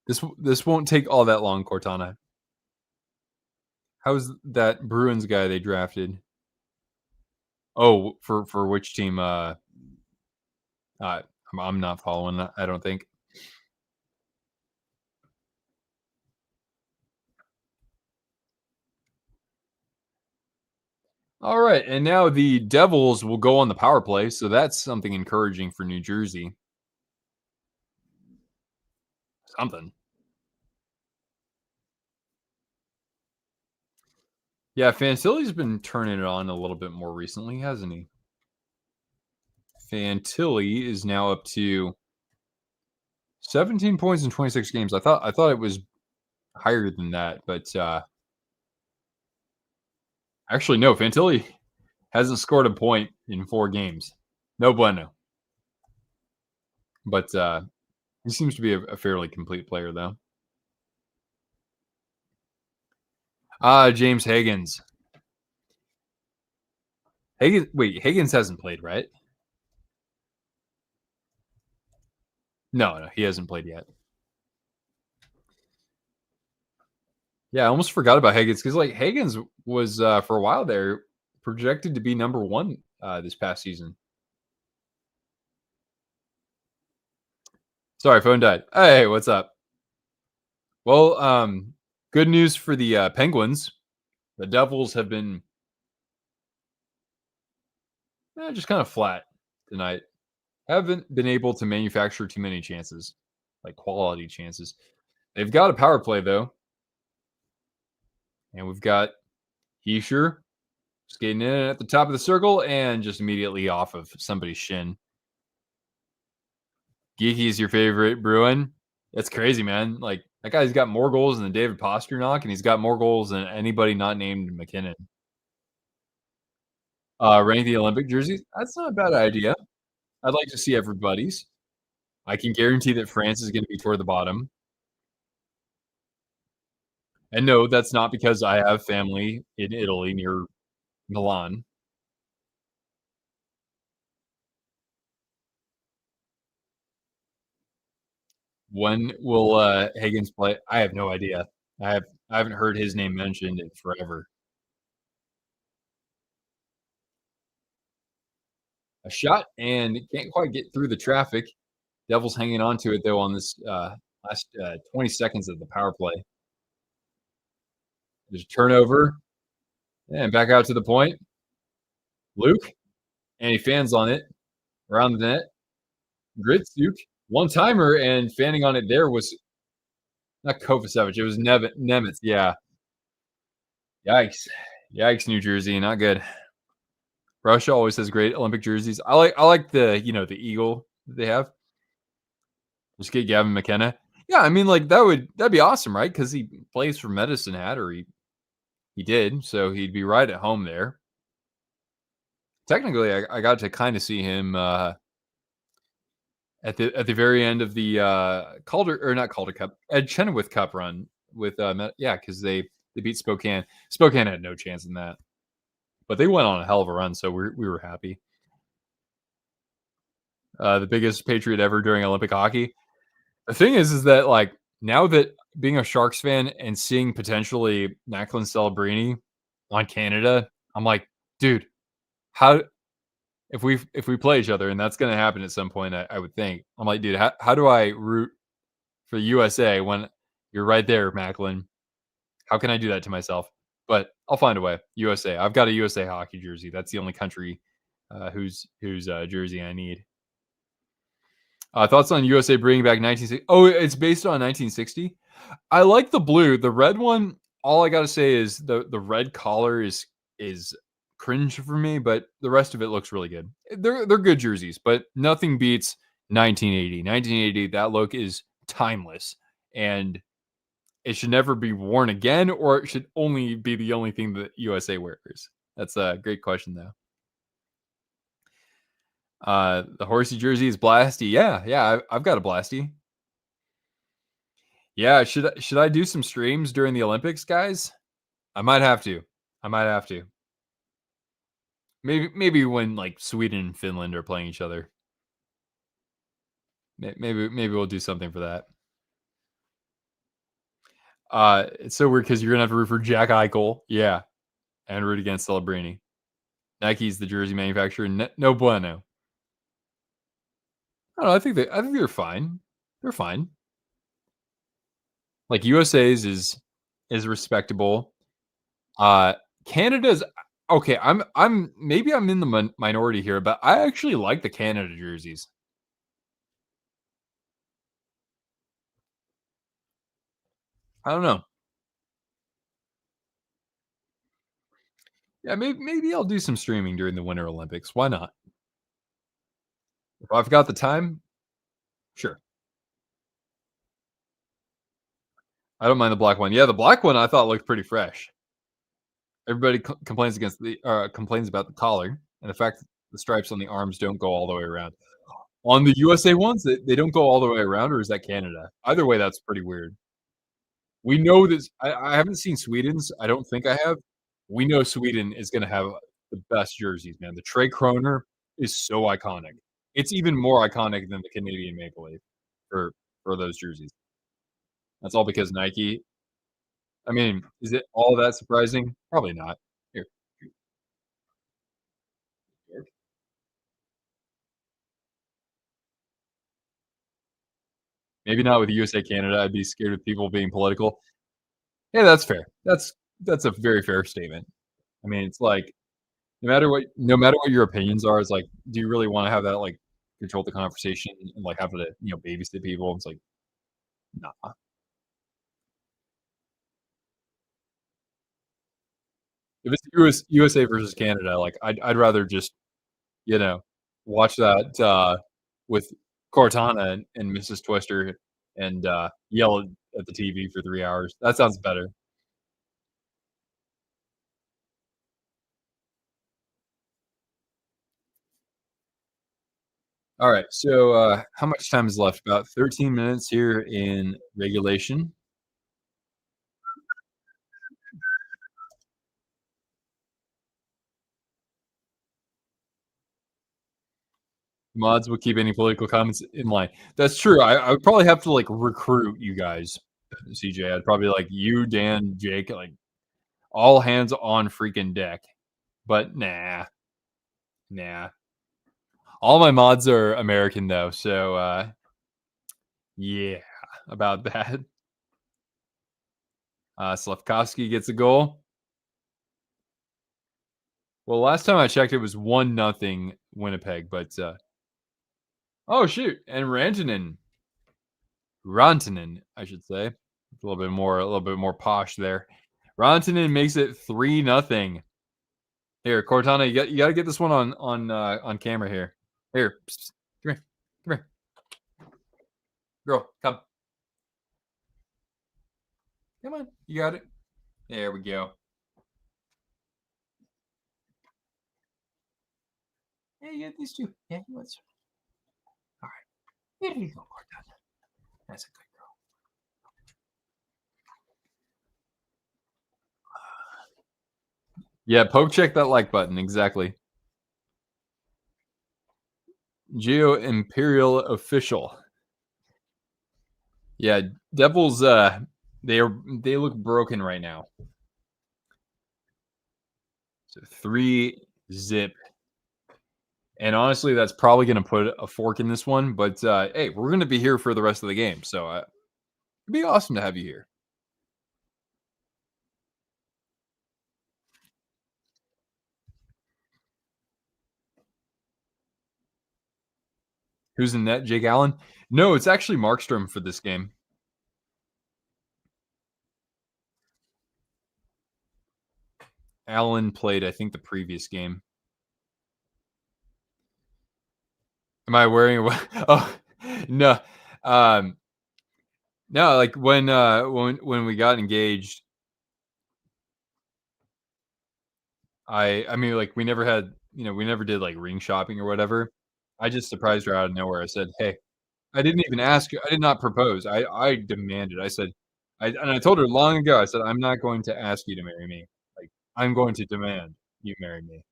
This won't take all that long, Cortana. How's that Bruins guy they drafted? Oh, for which team? Uh, I'm not following that. I don't think. All right, and now the Devils will go on the power play, so that's something encouraging for New Jersey. Something. Yeah, Fantilli's been turning it on a little bit more recently, hasn't he? Fantilli is now up to 17 points in 26 games. I thought it was higher than that, but actually no, Fantilli hasn't scored a point in 4 games. No bueno. But he seems to be a fairly complete player though. James Higgins. Higgins hasn't played, right? No, he hasn't played yet. Yeah, I almost forgot about Higgins because like Higgins was for a while there projected to be number 1 this past season. Sorry, phone died. Hey, what's up? Well, good news for the Penguins. The Devils have been just kind of flat tonight. Haven't been able to manufacture too many chances, like quality chances. They've got a power play though, and we've got Heischer skating in at the top of the circle and just immediately off of somebody's shin. Geeky's your favorite Bruin. That's crazy, man. Like that guy's got more goals than David Pasternak, and he's got more goals than anybody not named McKinnon. Rank the Olympic jerseys. That's not a bad idea. I'd like to see everybody's. I can guarantee that France is going to be toward the bottom. And no, that's not because I have family in Italy near Milan. When will Higgins play? I have no idea. I haven't heard his name mentioned in forever. A shot and can't quite get through the traffic. Devils hanging on to it though on this last 20 seconds of the power play. There's a turnover and back out to the point. Luke and he fans on it around the net. Gritsuk one timer and fanning on it there was not Kovacevic. It was Nemitz. Yeah. Yikes. Yikes, New Jersey, not good. Russia always has great Olympic jerseys. I like the the eagle that they have. Just get Gavin McKenna. Yeah, I mean, like that'd be awesome, right? Because he plays for Medicine Hat, or he did, so he'd be right at home there. Technically, I got to kind of see him at the very end of the Calder or not Calder Cup, Ed Chenoweth Cup run with yeah, because they beat Spokane. Spokane had no chance in that, but they went on a hell of a run, so we were happy. The biggest Patriot ever during Olympic hockey. The thing is that like now that being a Sharks fan and seeing potentially Macklin Celebrini on Canada, I'm like, dude, how if we play each other, and that's going to happen at some point, I would think. I'm like, dude, how do I root for USA when you're right there, Macklin? How can I do that to myself? But I'll find a way. USA. I've got a USA hockey jersey. That's the only country whose jersey I need. Thoughts on USA bringing back 1960? Oh, it's based on 1960. I like the blue. The red one. All I gotta say is the red collar is cringe for me, but the rest of it looks really good. They're good jerseys, but nothing beats 1980. 1980. That look is timeless, and it should never be worn again, or it should only be the only thing that USA wears. That's a great question, though. The horsey jersey is Blasty. Yeah, I've got a Blasty. Yeah, should I do some streams during the Olympics, guys? I might have to. I might have to. Maybe when like Sweden and Finland are playing each other. Maybe we'll do something for that. It's so weird because you're gonna have to root for Jack Eichel, yeah, and root against Celebrini. Nike's the jersey manufacturer. No bueno. I don't know. I think they're fine. They're fine. Like USA's is respectable. Uh, Canada's okay. I'm maybe I'm in the minority here, but I actually like the Canada jerseys. I don't know. Yeah, maybe I'll do some streaming during the Winter Olympics. Why not? If I've got the time, sure. I don't mind the black one. Yeah, the black one I thought looked pretty fresh. Everybody complains about the collar and the fact that the stripes on the arms don't go all the way around. On the USA ones, they don't go all the way around, or is that Canada? Either way, that's pretty weird. We know this. I haven't seen Sweden's. I don't think I have. We know Sweden is going to have the best jerseys, man. The Trey Kroner is so iconic. It's even more iconic than the Canadian Maple Leaf for those jerseys. That's all because Nike. I mean, is it all that surprising? Probably not. Here, here. Maybe not with USA Canada. I'd be scared of people being political. Yeah, that's fair. That's a very fair statement. I mean, it's like no matter what your opinions are, it's like, do you really wanna have that, like, control the conversation and, like, have to, babysit people? It's like, nah. If it's USA versus Canada, like, I'd rather just, you know, watch that, with Cortana and Mrs. Twister and, yell at the TV for 3 hours. That sounds better. Alright, so, how much time is left? About 13 minutes here in regulation. Mods will keep any political comments in line. That's true. I would probably have to like recruit you guys, CJ. I'd probably like you, Dan, Jake, like all hands on freaking deck. But nah. All my mods are American though, so yeah, about that. Slavkovsky gets a goal. Well, last time I checked, it was 1-0 Winnipeg, but oh shoot, and Rantanen, I should say. A little bit more posh there. Rantanen makes it 3-0. Here, Cortana, you got to get this one on camera here. Here, psst, come here, girl, come on, you got it. There we go. Yeah, you got these two. Yeah, you want some. All right, here you go, Cortana. That's a good girl. Yeah, poke check that like button exactly. Geo Imperial official. Yeah, Devils. They look broken right now. So 3-0. And honestly, that's probably going to put a fork in this one. But hey, we're going to be here for the rest of the game, so it'd be awesome to have you here. Who's in net? Jake Allen? No, it's actually Markstrom for this game. Allen played, I think, the previous game. Am I wearing? Oh no, no. Like when we got engaged, I mean, like we never had, we never did like ring shopping or whatever. I just surprised her out of nowhere. I said, "Hey," I didn't even ask her. I did not propose. I demanded. I said, and I told her long ago. I said, "I'm not going to ask you to marry me. Like I'm going to demand you marry me."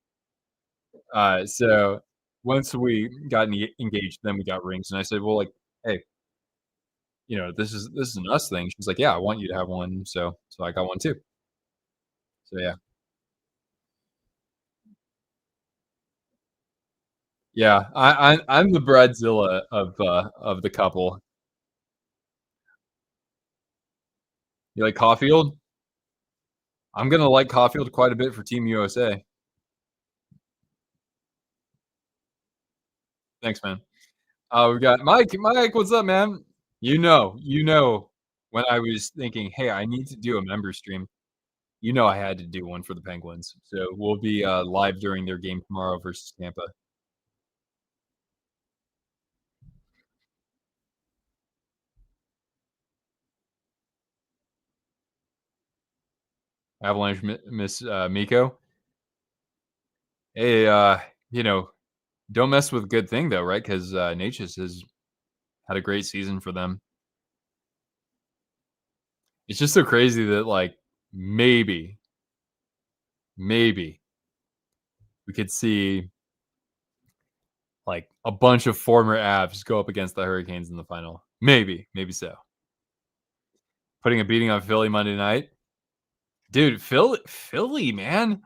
So once we got engaged, then we got rings, and I said, "Well, like, hey, this is an us thing." She's like, "Yeah, I want you to have one." So I got one too. So yeah, yeah. I'm the bridezilla of the couple. You like Caulfield? I'm gonna like Caulfield quite a bit for Team USA. Thanks, man. We got Mike. Mike, what's up, man? When I was thinking, hey, I need to do a member stream. I had to do one for the Penguins. So we'll be live during their game tomorrow versus Tampa. Avalanche miss Miko. Hey, you know, don't mess with good thing though, right? Because Natchez has had a great season for them. It's just so crazy that like maybe we could see like a bunch of former Avs go up against the Hurricanes in the final. Maybe so. Putting a beating on Philly Monday night, dude. Philly, man.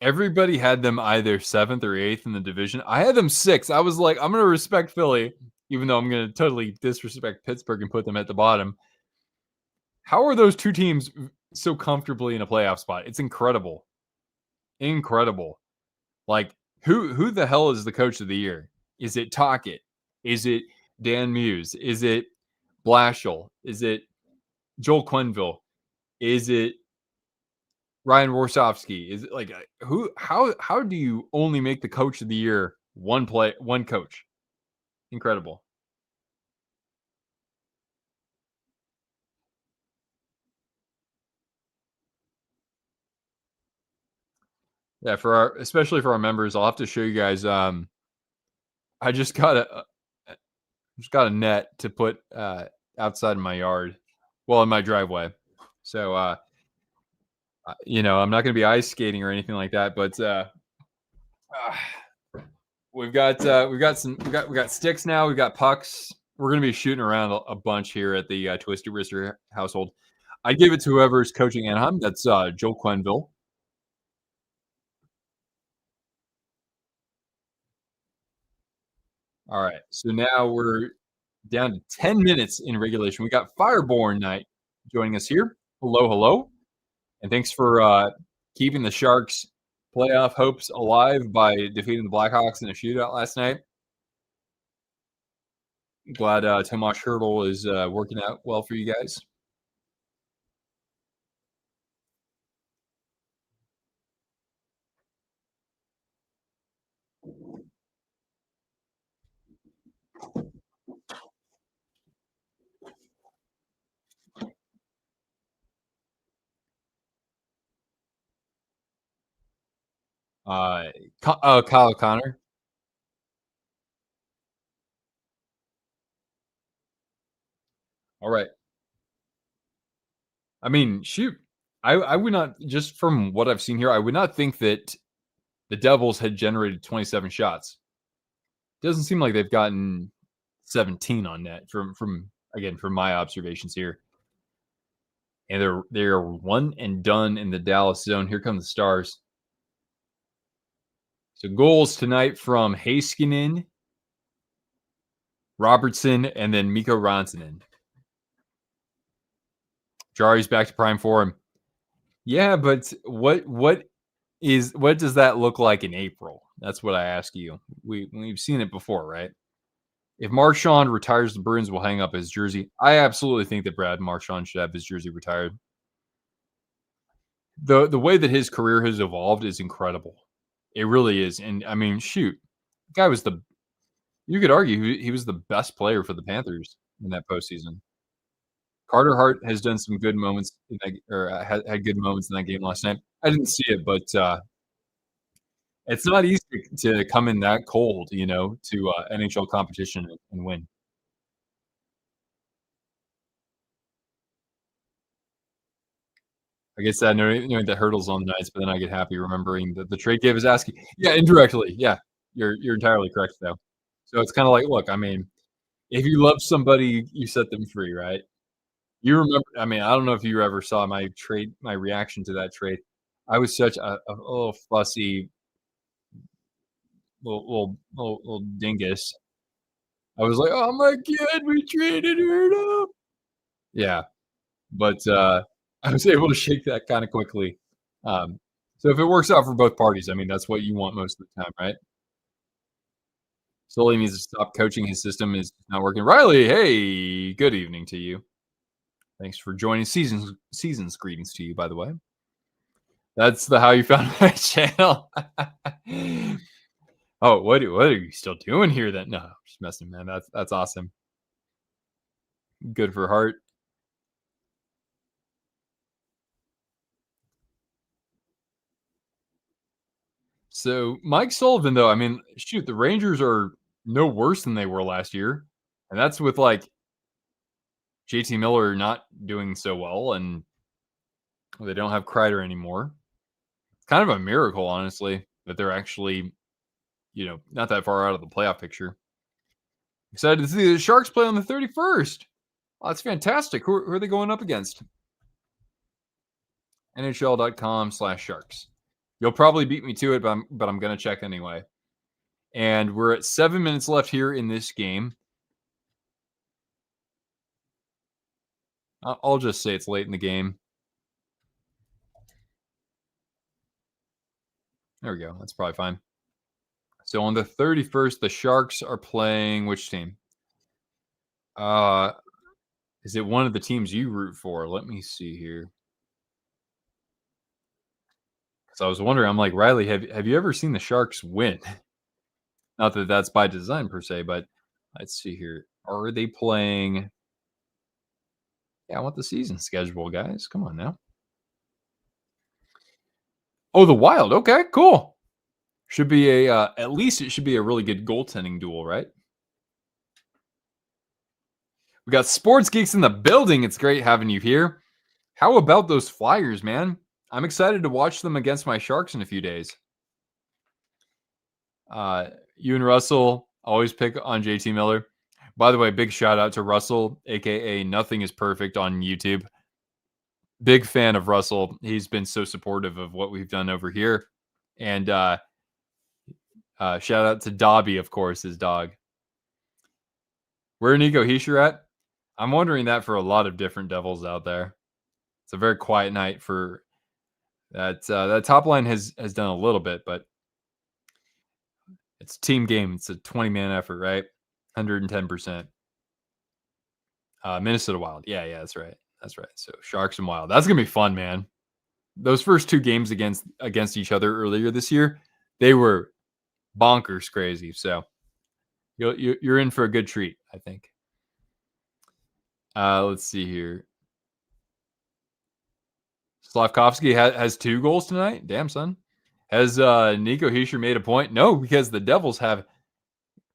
Everybody had them either 7th or 8th in the division. I had them 6th. I was like, I'm gonna respect Philly, even though I'm gonna totally disrespect Pittsburgh and put them at the bottom. How are those two teams so comfortably in a playoff spot? It's incredible. Incredible. Like, who the hell is the coach of the year? Is it Tocchet? Is it Dan Muse? Is it Blashill? Is it Joel Quenneville? Is it Ryan Warsofsky? Is it like who? How do you only make the coach of the year one coach? Incredible. Yeah, especially for our members, I'll have to show you guys. I just got a net to put outside of my yard, well, in my driveway. So I'm not going to be ice skating or anything like that, but we got sticks now. We got pucks. We're going to be shooting around a bunch here at the Twisted Wrister household. I give it to whoever's coaching Anaheim. That's Joel Quenneville. All right, so now we're down to 10 minutes in regulation. We got Fireborn Knight joining us here. Hello, hello. And thanks for keeping the Sharks' playoff hopes alive by defeating the Blackhawks in a shootout last night. Glad Tomas Hertl is working out well for you guys. Kyle Connor. All right. I mean, shoot. I would not just from what I've seen here, I would not think that the Devils had generated 27 shots. Doesn't seem like they've gotten 17 on net from again from my observations here. And they're one and done in the Dallas zone. Here come the Stars. So goals tonight from Heiskanen, Robertson, and then Mikko Rantanen. Jari's back to prime form. Yeah, but what does that look like in April? That's what I ask you. We've seen it before, right? If Marchand retires, the Bruins will hang up his jersey. I absolutely think that Brad Marchand should have his jersey retired. The way that his career has evolved is incredible. It really is. And I mean, shoot, the guy was the you could argue he was the best player for the Panthers in that postseason. Carter Hart has done some good moments in that, or had good moments in that game last night. I didn't see it, but it's not easy to come in that cold, to NHL competition and win. I guess I knowing the hurdles on the nights, but then I get happy remembering that the trade gave his asking. Yeah, indirectly. Yeah, you're entirely correct though. So it's kind of like, look, I mean, if you love somebody, you set them free, right? You remember? I mean, I don't know if you ever saw my reaction to that trade. I was such a little fussy little dingus. I was like, "Oh my god, we traded her up." Yeah, but I was able to shake that kind of quickly. Um, so if it works out for both parties, I mean, that's what you want most of the time, right? Sully needs to stop coaching his system is not working. Riley, hey, good evening to you. Thanks for joining. Seasons greetings to you, by the way. That's the how you found my channel. Oh, what are you still doing here? Then no, I'm just messing, man. That's awesome. Good for heart. So Mike Sullivan, though, I mean, shoot, the Rangers are no worse than they were last year, and that's with like JT Miller not doing so well, and they don't have Kreider anymore. It's kind of a miracle, honestly, that they're actually, not that far out of the playoff picture. Excited to see the Sharks play on the 31st. Oh, that's fantastic. Who are they going up against? NHL.com/Sharks. You'll probably beat me to it, but I'm going to check anyway. And we're at 7 minutes left here in this game. I'll just say it's late in the game. There we go. That's probably fine. So on the 31st, the Sharks are playing which team? Is it one of the teams you root for? Let me see here. Because I was wondering, I'm like, Riley, have you ever seen the Sharks win? Not that that's by design per se, but let's see here. Are they playing? Yeah, I want the season schedule, guys. Come on now. Oh, the Wild. Okay, cool. Should be at least it should be a really good goaltending duel, right? We got sports geeks in the building. It's great having you here. How about those Flyers, man? I'm excited to watch them against my Sharks in a few days. You and Russell always pick on JT Miller. By the way, big shout out to Russell, aka Nothing is Perfect on YouTube. Big fan of Russell. He's been so supportive of what we've done over here. And shout out to Dobby, of course, his dog. Where Nico Hischier at? I'm wondering that for a lot of different Devils out there. It's a very quiet night for that. That top line has done a little bit, but it's a team game. It's a 20-man effort, right? 110%. Minnesota Wild. Yeah, that's right. That's right. So Sharks and Wild. That's gonna be fun, man. Those first two games against each other earlier this year, they were bonkers crazy. So you're in for a good treat, I think. Let's see here. Slavkovsky has 2 goals tonight. Damn, son. Has Nico Heischer made a point? No, because the Devils have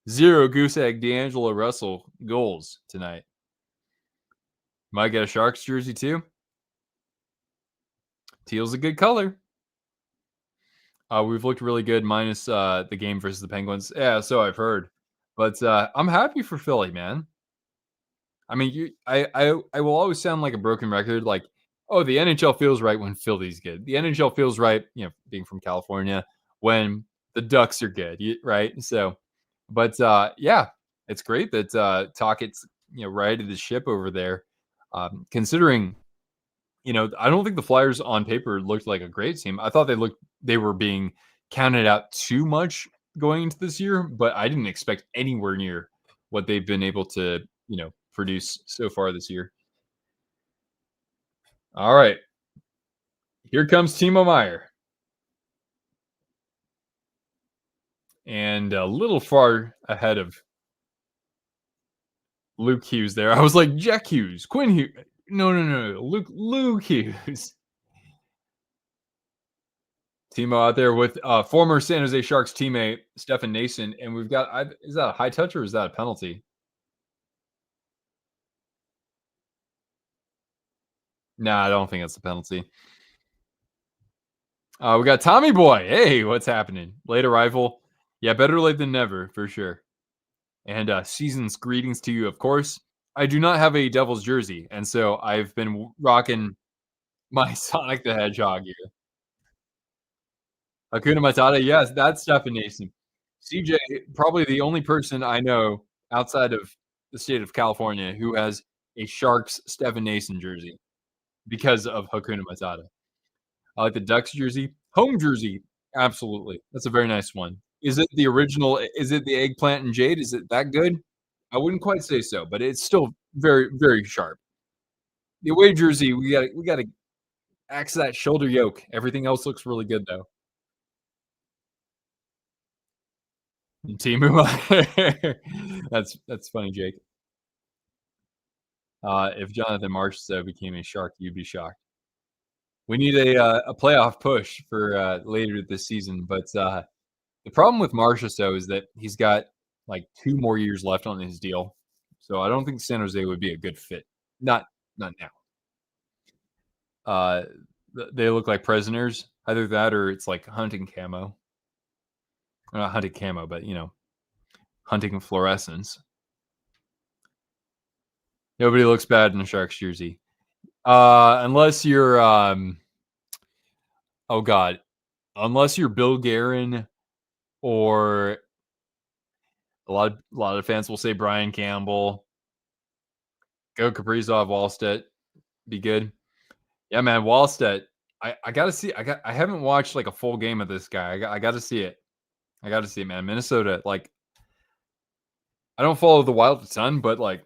0 goose egg D'Angelo Russell goals tonight. Might get a Sharks jersey too. Teal's a good color. We've looked really good minus the game versus the Penguins. Yeah, so I've heard. But I'm happy for Philly, man. I mean, I will always sound like a broken record, like, oh, the NHL feels right when Philly's good. The NHL feels right, being from California, when the Ducks are good, right? So, but yeah, it's great that Talkett's righted the ship over there. Considering, I don't think the Flyers on paper looked like a great team. I thought they were being counted out too much going into this year, but I didn't expect anywhere near what they've been able to, produce so far this year. All right. Here comes Timo Meyer. And a little far ahead of Luke Hughes there. I was like, Jack Hughes, Quinn Hughes. No. Luke Hughes. Timo out there with former San Jose Sharks teammate Stefan Nason. And we've got, is that a high touch or is that a penalty? Nah, I don't think it's a penalty. We got Tommy Boy. Hey, what's happening? Late arrival. Yeah, better late than never, for sure. And season's greetings to you, of course. I do not have a Devils jersey, and so I've been rocking my Sonic the Hedgehog here. Hakuna Matata, yes, that's Stefan Nason. CJ, probably the only person I know outside of the state of California who has a Sharks Stefan Nason jersey because of Hakuna Matata. I like the Ducks jersey. Home jersey, absolutely. That's a very nice one. Is it the original? Is it the eggplant and jade? Is it that good? I wouldn't quite say so, but it's still very, very sharp. The away jersey, we gotta axe that shoulder yoke. Everything else looks really good though. Timu, that's funny, Jake. If Jonathan Marsh became a Shark, you'd be shocked. We need a playoff push for later this season, but the problem with Marchessault is that he's got like 2 more years left on his deal, so I don't think San Jose would be a good fit. Not now. Uh, they look like prisoners. Either that or it's like hunting camo. Or not hunting camo, but hunting fluorescence. Nobody looks bad in a Sharks jersey, unless you're oh god, unless you're Bill Guerin or a lot of fans will say Brian Campbell. Go Kaprizov, Wallstedt, be good. Yeah, man, Wallstedt. I gotta see. I haven't watched like a full game of this guy. I gotta see it. I gotta see it, man. Minnesota, like, I don't follow the Wild a ton, but like,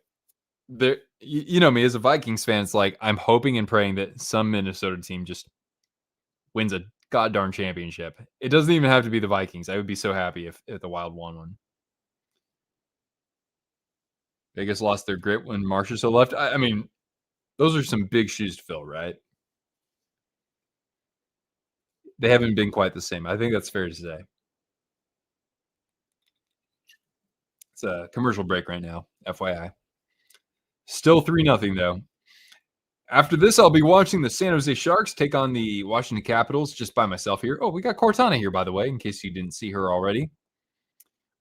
you know me as a Vikings fan. It's like I'm hoping and praying that some Minnesota team just wins a goddamn championship. It doesn't even have to be the Vikings. I would be so happy if the Wild won one. Vegas lost their grit when Marchessault left. I mean, those are some big shoes to fill, right? They haven't been quite the same. I think that's fair to say. It's a commercial break right now, FYI. Still 3-0 though. After this, I'll be watching the San Jose Sharks take on the Washington Capitals just by myself here. Oh, we got Cortana here, by the way, in case you didn't see her already.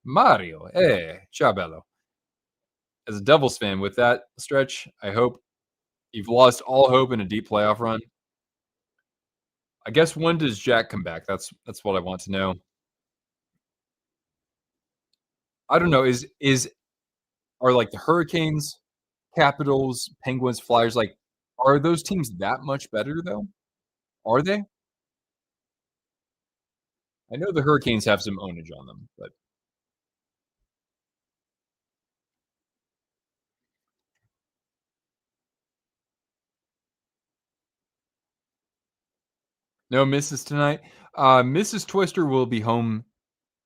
Mario, hey, ciao bello. As a Devils fan, with that stretch, I hope you've lost all hope in a deep playoff run. I guess when does Jack come back? That's what I want to know. I don't know. Are like the Hurricanes, Capitals, Penguins, Flyers, like, are those teams that much better though? Are they? I know the Hurricanes have some ownage on them, but no misses tonight. Mrs. Twister will be home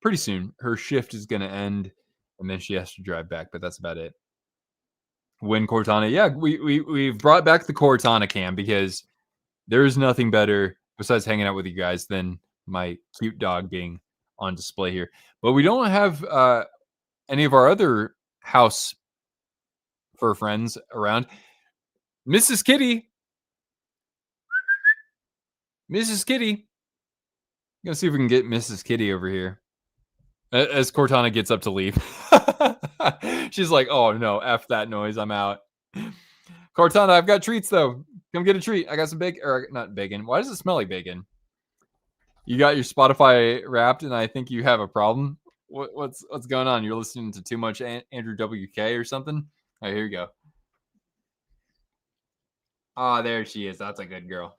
pretty soon. Her shift is gonna end, and then she has to drive back, but that's about it. Win Cortana. Yeah, we've brought back the Cortana cam because there is nothing better besides hanging out with you guys than my cute dog being on display here. But we don't have any of our other house fur friends around. Mrs. Kitty, Mrs. Kitty. Gonna see if we can get Mrs. Kitty over here. As Cortana gets up to leave. She's like, "Oh no, F that noise, I'm out." Cortana, I've got treats though. Come get a treat. I got some bacon, or not bacon. Why does it smell like bacon? You got your Spotify wrapped, and I think you have a problem. What's going on? You're listening to too much Andrew WK or something? All right, here you go. Oh, there she is. That's a good girl.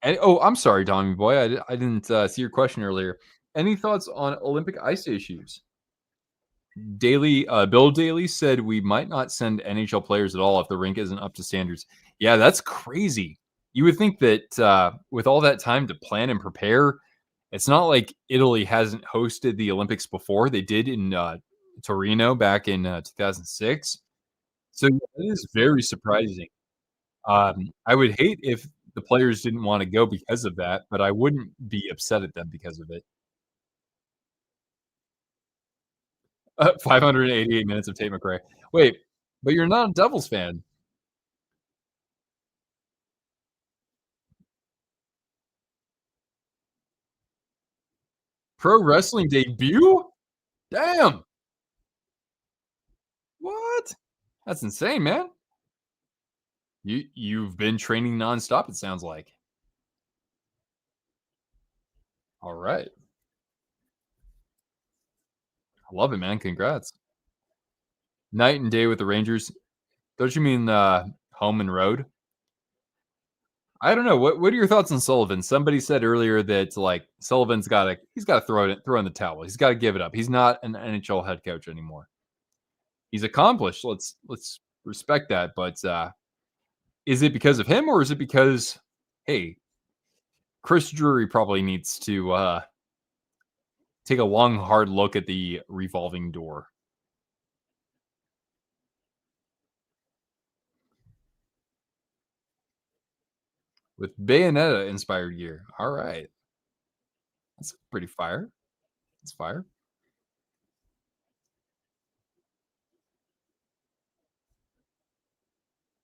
And, oh, I'm sorry, Tommy boy. I didn't see your question earlier. Any thoughts on Olympic ice issues? Bill Daly said we might not send NHL players at all if the rink isn't up to standards. Yeah, that's crazy. You would think that with all that time to plan and prepare, it's not like Italy hasn't hosted the Olympics before. They did in Torino back in 2006. So yeah, it is very surprising. I would hate if the players didn't want to go because of that, but I wouldn't be upset at them because of it. 588 minutes of Tate McRae. Wait, but you're not a Devils fan. Pro wrestling debut? Damn. What? That's insane, man. You've been training nonstop, it sounds like. All right. I love it, man. Congrats. Night and day with the Rangers. Don't you mean home and road? I don't know. What are your thoughts on Sullivan? Somebody said earlier that like Sullivan's gotta throw in the towel. He's gotta give it up. He's not an NHL head coach anymore. He's accomplished. Let's respect that. But is it because of him or is it because hey, Chris Drury probably needs to take a long, hard look at the revolving door? With Bayonetta inspired gear. All right. That's pretty fire. That's fire.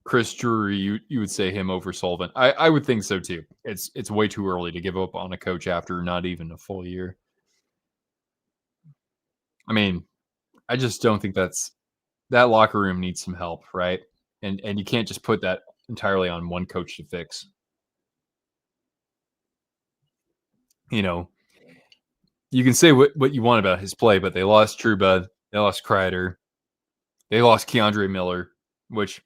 Chris Drury, you would say him over Sullivan. I would think so too. It's way too early to give up on a coach after not even a full year. I mean, I just don't think that locker room needs some help, right? And you can't just put that entirely on one coach to fix. You know, you can say what you want about his play, but they lost Truba, they lost Kreider, they lost Keandre Miller, which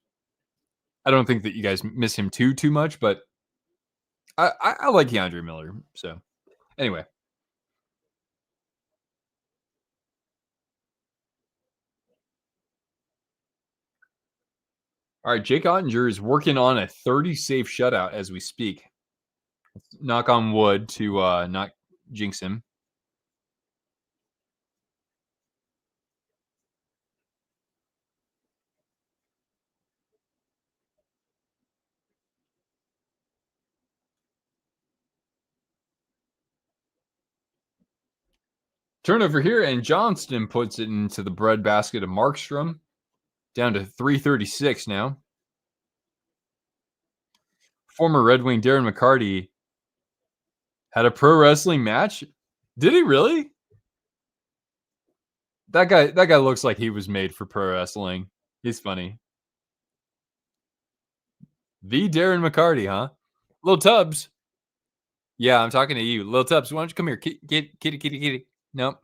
I don't think that you guys miss him too much, but I like Keandre Miller. So anyway, all right, Jake Ottinger is working on a 30 safe shutout as we speak. Let's knock on wood to not jinx him. Turnover here, and Johnston puts it into the breadbasket of Markstrom. Down to 336 now. Former Red Wing Darren McCarty had a pro wrestling match. Did he really? That guy looks like he was made for pro wrestling. He's funny. The Darren McCarty, huh? Little Tubbs. Yeah, I'm talking to you. Little Tubbs, why don't you come here? Kitty. Nope.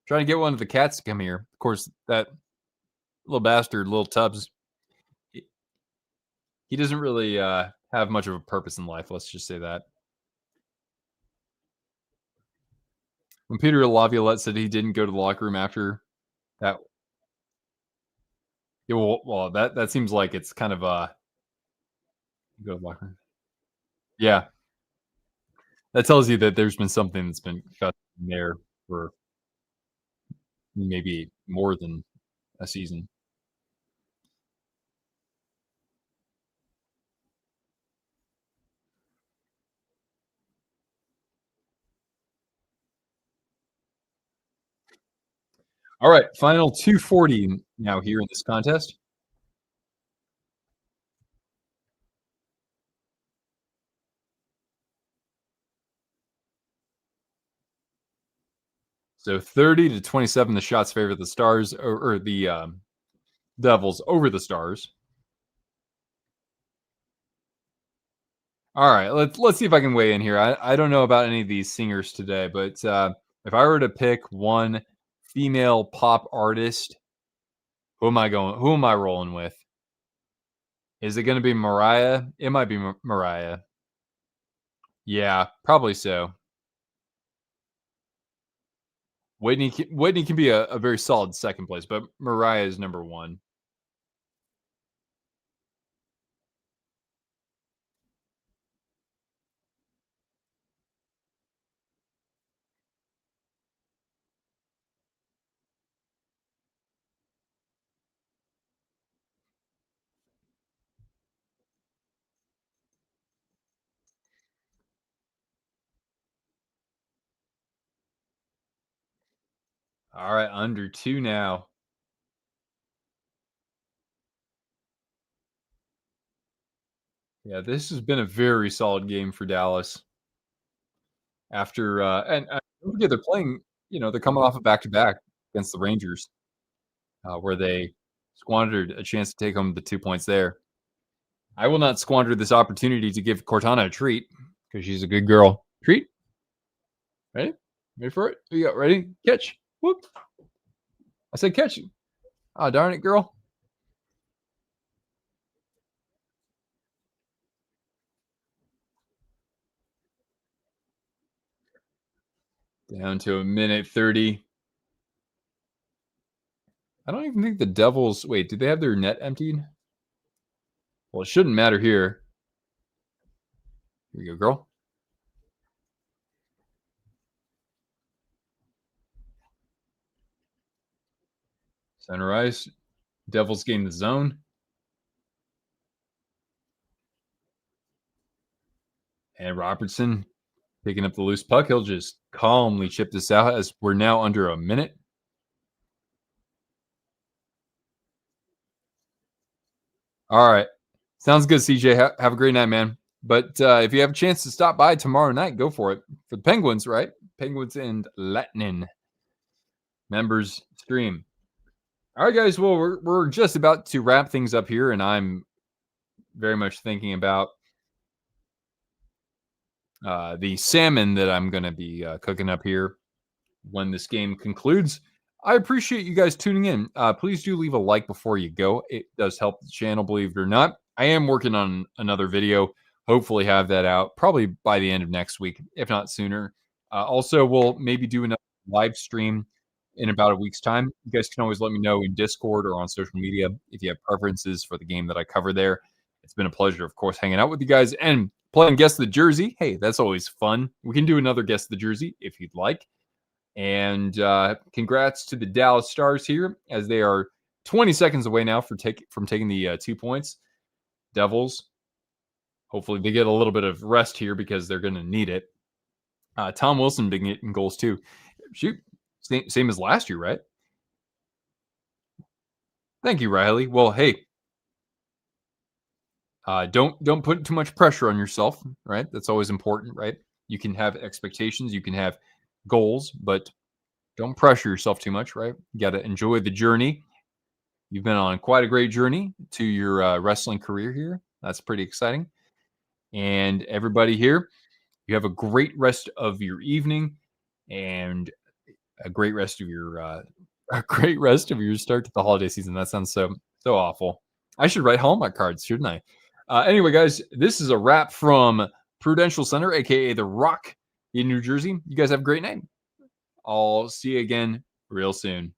Trying to get one of the cats to come here. Of course, that little bastard, Little Tubbs, he doesn't really have much of a purpose in life. Let's just say that. When Peter Laviolette said he didn't go to the locker room after that, yeah, well, that seems like it's kind of go to the locker room. Yeah, that tells you that there's been something that's been cut there for maybe more than a season. All right, final 240 now here in this contest. So 30 to 27, the shots favor the Stars or the Devils over the Stars. All right, let's see if I can weigh in here. I don't know about any of these singers today, but if I were to pick one female pop artist, who am I going? Who am I rolling with? Is it going to be Mariah? It might be Mariah. Yeah, probably so. Whitney can be a very solid second place, but Mariah is number one. All right, under two now. Yeah, this has been a very solid game for Dallas. After and don't forget they're playing. They're coming off a back to back against the Rangers, where they squandered a chance to take home the 2 points there. I will not squander this opportunity to give Cortana a treat because she's a good girl. Treat. Ready? Ready for it? You got ready? Catch. Whoop. I said catch. Oh, darn it, girl. Down to a minute 30. I don't even think the Devils. Wait, did they have their net emptied? Well, it shouldn't matter here. Here you go, girl. Center ice. Devils gain the zone. And Robertson picking up the loose puck. He'll just calmly chip this out as we're now under a minute. All right. Sounds good, CJ. Have a great night, man. But if you have a chance to stop by tomorrow night, go for it. For the Penguins, right? Penguins and Latinin members stream. All right, guys. Well, we're just about to wrap things up here, and I'm very much thinking about the salmon that I'm going to be cooking up here when this game concludes. I appreciate you guys tuning in. Please do leave a like before you go. It does help the channel, believe it or not. I am working on another video. Hopefully have that out probably by the end of next week, if not sooner. Also, we'll maybe do another live stream in about a week's time. You guys can always let me know in Discord or on social media if you have preferences for the game that I cover there. It's been a pleasure, of course, hanging out with you guys and playing Guess the Jersey. Hey, that's always fun. We can do another Guess the Jersey if you'd like. And congrats to the Dallas Stars here, as they are 20 seconds away now from taking the 2 points. Devils, hopefully they get a little bit of rest here because they're going to need it. Tom Wilson been getting goals too. Shoot, same as last year, right? Thank you, Riley. Well, hey, don't put too much pressure on yourself, right? That's always important, right? You can have expectations, you can have goals, but don't pressure yourself too much, right? You got to enjoy the journey. You've been on quite a great journey to your wrestling career here. That's pretty exciting. And everybody here, you have a great rest of your evening and a great rest of your start to the holiday season. That sounds so awful. I should write Hallmark cards, shouldn't I? Anyway, guys, this is a wrap from Prudential Center, aka the Rock in New Jersey. You guys have a great night. I'll see you again real soon.